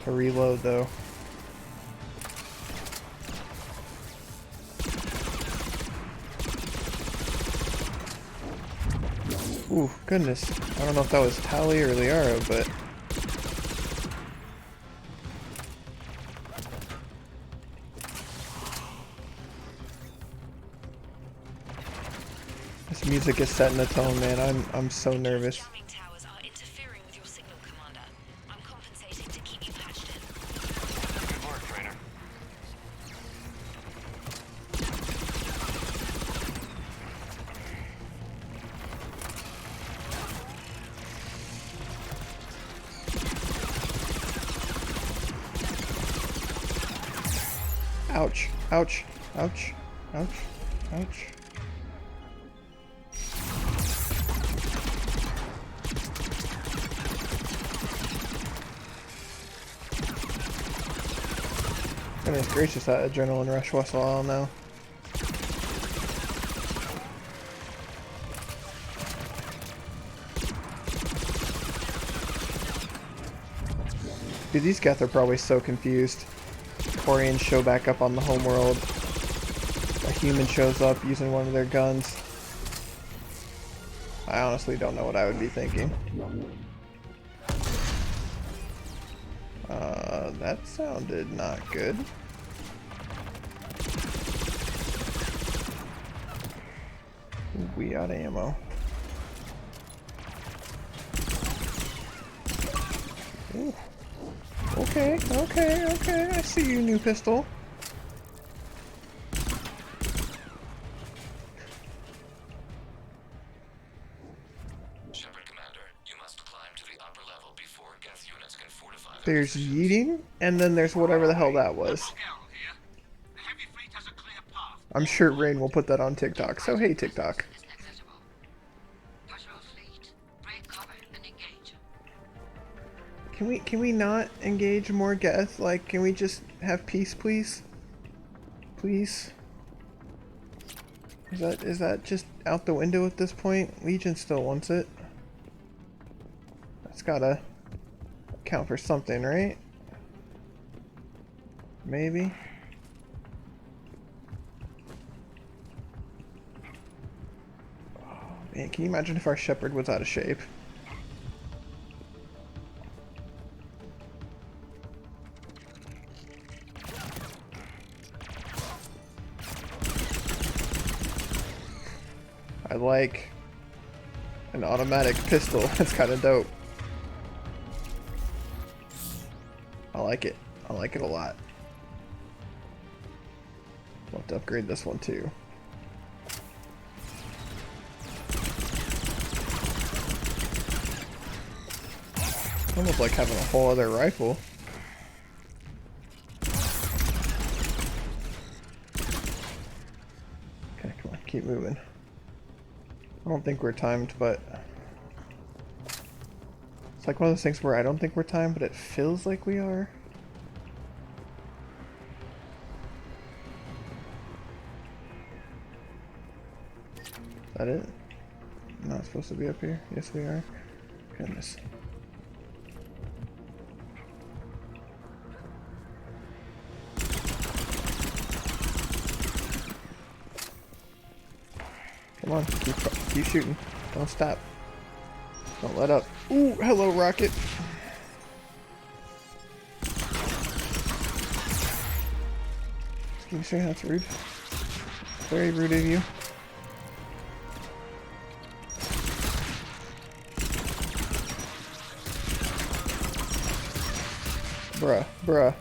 reload though. Ooh, goodness. I don't know if that was Tali or Liara, but... this music is setting the tone, man. I'm so nervous. Ouch, ouch, ouch, ouch, ouch. Goodness gracious, that adrenaline rush was a while now. Dude, these Geth are probably so confused. Quarians show back up on the homeworld. A human shows up using one of their guns. I honestly don't know what I would be thinking. That sounded not good. Ooh, we got ammo. Ooh. Okay, okay, okay. I see you, new pistol. Shepard Commander, you must climb to the upper level before Geth units can fortify their There's positions. yeeting, and then there's whatever the hell that was. I'm sure Rain will put that on TikTok, so hey TikTok. Can we not engage more Geth? Like, can we just have peace, please? Please? Is that just out the window at this point? Legion still wants it. That's gotta count for something, right? Maybe? Oh, man, can you imagine if our Shepherd was out of shape? I like an automatic pistol. That's kind of dope. I like it. I like it a lot. We'll have to upgrade this one too. Almost like having a whole other rifle. Okay, come on, keep moving. I don't think we're timed, but it's like one of those things where I don't think we're timed, but it feels like we are. Is that it? Not supposed to be up here? Yes, we are. Goodness. Come on, keep shooting. Don't stop. Don't let up. Ooh, hello, rocket. Excuse me, that's rude. Very rude of you. Bruh, bruh.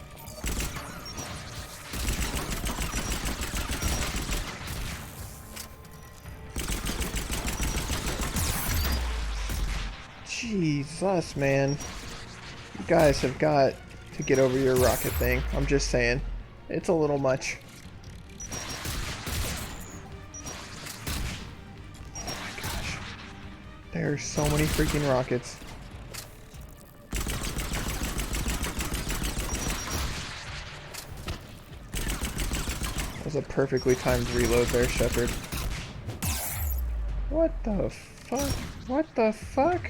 Jesus, man. You guys have got to get over your rocket thing. I'm just saying. It's a little much. Oh my gosh. There are so many freaking rockets. was a perfectly timed reload there, Shepard. What the fuck? What the fuck?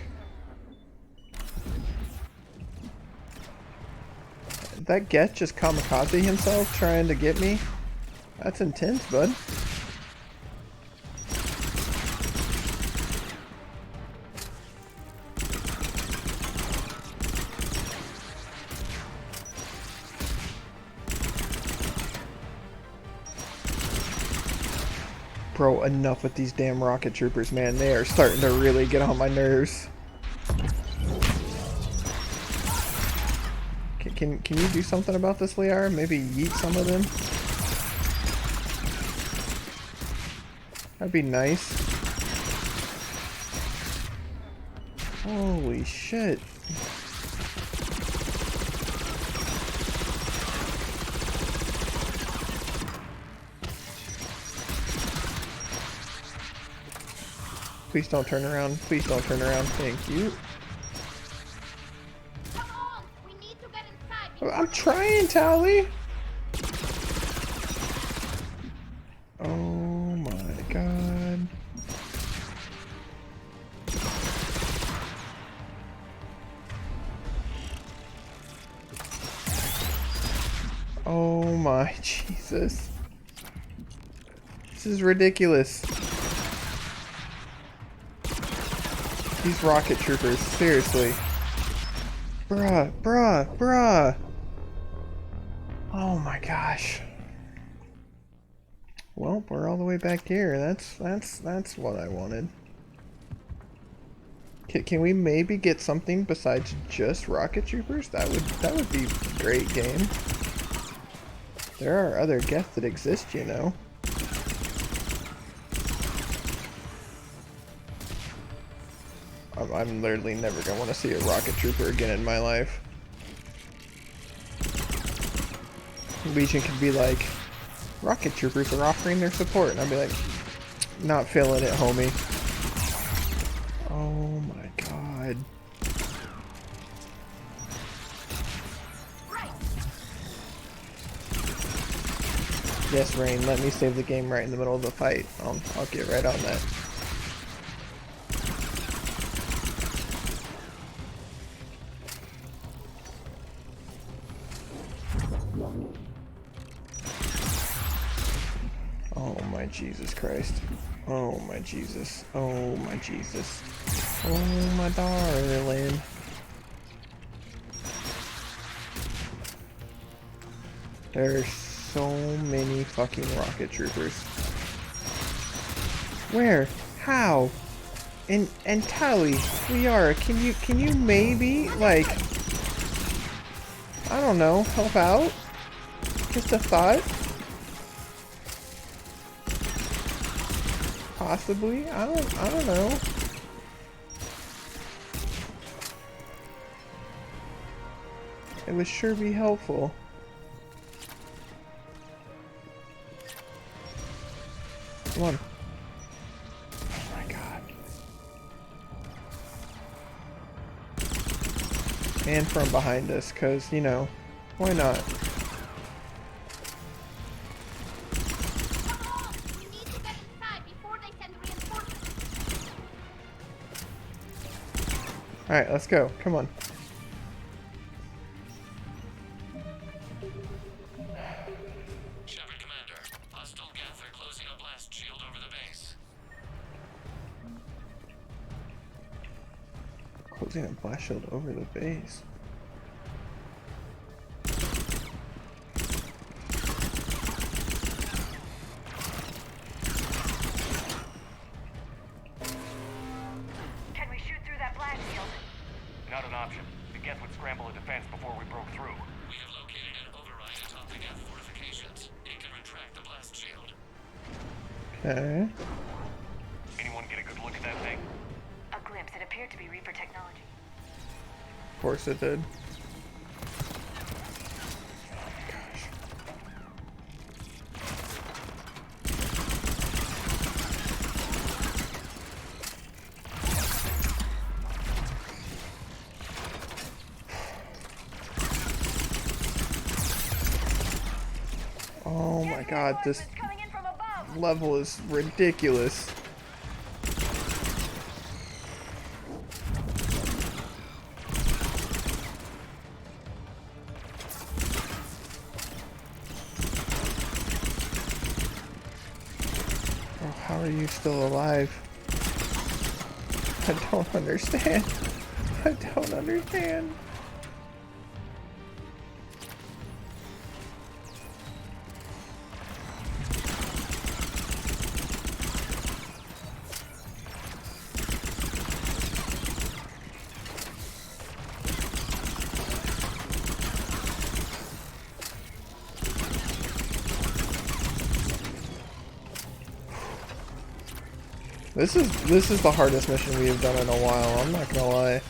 That Geth just kamikaze himself trying to get me? That's intense, bud. Bro, enough with these damn rocket troopers, man. They are starting to really get on my nerves. Can you do something about this, Liara? Maybe yeet some of them? That'd be nice. Holy shit. Please don't turn around. Please don't turn around. Thank you. I'm trying, Tally. Oh my god. Oh my Jesus. This is ridiculous. These rocket troopers, seriously. Bruh, bruh, bruh. Oh my gosh. Well, we're all the way back here. That's what I wanted. Can we maybe get something besides just rocket troopers? That would be a great game. There are other Geth that exist, you know. I'm literally never gonna want to see a rocket trooper again in my life. Legion could be like, rocket troopers are offering their support, and I'd be like, not feeling it, homie. Oh my god. Yes, Rain, let me save the game right in the middle of the fight. I'll get right on that. Oh my Jesus Christ. Oh my Jesus. Oh my Jesus. Oh my darling. There's so many fucking rocket troopers. Where? How? And Tally, Liara, can you maybe like, I don't know, help out? Just a thought? Possibly? I don't know. It would sure be helpful. Come on. Oh my god. And from behind us, cause you know, why not? Alright, let's go. Come on. Shepard, Commander. Hostile Geth are closing a blast shield over the base. Closing a blast shield over the base. Can we shoot through that blast shield? Not an option. The Geth would scramble a defense before we broke through. We have located an override atop the Geth fortifications. It can retract the blast shield. Okay. Anyone get a good look at that thing? A glimpse. It appeared to be Reaper technology. Of course it did. Oh my god, this level is ridiculous. Oh, how are you still alive? I don't understand. I don't understand. This is the hardest mission we have done in a while, I'm not gonna lie.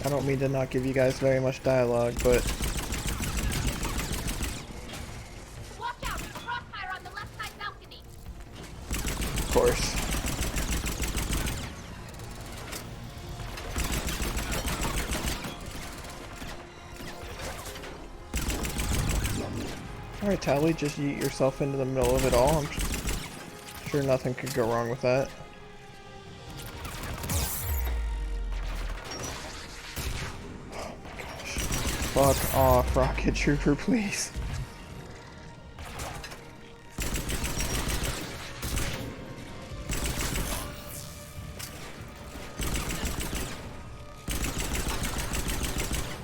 I don't mean to not give you guys very much dialogue, but Watch out! A crossfire on the left side balcony! of course. Alright, Tally, just yeet yourself into the middle of it all. I'm sure nothing could go wrong with that. Oh my gosh. Fuck off, Rocket Trooper, please.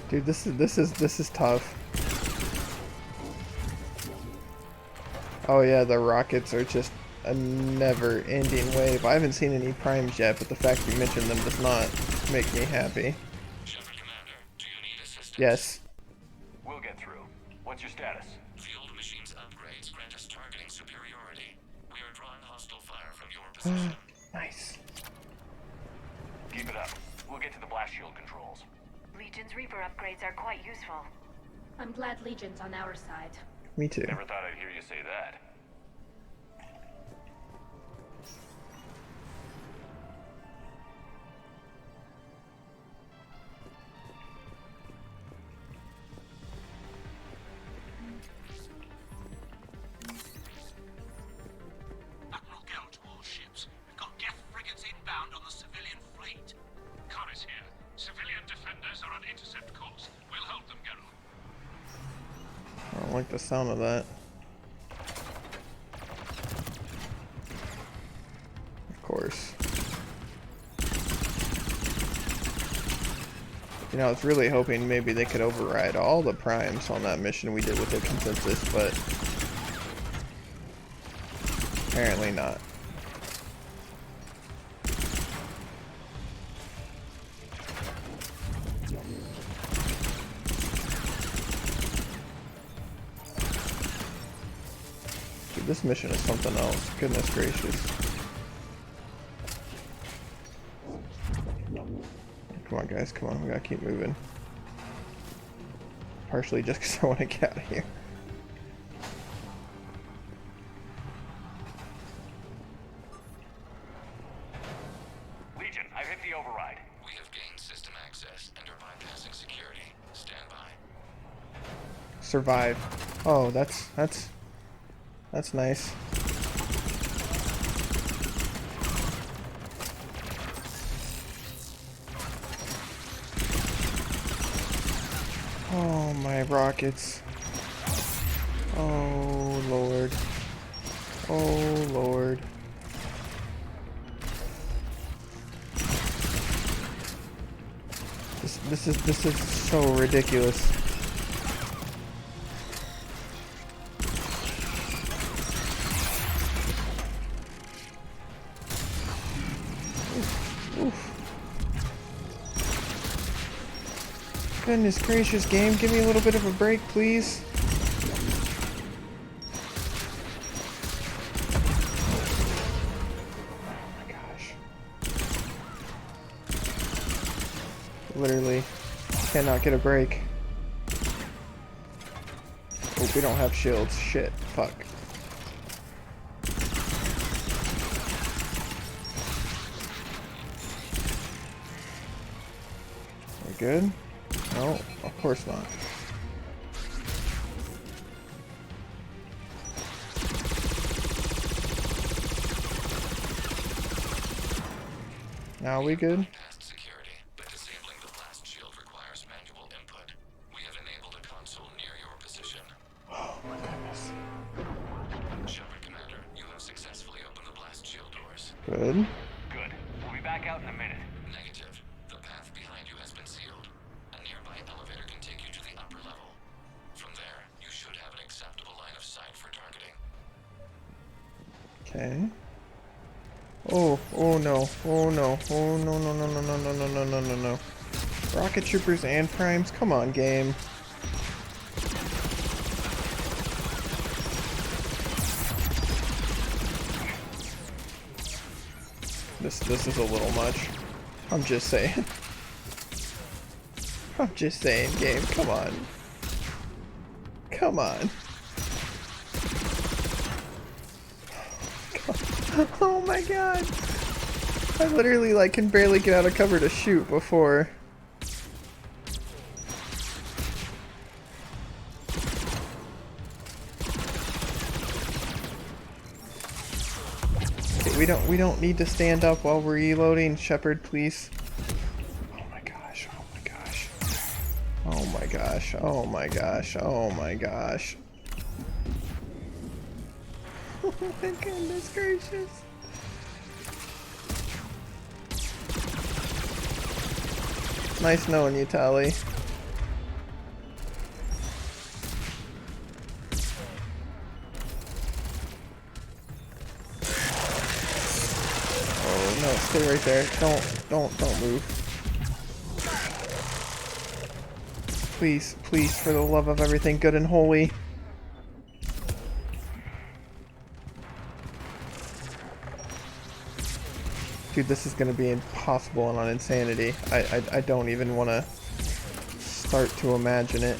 Dude, this is tough. Oh yeah, the rockets are just a never-ending wave. I haven't seen any primes yet, but the fact you mentioned them does not make me happy. Yes. We'll get through. What's your status? The old machine's upgrades grant us targeting superiority. We are drawing hostile fire from your position. Nice. Keep it up. We'll get to the blast shield controls. Legion's Reaper upgrades are quite useful. I'm glad Legion's on our side. Me too. Never thought I'd hear you say that. Admiral Gell to all ships. We've got Geth frigates inbound on the civilian fleet. Khan is here. Civilian defenders are on intercept course. We'll hold them, Geralt. I don't like the sound of that. Of course. You know, I was really hoping maybe they could override all the primes on that mission we did with the consensus, but apparently not. Dude, this mission is something else. Goodness gracious. Come on, guys. Come on. We gotta keep moving. Partially just because I want to get out of here. Legion, I've hit the override. We have gained system access and are bypassing security. Stand by. Survive. Oh, that's nice. Oh, my rockets. Oh, Lord. Oh, Lord. This is so ridiculous. Goodness gracious, game, give me a little bit of a break, please. Oh my gosh. Literally cannot get a break. Oh, we don't have shields. Shit. Fuck. We're good? No, of course not. Now we good? Past security, but disabling the blast shield requires manual input. We have enabled a console near your position. Oh my goodness. Shepard, Commander, you have successfully opened the blast shield doors. Good. Good. We'll be back out in a minute. Negative. The path behind you has been sealed. A nearby elevator can take you to the upper level. From there, you should have an acceptable line of sight for targeting. Okay. Oh, oh no, oh no, oh no, no, no, no, no, no, no, no, no, no, no. Rocket troopers and primes, come on, game. This is a little much. I'm just saying. I'm just saying, game, come on. Come on. Oh my god. I literally like can barely get out of cover to shoot before. Okay, we don't need to stand up while we're reloading, Shepard, please. Oh my gosh, oh my gosh. Oh my gosh, oh my gosh, oh my gosh. Oh my goodness gracious. Nice knowing you, Tali. Oh no, stay right there. Don't move. Please, please, for the love of everything good and holy. Dude, this is gonna be impossible and on insanity. I don't even want to start to imagine it.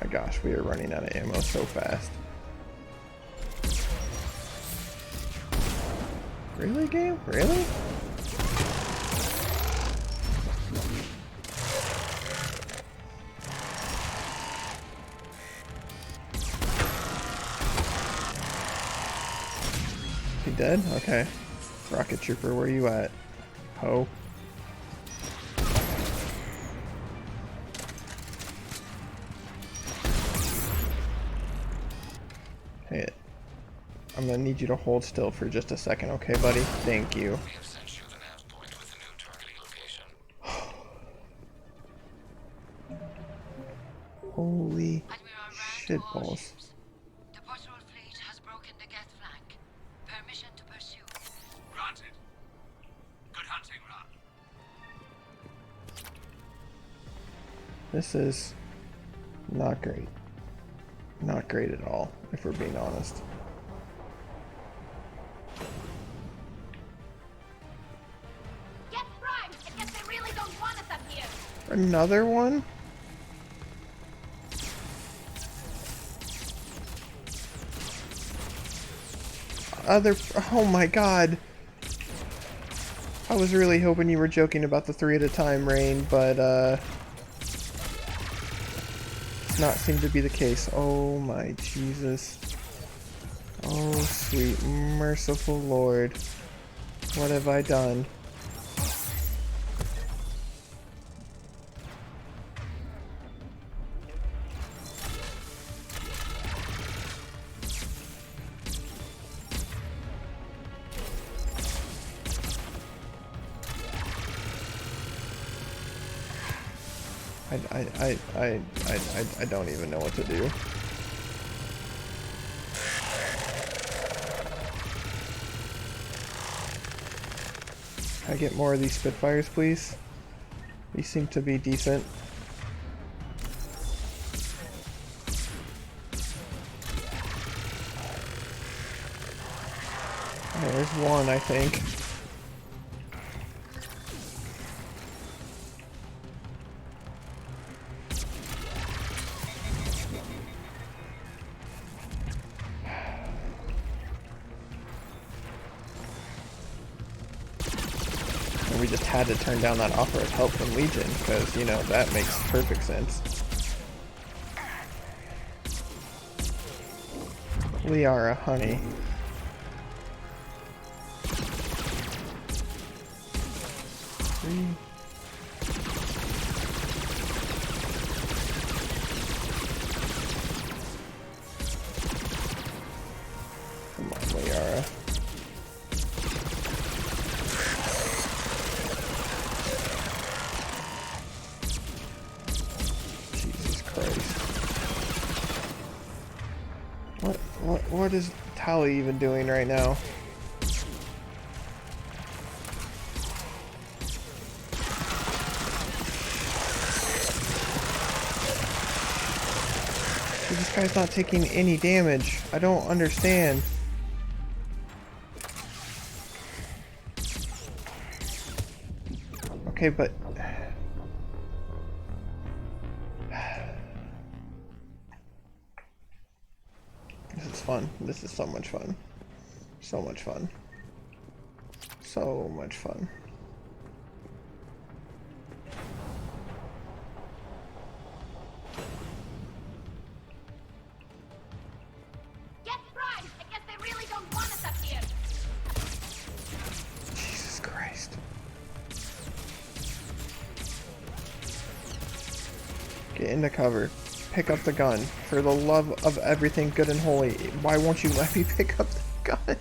Gosh, we are running out of ammo so fast. Really, game? Really? He dead? Okay. Rocket Trooper, where you at? Ho. Hey, I'm gonna need you to hold still for just a second, okay, buddy? Thank you. We have sent you the nav point with the new targeting location. Holy shitballs. The patrol fleet has broken the Geth flank. Permission to pursue. Granted. Good hunting, Ra. This is not great. Not great at all, if we're being honest. Get primed! I guess they really don't want us up here! Another one? Oh my god. I was really hoping you were joking about the 3 at a time rain, but not seem to be the case. Oh my Jesus. Oh sweet merciful Lord. What have I done? I don't even know what to do. Can I get more of these Spitfires, please? These seem to be decent. Oh, there's one, I think. we just had to turn down that offer of help from Legion, because, you know, that makes perfect sense. Liara, honey. Come on, Liara. Jesus Christ. What is Tali even doing right now? This guy's not taking any damage. I don't understand. Okay, but... This is fun. This is so much fun. So much fun. So much fun. Get fried! I guess they really don't want us up here. Jesus Christ. Get into cover. Pick up the gun. For the love of everything good and holy, why won't you let me pick up the gun?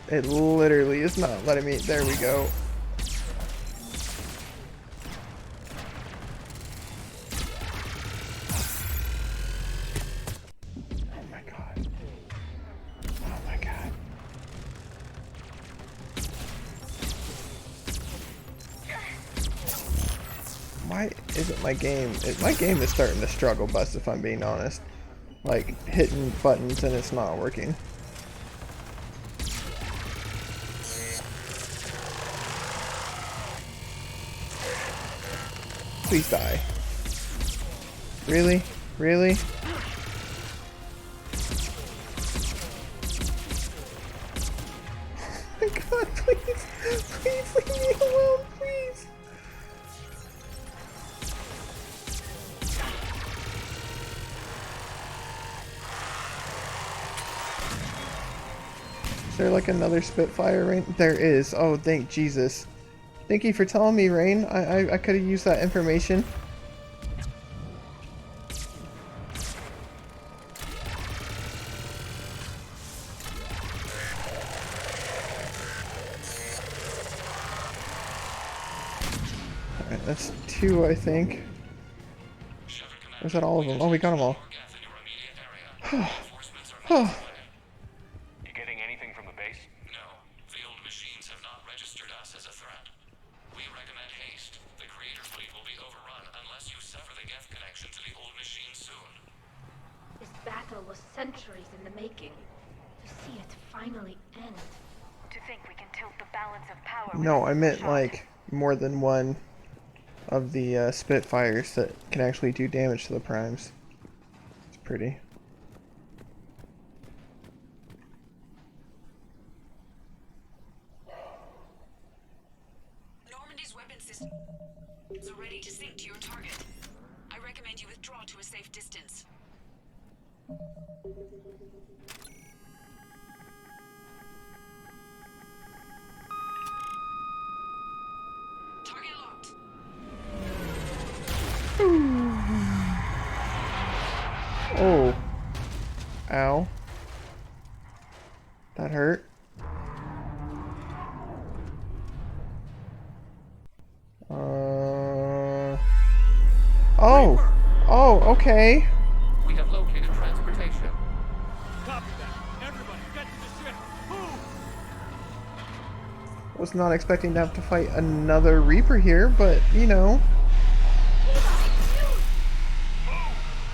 It literally is not letting me. There we go. Oh my god. Oh my god. Why isn't my game... My game is starting to struggle bus, if I'm being honest. Like, hitting buttons and it's not working. Please die. Really? Really? Oh my god, please! Please leave me alone, please! Is there like another Spitfire, Rain? There is. Oh, thank Jesus. Thank you for telling me, Rain. I could have used that information. Alright, that's 2, I think. Or is that all of them? Oh, we got them all. You getting anything from the base? No, the old machines have not registered us as a threat. We recommend haste. The creator fleet will be overrun unless you sever the Geth connection to the old machine soon. This battle was centuries in the making. To see it finally end. To think we can tilt the balance of power. No, I meant like more than one of the Spitfires that can actually do damage to the primes. It's pretty. Normandy's weapon systems are ready to sink to your target. I recommend you withdraw to a safe distance. Target locked. Oh. Ow. That hurt. Oh. Oh, okay. We have located transportation. Copy that. Everybody, get to the ship. Move! Was not expecting to have to fight another Reaper here, but, you know.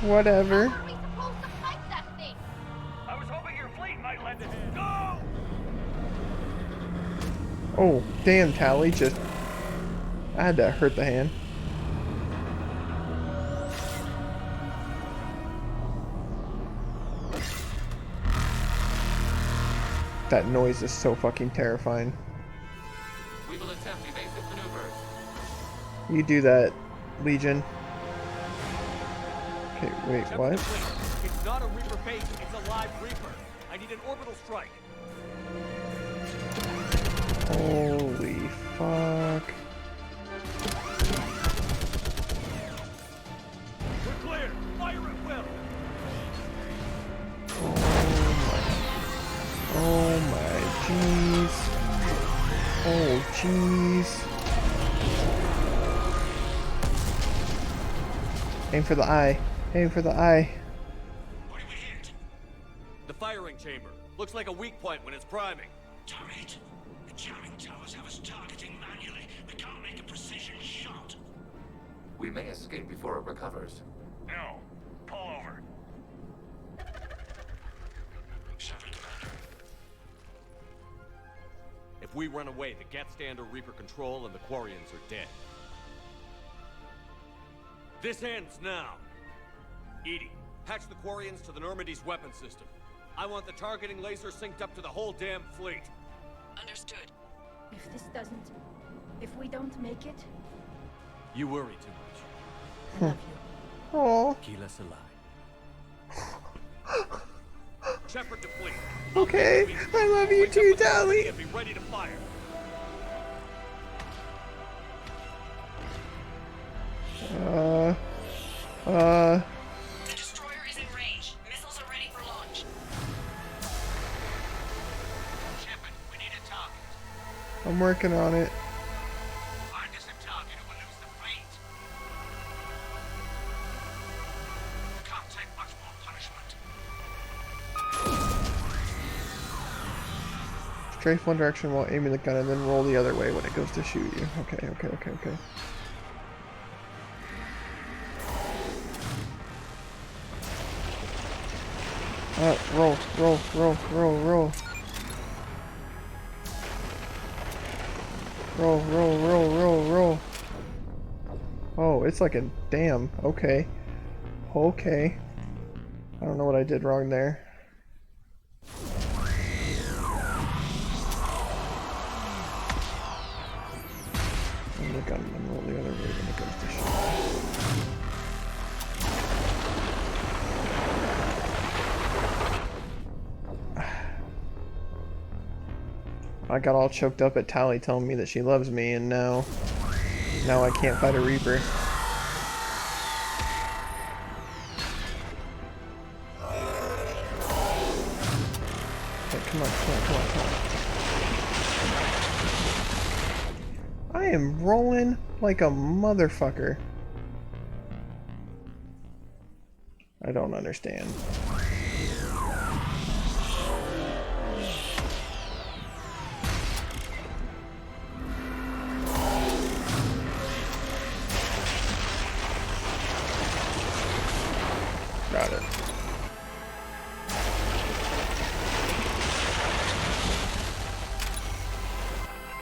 Whatever. I was hoping your fleet might lend a hand. Go! Oh, damn, Tally, just... I had to hurt the hand. That noise is so fucking terrifying. We will attempt evasive maneuvers. You do that, Legion. Okay, wait, what? It's not a Reaper base, it's a live Reaper. I need an orbital strike. Holy fuck. We're clear. Fire at will. Oh my jeez. Oh jeez. Aim for the eye. Aim for the eye. The firing chamber. Looks like a weak point when it's priming. Damn it. The jamming towers have us targeting manually. We can't make a precision shot. We may escape before it recovers. No. Pull over. Shepard, Commander. If we run away, the Geth stay under Reaper control and the Quarians are dead. This ends now. Edie, patch the Quarians to the Normandy's weapon system. I want the targeting laser synced up to the whole damn fleet. Understood. If this doesn't... If we don't make it... You worry too much. I love you. Oh. Keep us alive. Shepard to fleet. Okay, I love you too, Tally. Be ready to fire. The destroyer is in range. Missiles are ready for launch. Shepard, we need a target. I'm working on it. Find us a target or we'll lose the fleet. Can't take much more punishment. Strafe one direction while aiming the gun and then roll the other way when it goes to shoot you. Okay, okay, okay, okay. Roll, roll, roll, roll, roll. Roll, roll, roll, roll, roll. Oh, it's like a damn. Okay. Okay. I don't know what I did wrong there. And the gun and roll the other way when it goes to shoot. I got all choked up at Tally telling me that she loves me, and now I can't fight a Reaper. Okay, come on, come on, come on, come on. I am rolling like a motherfucker. I don't understand. Got it.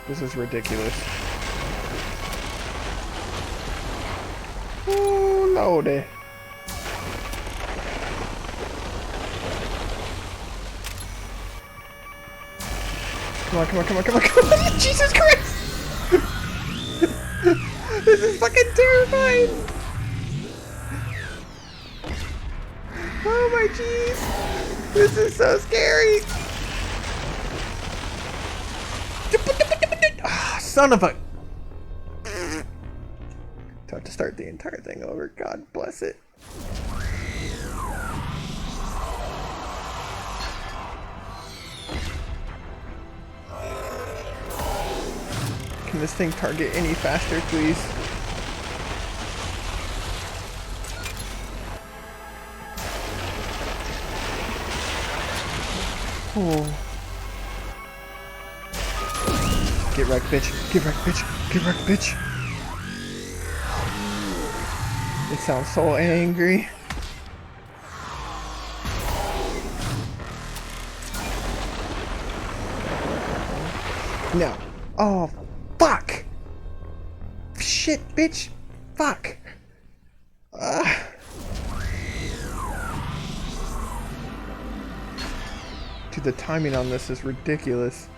This is ridiculous. Oh, lordy. Come on, come on, come on, come on, come on! Jesus Christ! This is fucking terrifying! Oh my jeez! This is so scary! Ah, son of a... Do I have to start the entire thing over? God bless it. Can this thing target any faster, please? Oh. Get wrecked, bitch. Get wrecked, bitch. Get wrecked, bitch. It sounds so angry. No. Oh, fuck. Shit, bitch. Fuck. Ugh. Dude, the timing on this is ridiculous.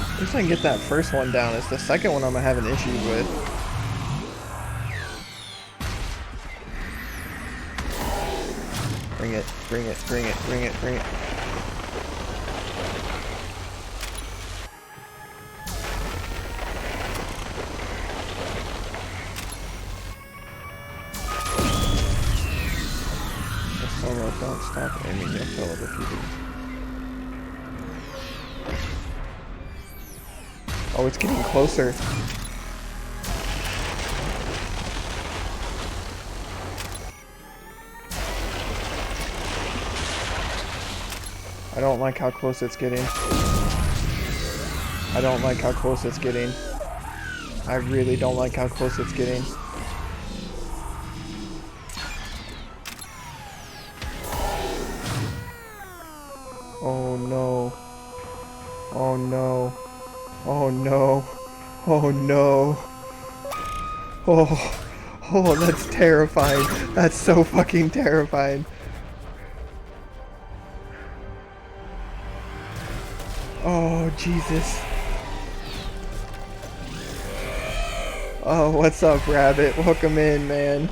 At least I can get that first one down. It's the second one I'm having issues with. Bring it, bring it, bring it, bring it, bring it. The solo don't stop aiming your fellow defeaters. Oh, it's getting closer. I don't like how close it's getting. I don't like how close it's getting. I really don't like how close it's getting. Oh no. Oh no. Oh no. Oh no. Oh. Oh, that's terrifying. That's so fucking terrifying. Oh, Jesus. Oh, what's up, Rabbit? Welcome in, man.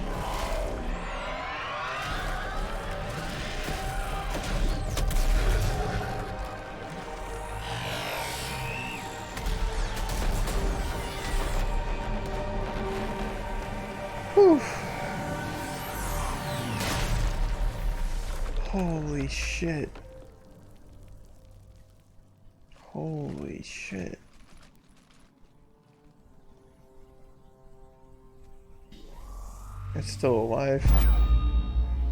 Whew. Holy shit. Holy shit. It's still alive.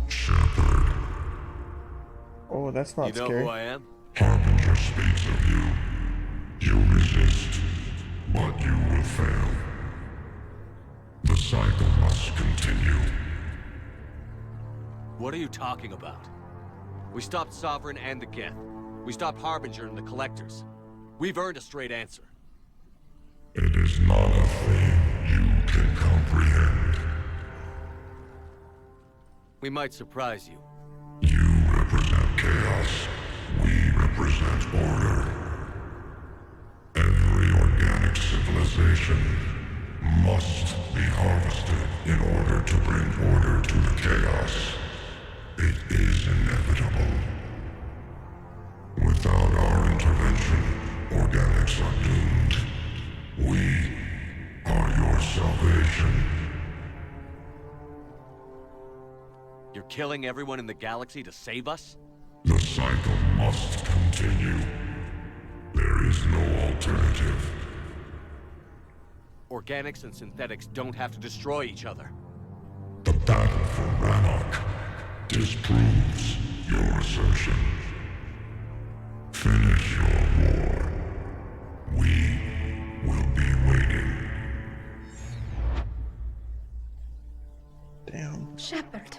Shepard. Oh, that's not You know scary. who I am? Harbinger speaks of you. You resist, but you will fail. The cycle must continue. What are you talking about? We stopped Sovereign and the Geth. We stopped Harbinger and the Collectors. We've earned a straight answer. It is not a thing you can comprehend. We might surprise you. You represent chaos. We represent order. Every organic civilization must be harvested in order to bring order to the chaos. It is inevitable. Without our intervention, organics are doomed. We are your salvation. You're killing everyone in the galaxy to save us? The cycle must continue. There is no alternative. Organics and synthetics don't have to destroy each other. The battle for Rannoch disproves your assertion. Finish your war. We will be waiting. Damn. Shepard.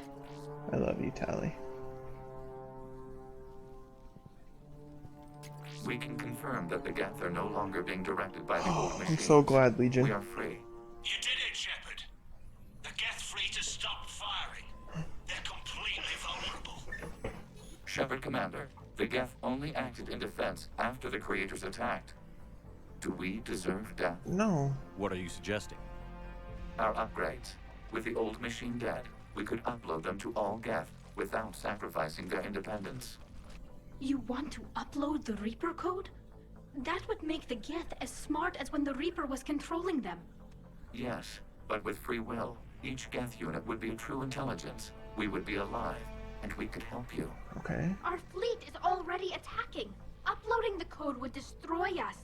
I love you, Tally. We can confirm that the Geth are no longer being directed by the old machines. I'm so glad, Legion. We are free. You did it, Shepard. The Geth fleet has stopped firing. They're completely vulnerable. Shepard Commander, the Geth only acted in defense after the creators attacked. Do we deserve death? No. What are you suggesting? Our upgrades. With the old machine dead, we could upload them to all Geth without sacrificing their independence. You want to upload the Reaper code? That would make the Geth as smart as when the Reaper was controlling them. Yes, but with free will, each Geth unit would be a true intelligence. We would be alive, and we could help you. Okay. Our fleet is already attacking. Uploading the code would destroy us.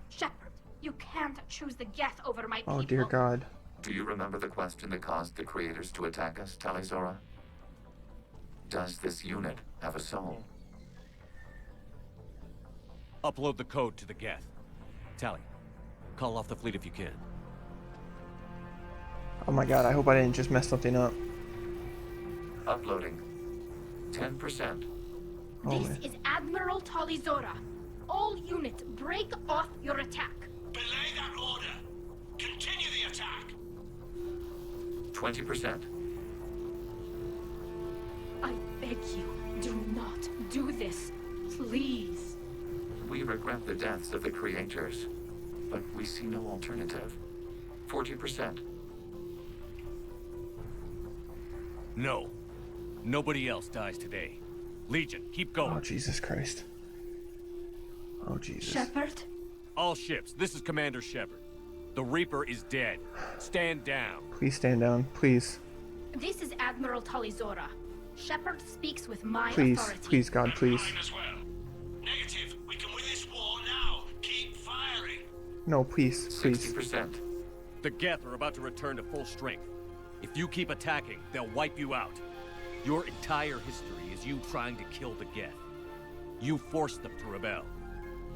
Shepard, you can't choose the Geth over my people. Oh, dear God. Do you remember the question that caused the creators to attack us, Talizora? Does this unit have a soul? Upload the code to the Geth. Tally, call off the fleet if you can. Oh my God, I hope I didn't just mess something up. Uploading. 10%. Oh, This man. is Admiral Talizora. All units, break off your attack. Belay that order. Continue the attack. 20%. I beg you, do not do this. Please. We regret the deaths of the creators, but we see no alternative. 40%. No. Nobody else dies today. Legion, keep going. Oh, Jesus Christ. Oh, Jesus. Shepard? All ships, this is Commander Shepard. The Reaper is dead. Stand down. Please stand down. Please. This is Admiral Talizora. Shepard speaks with my Please. authority. Please, God, please. Negative. We can win this war now. Keep firing. No, please. Please. 60%. The Geth are about to return to full strength. If you keep attacking, they'll wipe you out. Your entire history is you trying to kill the Geth. You forced them to rebel.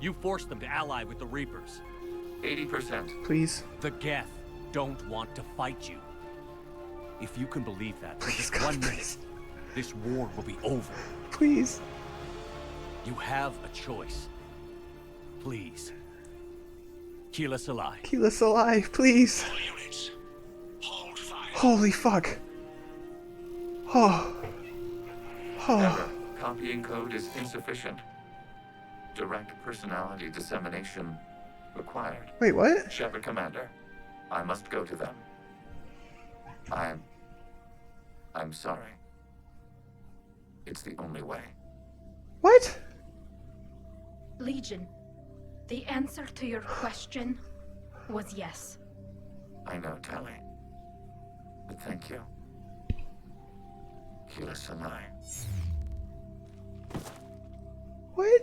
You forced them to ally with the Reapers. 80%. Please. The Geth don't want to fight you. If you can believe that for just 1 minute, this war will be over. Please. You have a choice. Please. Keep us alive. Keep us alive, please. Holy fuck. Oh. Oh. Error. Copying code is insufficient. Direct personality dissemination required. Wait, what? Shepard Commander, I must go to them. I'm sorry. It's the only way. What? Legion, the answer to your question was yes. I know, Tally. But thank you. Kila Sanai. What?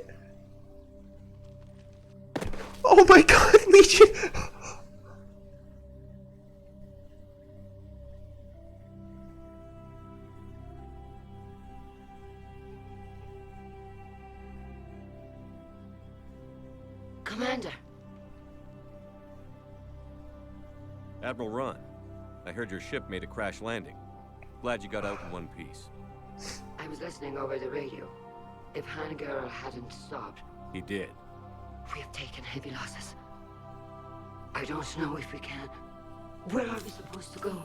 Oh my God, Legion! Commander! Admiral Ron, I heard your ship made a crash landing. Glad you got out in one piece. I was listening over the radio. If Hangirl hadn't stopped, He did. we have taken heavy losses. I don't know if we can. Where are we supposed to go?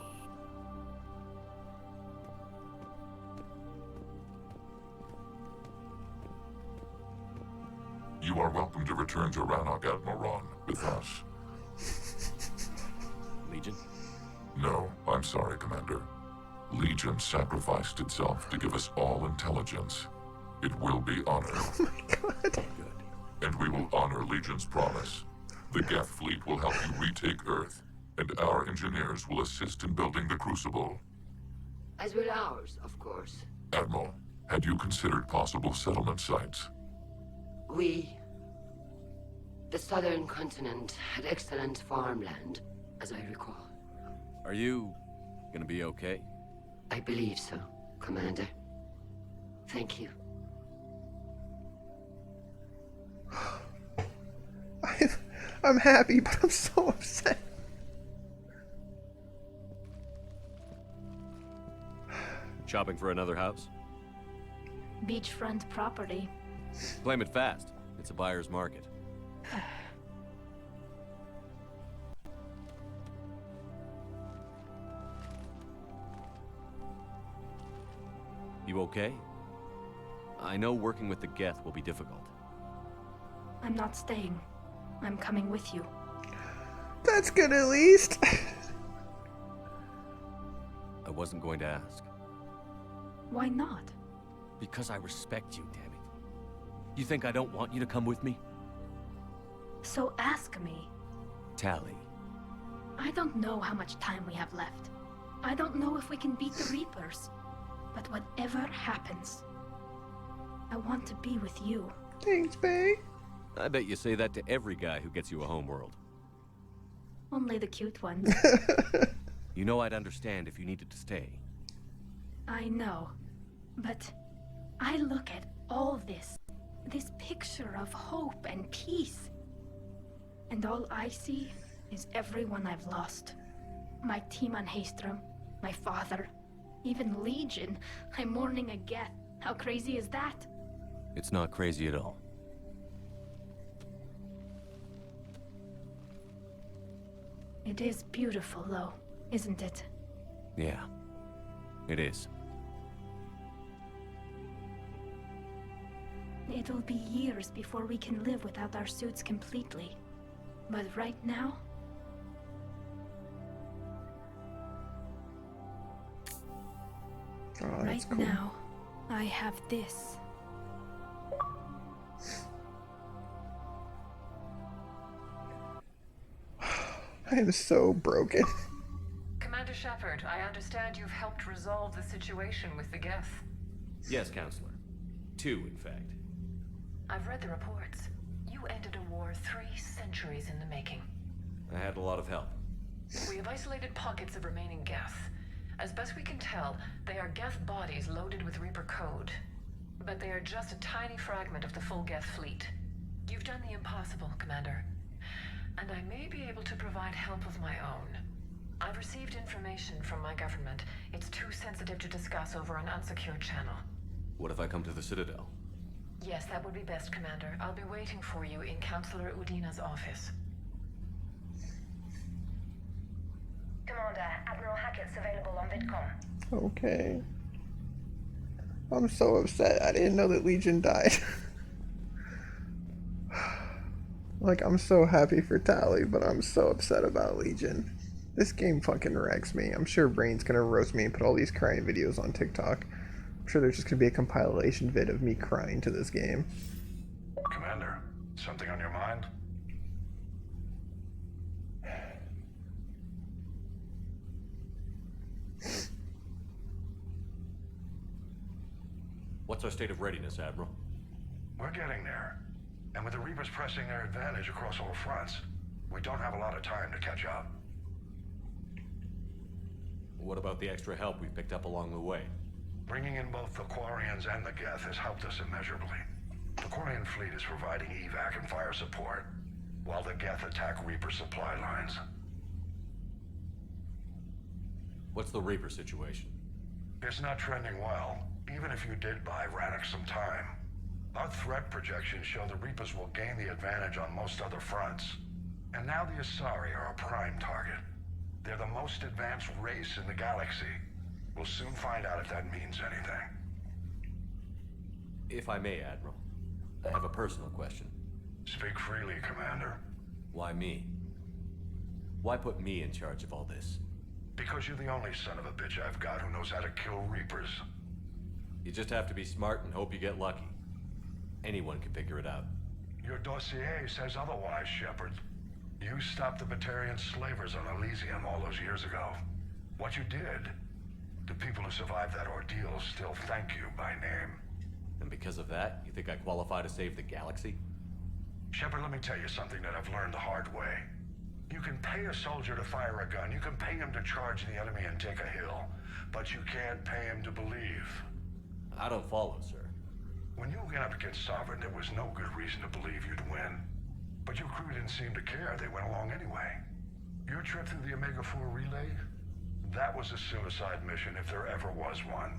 You are welcome to return to Rannoch, Admiral Ron, with us. Legion? No, I'm sorry, Commander. Legion sacrificed itself to give us all intelligence. It will be honored. Oh my God. And we will honor Legion's promise. The Geth fleet will help you retake Earth, and our engineers will assist in building the Crucible. As will ours, of course. Admiral, had you considered possible settlement sites? The southern continent had excellent farmland, as I recall. Are you gonna be okay? I believe so, Commander. Thank you. I'm happy, but I'm so upset. Shopping for another house? Beachfront property. Claim it fast. It's a buyer's market. You okay? I know working with the Geth will be difficult. I'm not staying. I'm coming with you. That's good at least. I wasn't going to ask. Why not? Because I respect you, damn it. You think I don't want you to come with me? So ask me. Tally. I don't know how much time we have left. I don't know if we can beat the Reapers. But whatever happens, I want to be with you. Thanks, babe. I bet you say that to every guy who gets you a homeworld. Only the cute ones. You know I'd understand if you needed to stay. I know. But I look at all this picture of hope and peace. And all I see is everyone I've lost. My team on Haestrom, my father, even Legion. I'm mourning a Geth. How crazy is that? It's not crazy at all. It is beautiful, though, isn't it? Yeah, it is. It'll be years before we can live without our suits completely. But right now... Oh, that's right cool. now, I have this. I am so broken. Commander Shepard, I understand you've helped resolve the situation with the Geth. Yes, Counselor. 2, in fact. I've read the reports. You ended a war 3 centuries in the making. I had a lot of help. We have isolated pockets of remaining Geth. As best we can tell, they are Geth bodies loaded with Reaper code. But they are just a tiny fragment of the full Geth fleet. You've done the impossible, Commander. And I may be able to provide help of my own. I've received information from my government. It's too sensitive to discuss over an unsecured channel. What if I come to the Citadel? Yes, that would be best, Commander. I'll be waiting for you in Counselor Udina's office. Commander, Admiral Hackett's available on VidCom. Okay. I'm so upset. I didn't know that Legion died. Like, I'm so happy for Tally, but I'm so upset about Legion. This game fucking wrecks me. I'm sure Brain's gonna roast me and put all these crying videos on TikTok. I'm sure there's just gonna be a compilation vid of me crying to this game. Commander, something on your mind? What's our state of readiness, Admiral? We're getting there. And with the Reapers pressing their advantage across all fronts, we don't have a lot of time to catch up. What about the extra help we picked up along the way? Bringing in both the Quarians and the Geth has helped us immeasurably. The Quarian fleet is providing evac and fire support, while the Geth attack Reaper supply lines. What's the Reaper situation? It's not trending well, even if you did buy Radix some time. Our threat projections show the Reapers will gain the advantage on most other fronts. And now the Asari are a prime target. They're the most advanced race in the galaxy. We'll soon find out if that means anything. If I may, Admiral, I have a personal question. Speak freely, Commander. Why me? Why put me in charge of all this? Because you're the only son of a bitch I've got who knows how to kill Reapers. You just have to be smart and hope you get lucky. Anyone can figure it out. Your dossier says otherwise, Shepard. You stopped the Batarian slavers on Elysium all those years ago. What you did, the people who survived that ordeal still thank you by name. And because of that, you think I qualify to save the galaxy? Shepard, let me tell you something that I've learned the hard way. You can pay a soldier to fire a gun, you can pay him to charge the enemy and take a hill, but you can't pay him to believe. I don't follow, sir. When you went up against Sovereign, there was no good reason to believe you'd win. But your crew didn't seem to care. They went along anyway. Your trip through the Omega-4 relay? That was a suicide mission if there ever was one.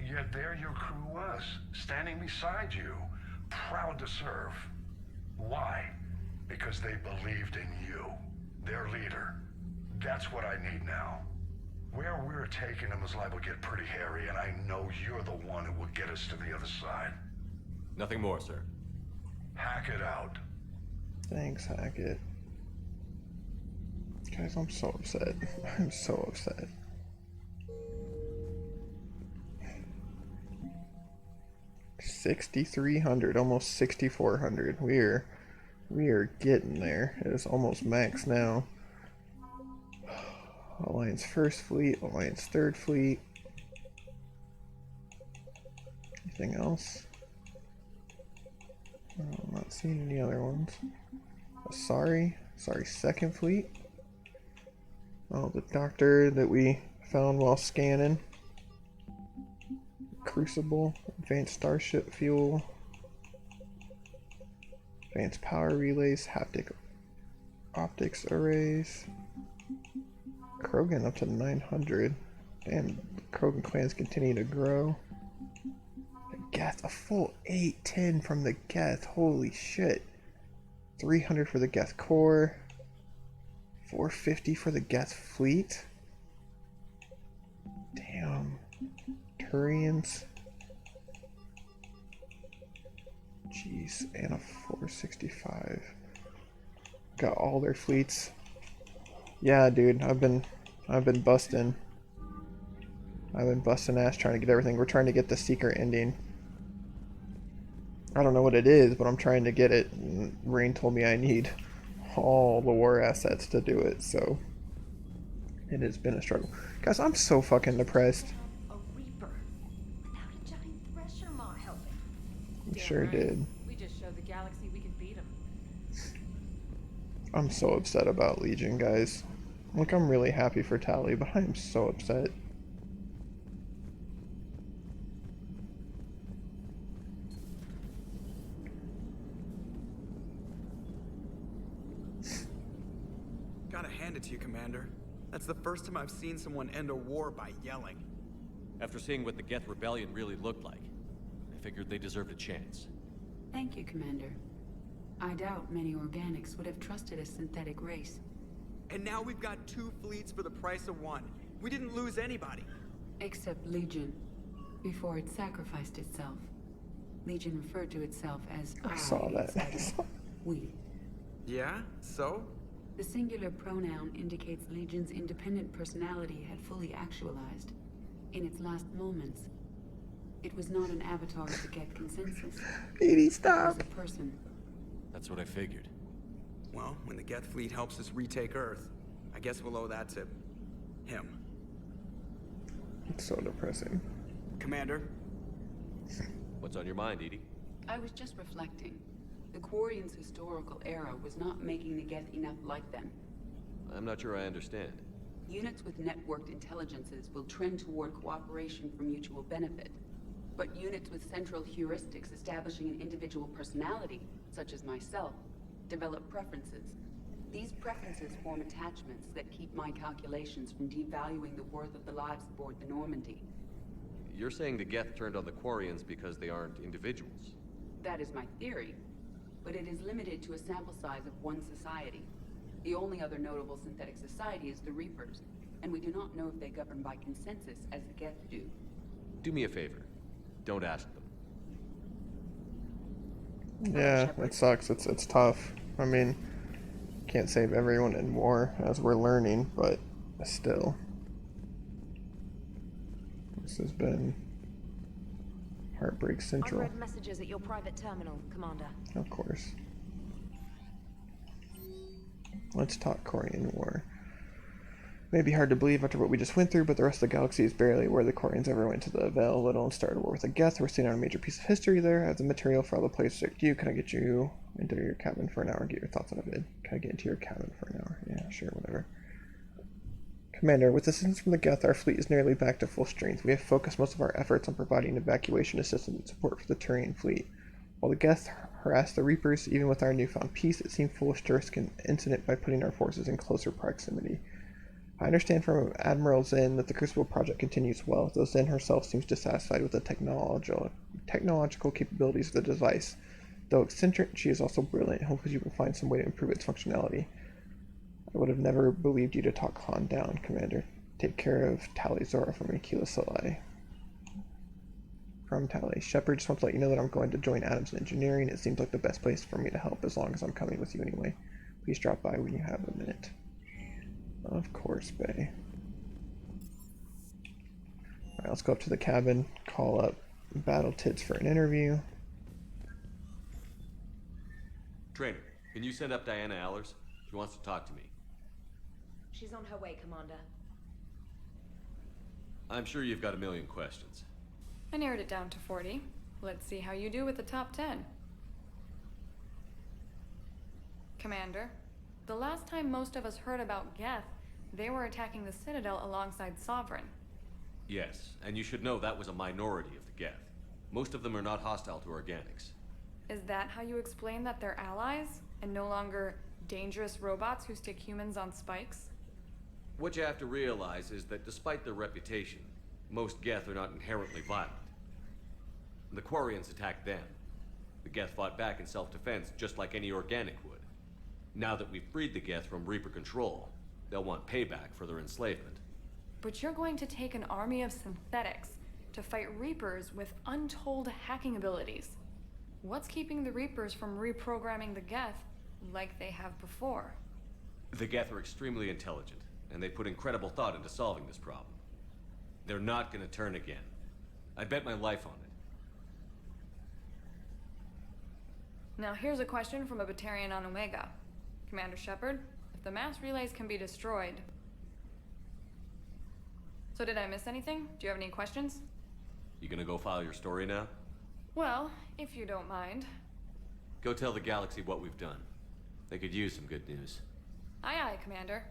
Yet there your crew was, standing beside you, proud to serve. Why? Because they believed in you, their leader. That's what I need now. Where we're taking them is liable to get pretty hairy, and I know you're the one who will get us to the other side. Nothing more, sir. Hack it out. Thanks, Hackett. Guys, I'm so upset. I'm so upset. $6,300, almost $6,400. We are getting there. It's almost max now. Alliance First Fleet, Alliance Third Fleet. Anything else? No, I'm not seeing any other ones. Sorry Second Fleet. Oh, the doctor that we found while scanning. Crucible, advanced starship fuel, advanced power relays, haptic optics arrays. Krogan up to 900. Damn, Krogan clans continue to grow. Geth, a full 810 from the Geth. Holy shit. 300 for the Geth core. 450 for the Geth fleet. Damn. Turians. Jeez, and a 465. Got all their fleets. Yeah, dude, I've been busting. I've been busting ass trying to get everything. We're trying to get the secret ending. I don't know what it is, but I'm trying to get it. And Rain told me I need all the war assets to do it, so it has been a struggle. Guys, I'm so fucking depressed. A Reaper without a giant thresher maw helping. We sure did. We just showed the galaxy we can beat him. I'm so upset about Legion, guys. Like, I'm really happy for Tally, but I'm so upset. Gotta hand it to you, Commander. That's the first time I've seen someone end a war by yelling. After seeing what the Geth Rebellion really looked like, I figured they deserved a chance. Thank you, Commander. I doubt many organics would have trusted a synthetic race. And now we've got 2 fleets for the price of 1. We didn't lose anybody. Except Legion, before it sacrificed itself. Legion referred to itself as I saw that. We. Yeah? So? The singular pronoun indicates Legion's independent personality had fully actualized. In its last moments, it was not an avatar of the Geth consensus. Edie, stop! It was a person. That's what I figured. Well, when the Geth fleet helps us retake Earth, I guess we'll owe that to him. It's so depressing. Commander? What's on your mind, Edie? I was just reflecting. The Quarians' historical era was not making the Geth enough like them. I'm not sure I understand. Units with networked intelligences will trend toward cooperation for mutual benefit. But units with central heuristics establishing an individual personality, such as myself, develop preferences. These preferences form attachments that keep my calculations from devaluing the worth of the lives aboard the Normandy. You're saying the Geth turned on the Quarians because they aren't individuals? That is my theory, but it is limited to a sample size of one society. The only other notable synthetic society is the Reapers, and we do not know if they govern by consensus as the Geth do. Do me a favor. Don't ask them. Yeah, it sucks. It's tough. I mean, can't save everyone in war, as we're learning, but still. This has been Heartbreak Central. Unread messages at your private terminal, Commander. Of course. Let's talk Quarian War. May be hard to believe after what we just went through, but the rest of the galaxy is barely where the Quarians ever went to the Veil, let alone started a war with the Geth. We're sitting on a major piece of history there. I have the material for all the players to you. Can I get you into your cabin for an hour? Get your thoughts on a bid. Can I get into your cabin for an hour? Yeah, sure, whatever. Commander, with assistance from the Geth, our fleet is nearly back to full strength. We have focused most of our efforts on providing evacuation assistance and support for the Turian fleet. While the Geth harassed the Reapers, even with our newfound peace, it seemed foolish to risk an incident by putting our forces in closer proximity. I understand from Admiral Zinn that the Crucible project continues well, though Zinn herself seems dissatisfied with the technological capabilities of the device. Though eccentric, she is also brilliant. Hopefully you can find some way to improve its functionality. I would have never believed you to talk Han down, Commander. Take care of Tally Zora from Akila Salai. From Tally. Shepard, just want to let you know that I'm going to join Adams in engineering. It seems like the best place for me to help, as long as I'm coming with you anyway. Please drop by when you have a minute. Of course, Bay. Alright, let's go up to the cabin, call up Battle Tits for an interview. Trainer, can you send up Diana Allers? She wants to talk to me. She's on her way, Commander. I'm sure you've got a million questions. I narrowed it down to 40. Let's see how you do with the top 10. Commander, the last time most of us heard about Geth, they were attacking the Citadel alongside Sovereign. Yes, and you should know that was a minority of the Geth. Most of them are not hostile to organics. Is that how you explain that they're allies, and no longer dangerous robots who stick humans on spikes? What you have to realize is that despite their reputation, most Geth are not inherently violent. The Quarians attacked them. The Geth fought back in self-defense, just like any organic would. Now that we've freed the Geth from Reaper control, they'll want payback for their enslavement. But you're going to take an army of synthetics to fight Reapers with untold hacking abilities. What's keeping the Reapers from reprogramming the Geth like they have before? The Geth are extremely intelligent, and they put incredible thought into solving this problem. They're not gonna turn again. I bet my life on it. Now here's a question from a Batarian on Omega. Commander Shepard, if the mass relays can be destroyed... So did I miss anything? Do you have any questions? You gonna go file your story now? Well, if you don't mind. Go tell the galaxy what we've done. They could use some good news. Aye aye, Commander.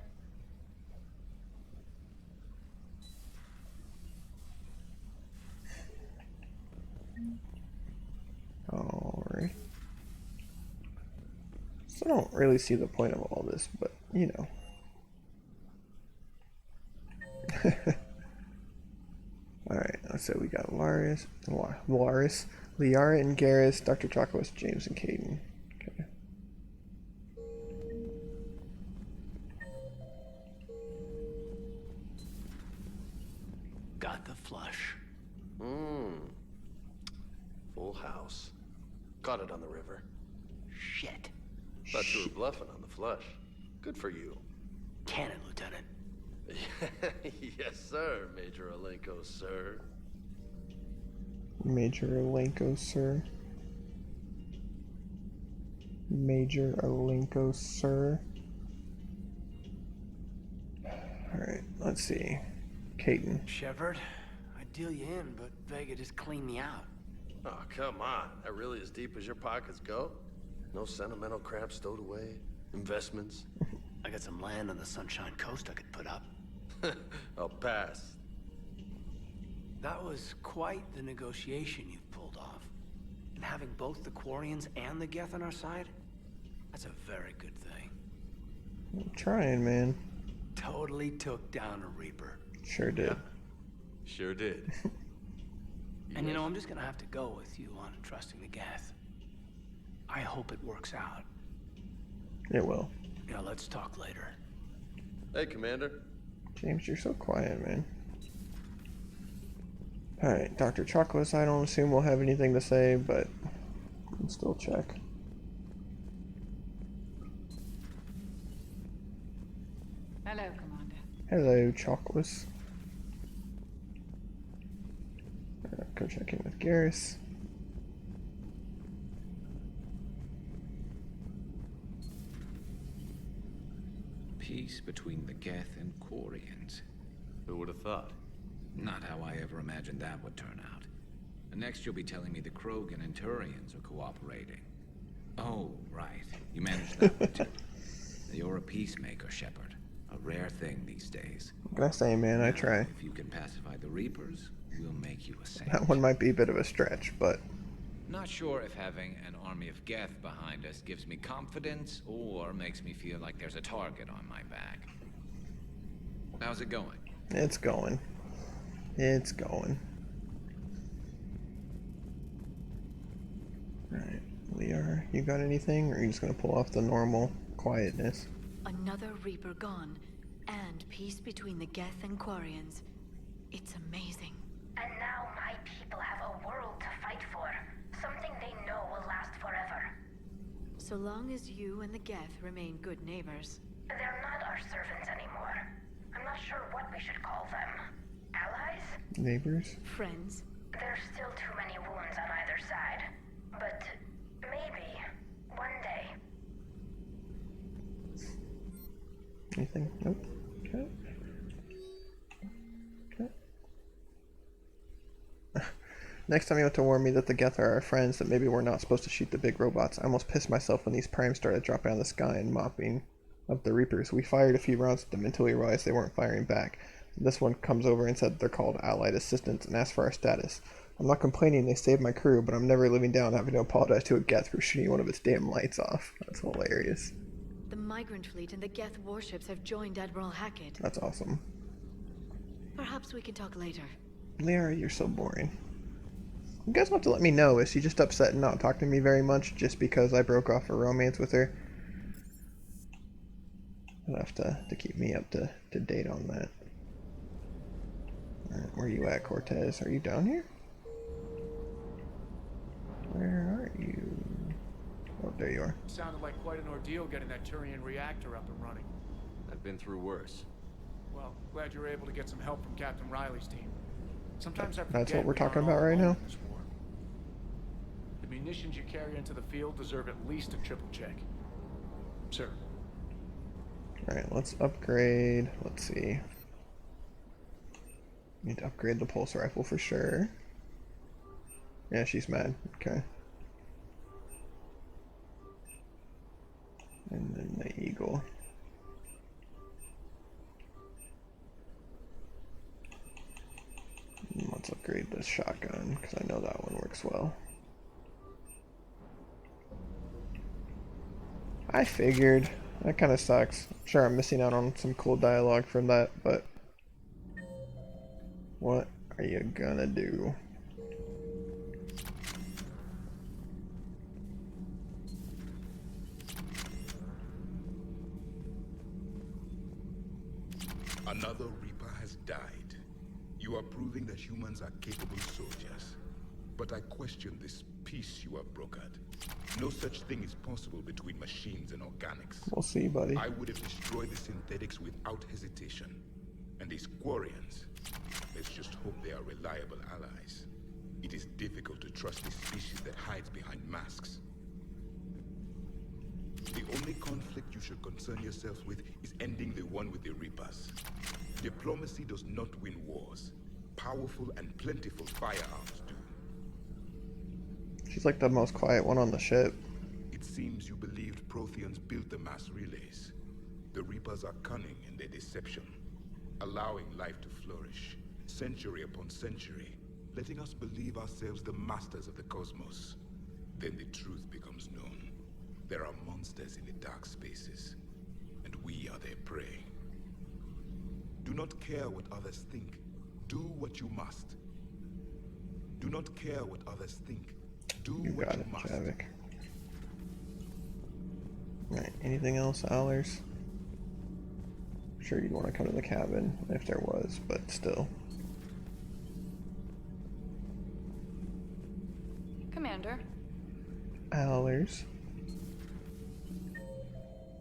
Alright. So I don't really see the point of all this, but you know. Alright, so we got Liara and Garrus, Dr. Chakos, James, and Caden. Okay. Got the flush. Full house. Got it on the river. Shit. Thought you were bluffing on the flush. Good for you. Cannon, Lieutenant. Yes, sir, Major Alenko, sir. Major Alenko, sir. Major Alenko, sir. Alright, let's see. Caden. Shepard, I'd deal you in, but Vega just cleaned me out. Oh, come on. That really as deep as your pockets go? No sentimental crap stowed away? Investments? I got some land on the Sunshine Coast I could put up. I'll pass. That was quite the negotiation you've pulled off. And having both the Quarians and the Geth on our side, that's a very good thing. I'm trying, man. Totally took down a Reaper. Sure did. Yeah. Sure did. And you know, I'm just gonna have to go with you on trusting the Geth. I hope it works out. It will. Yeah, let's talk later. Hey, Commander. James, you're so quiet, man. Alright, Dr. Chakos, I don't assume we'll have anything to say, but we'll still check. Hello, Commander. Hello, Chakos. Go check in with Garrus. Peace between the Geth and Quarians. Who would have thought? Not how I ever imagined that would turn out. And next you'll be telling me the Krogan and Turians are cooperating. Oh, right. You managed that one too. You're a peacemaker, Shepard. A rare thing these days. What can I say, man? I try. If you can pacify the Reapers, we'll make you a saint. That one might be a bit of a stretch, but... Not sure if having an army of Geth behind us gives me confidence or makes me feel like there's a target on my back. How's it going? It's going. It's going. Alright, Liara, you got anything, or are you just gonna pull off the normal quietness? Another Reaper gone, and peace between the Geth and Quarians. It's amazing. And now my people have a world to fight for. Something they know will last forever. So long as you and the Geth remain good neighbors. They're not our servants anymore. I'm not sure what we should call them. Allies? Neighbors? Friends? There's still too many wounds on either side. But maybe one day. Anything? Nope. Okay. Next time you want to warn me that the Geth are our friends, that maybe we're not supposed to shoot the big robots. I almost pissed myself when these primes started dropping out of the sky and mopping up the Reapers. We fired a few rounds at them until we realized they weren't firing back. This one comes over and said they're called Allied Assistance and asked for our status. I'm not complaining, they saved my crew, but I'm never living down having to apologize to a Geth for shooting one of its damn lights off. That's hilarious. The Migrant Fleet and the Geth warships have joined Admiral Hackett. That's awesome. Perhaps we can talk later. Liara, you're so boring. You guys want to let me know. Is she just upset and not talking to me very much just because I broke off a romance with her? You'll have to keep me up to date on that. Alright, where are you at, Cortez? Are you down here? Where are you? Oh, there you are. Sounded like quite an ordeal getting that Turian reactor up and running. I've been through worse. Well, glad you were able to get some help from Captain Riley's team. Sometimes I forget That's what we're we aren't talking about all right alone now. in this war. The munitions you carry into the field deserve at least a triple check. Sir. Alright, let's upgrade. Let's see. Need to upgrade the pulse rifle for sure. Yeah, she's mad. Okay. And then the eagle. And let's upgrade this shotgun, because I know that one works well. I figured. That kind of sucks. I'm sure I'm missing out on some cool dialogue from that, but what are you gonna do? Another Reaper has died. You are proving that humans are capable soldiers. But I question this peace you have brokered. No such thing is possible between machines and organics. We'll see, buddy. I would have destroyed the synthetics without hesitation. And these Quarians, let's just hope they are reliable allies. It is difficult to trust a species that hides behind masks. The only conflict you should concern yourself with is ending the one with the Reapers. Diplomacy does not win wars. Powerful and plentiful firearms do. She's like the most quiet one on the ship. It seems you believed Protheans built the mass relays. The Reapers are cunning in their deception, allowing life to flourish, century upon century, letting us believe ourselves the masters of the cosmos. Then the truth becomes known. There are monsters in the dark spaces, and we are their prey. Do not care what others think. Do what you must. Do not care what others think. Do You what got you it, must. Javik. Alright, anything else, Allers? I'm sure you'd want to come to the cabin if there was, but still. Commander. Allers.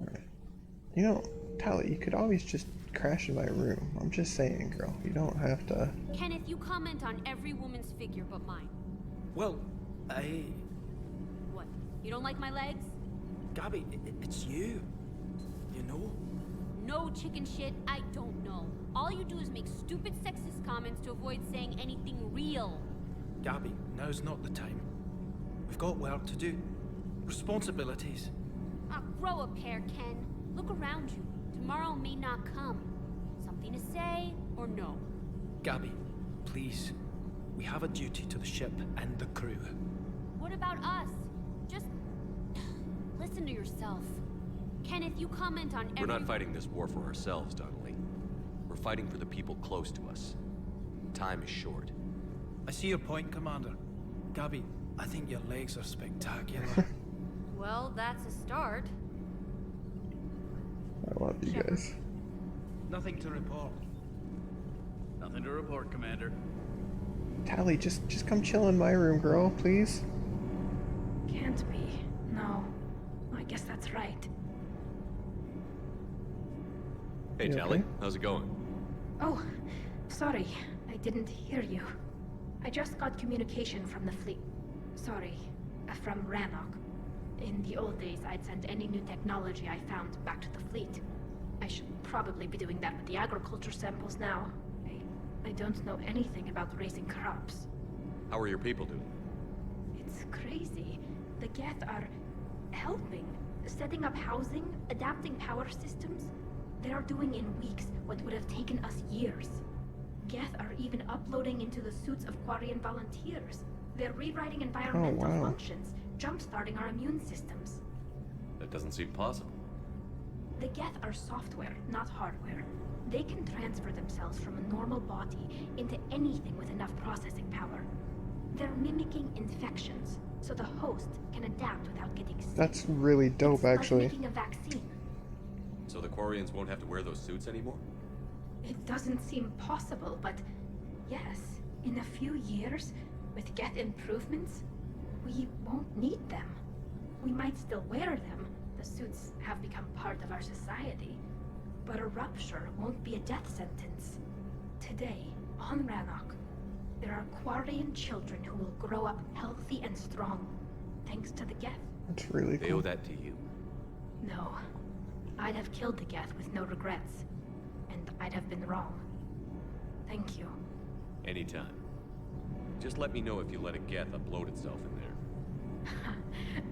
Alright. You know, Tally, you could always just crash in my room. I'm just saying, girl. You don't have to... Kenneth, you comment on every woman's figure but mine. Well, What? You don't like my legs? Gabby, it's you. You know? No chicken shit, I don't know. All you do is make stupid sexist comments to avoid saying anything real. Gabby, now's not the time. We've got work to do. Responsibilities. Ah, grow a pair, Ken. Look around you. Tomorrow may not come. Something to say or no? Gabby, please. We have a duty to the ship and the crew. What about us? Just listen to yourself. Kenneth, you comment on every... We're not fighting this war for ourselves, Donnelly. We're fighting for the people close to us. Time is short. I see your point, Commander. Gabby, I think your legs are spectacular. Well, that's a start. I love you guys. Nothing to report. Nothing to report, Commander. Tally, just come chill in my room, girl, please. Can't be. No. I guess that's right. Hey, You Tally, okay? how's it going? Oh, sorry. I didn't hear you. I just got communication from the fleet. Sorry, from Rannoch. In the old days, I'd send any new technology I found back to the fleet. I should probably be doing that with the agriculture samples now. I don't know anything about raising crops. How are your people doing? It's crazy. The Geth are helping, setting up housing, adapting power systems. They are doing in weeks what would have taken us years. Geth are even uploading into the suits of Quarian volunteers. They're rewriting environmental wow. functions, jump-starting our immune systems. That doesn't seem possible. The Geth are software, not hardware. They can transfer themselves from a normal body into anything with enough processing power. They're mimicking infections, so the host can adapt without getting sick. That's really dope, actually. Like making a vaccine. So the Quarians won't have to wear those suits anymore? It doesn't seem possible, but yes, in a few years, with Geth improvements, we won't need them. We might still wear them. The suits have become part of our society. But a rupture won't be a death sentence. Today, on Rannoch, there are Quarian children who will grow up healthy and strong, thanks to the Geth. That's really cool. They owe that to you. No. I'd have killed the Geth with no regrets. And I'd have been wrong. Thank you. Anytime. Just let me know if you let a Geth upload itself in there.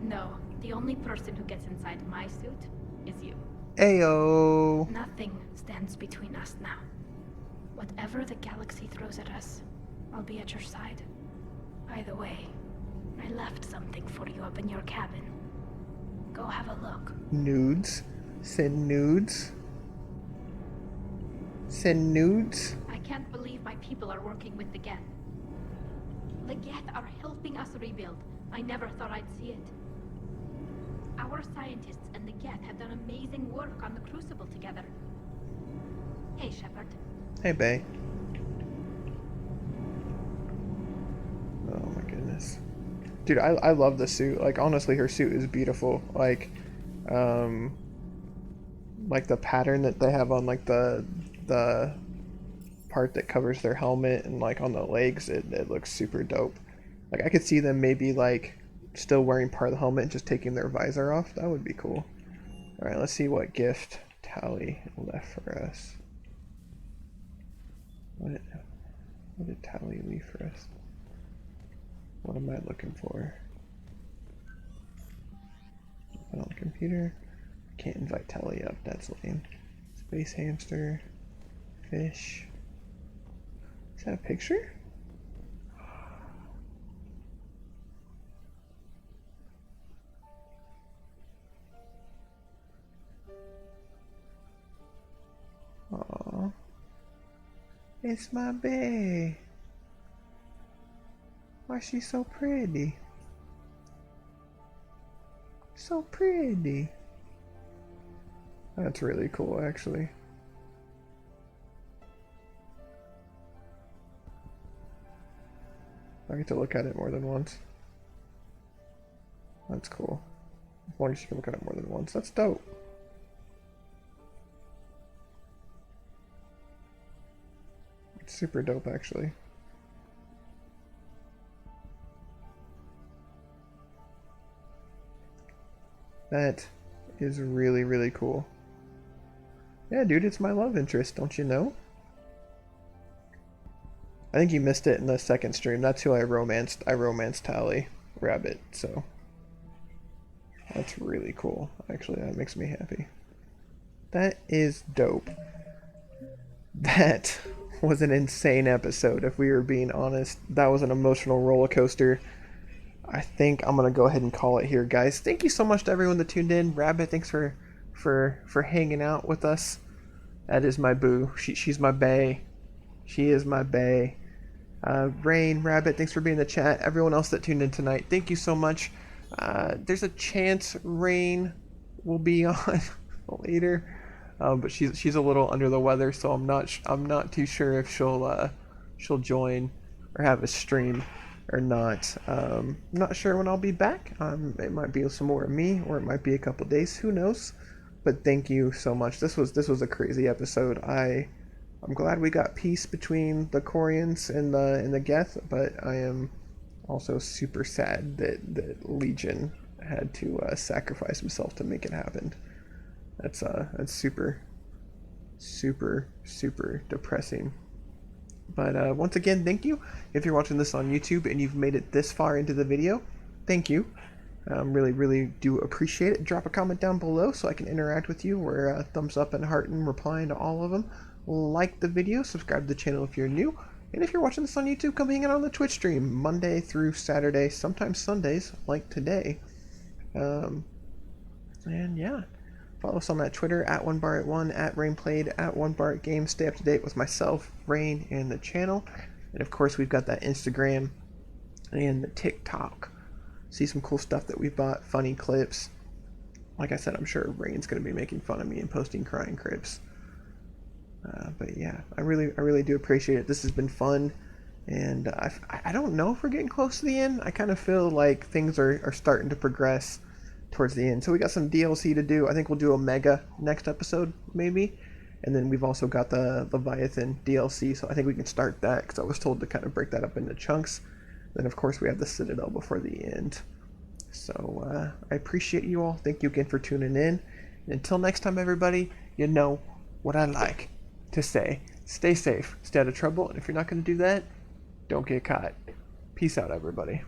No, the only person who gets inside my suit is you. Ayo. Nothing stands between us now. Whatever the galaxy throws at us, I'll be at your side. By the way, I left something for you up in your cabin. Go have a look. Nudes? Send nudes? Send nudes? I can't believe my people are working with the Geth. The Geth are helping us rebuild. I never thought I'd see it. Our scientists and the Geth have done amazing work on the Crucible together. Hey, Shepard. Hey, Bay. Oh my goodness. Dude, I love the suit. Like, honestly, her suit is beautiful. Like the pattern that they have on, like, the part that covers their helmet and, like, on the legs, it looks super dope. Like, I could see them maybe, like, still wearing part of the helmet and just taking their visor off. That would be cool. Alright, let's see what gift Tali left for us. What did Tali leave for us? What am I looking for? Open on the computer. Can't invite Tali up, that's lame. Space hamster. Fish. Is that a picture? Aww. It's my bae. Why is she so pretty? So pretty. That's really cool, actually. I get to look at it more than once. That's cool. As long as you can look at it more than once. That's dope. It's super dope, actually. That is really, really cool. Yeah, dude, it's my love interest, don't you know? I think you missed it in the second stream. That's who I romanced. I romanced Tali Rabbit, so that's really cool. Actually, that makes me happy. That is dope. That was an insane episode, if we were being honest. That was an emotional roller coaster. I think I'm gonna go ahead and call it here, guys. Thank you so much to everyone that tuned in. Rabbit, thanks for hanging out with us. That is my boo. She's my bae. She is my bae. Rain, Rabbit, thanks for being in the chat. Everyone else that tuned in tonight, thank you so much. There's a chance Rain will be on later, but she's a little under the weather, so I'm not too sure if she'll join or have a stream or not. Not sure when I'll be back. It might be some more of me, or it might be a couple days. Who knows? But thank you so much. This was a crazy episode. I'm glad we got peace between the Quarians and the Geth, but I am also super sad that Legion had to sacrifice himself to make it happen. That's super depressing. But once again, thank you. If you're watching this on YouTube and you've made it this far into the video, thank you. Really do appreciate it. Drop a comment down below so I can interact with you, or thumbs up and heart and replying to all of them. Like the video, subscribe to the channel if you're new, and if you're watching this on YouTube, come hang out on the Twitch stream Monday through Saturday, sometimes Sundays like today. And yeah, follow us on that Twitter at OneBarIt1, at RainPlayed, at OneBarItGames. Stay up to date with myself, Rain, and the channel. And of course, we've got that Instagram and the TikTok. See some cool stuff that we've bought, funny clips. Like I said, I'm sure Rain's going to be making fun of me and posting crying clips. But yeah, I really do appreciate it. This has been fun, and I don't know if we're getting close to the end. I kind of feel like things are starting to progress towards the end. So we got some DLC to do. I think we'll do Omega next episode, maybe. And then we've also got the Leviathan DLC, so I think we can start that, because I was told to kind of break that up into chunks. Then, of course, we have the Citadel before the end. So I appreciate you all. Thank you again for tuning in. And until next time, everybody, you know what I like to say. Stay safe, stay out of trouble, and if you're not going to do that, don't get caught. Peace out, everybody.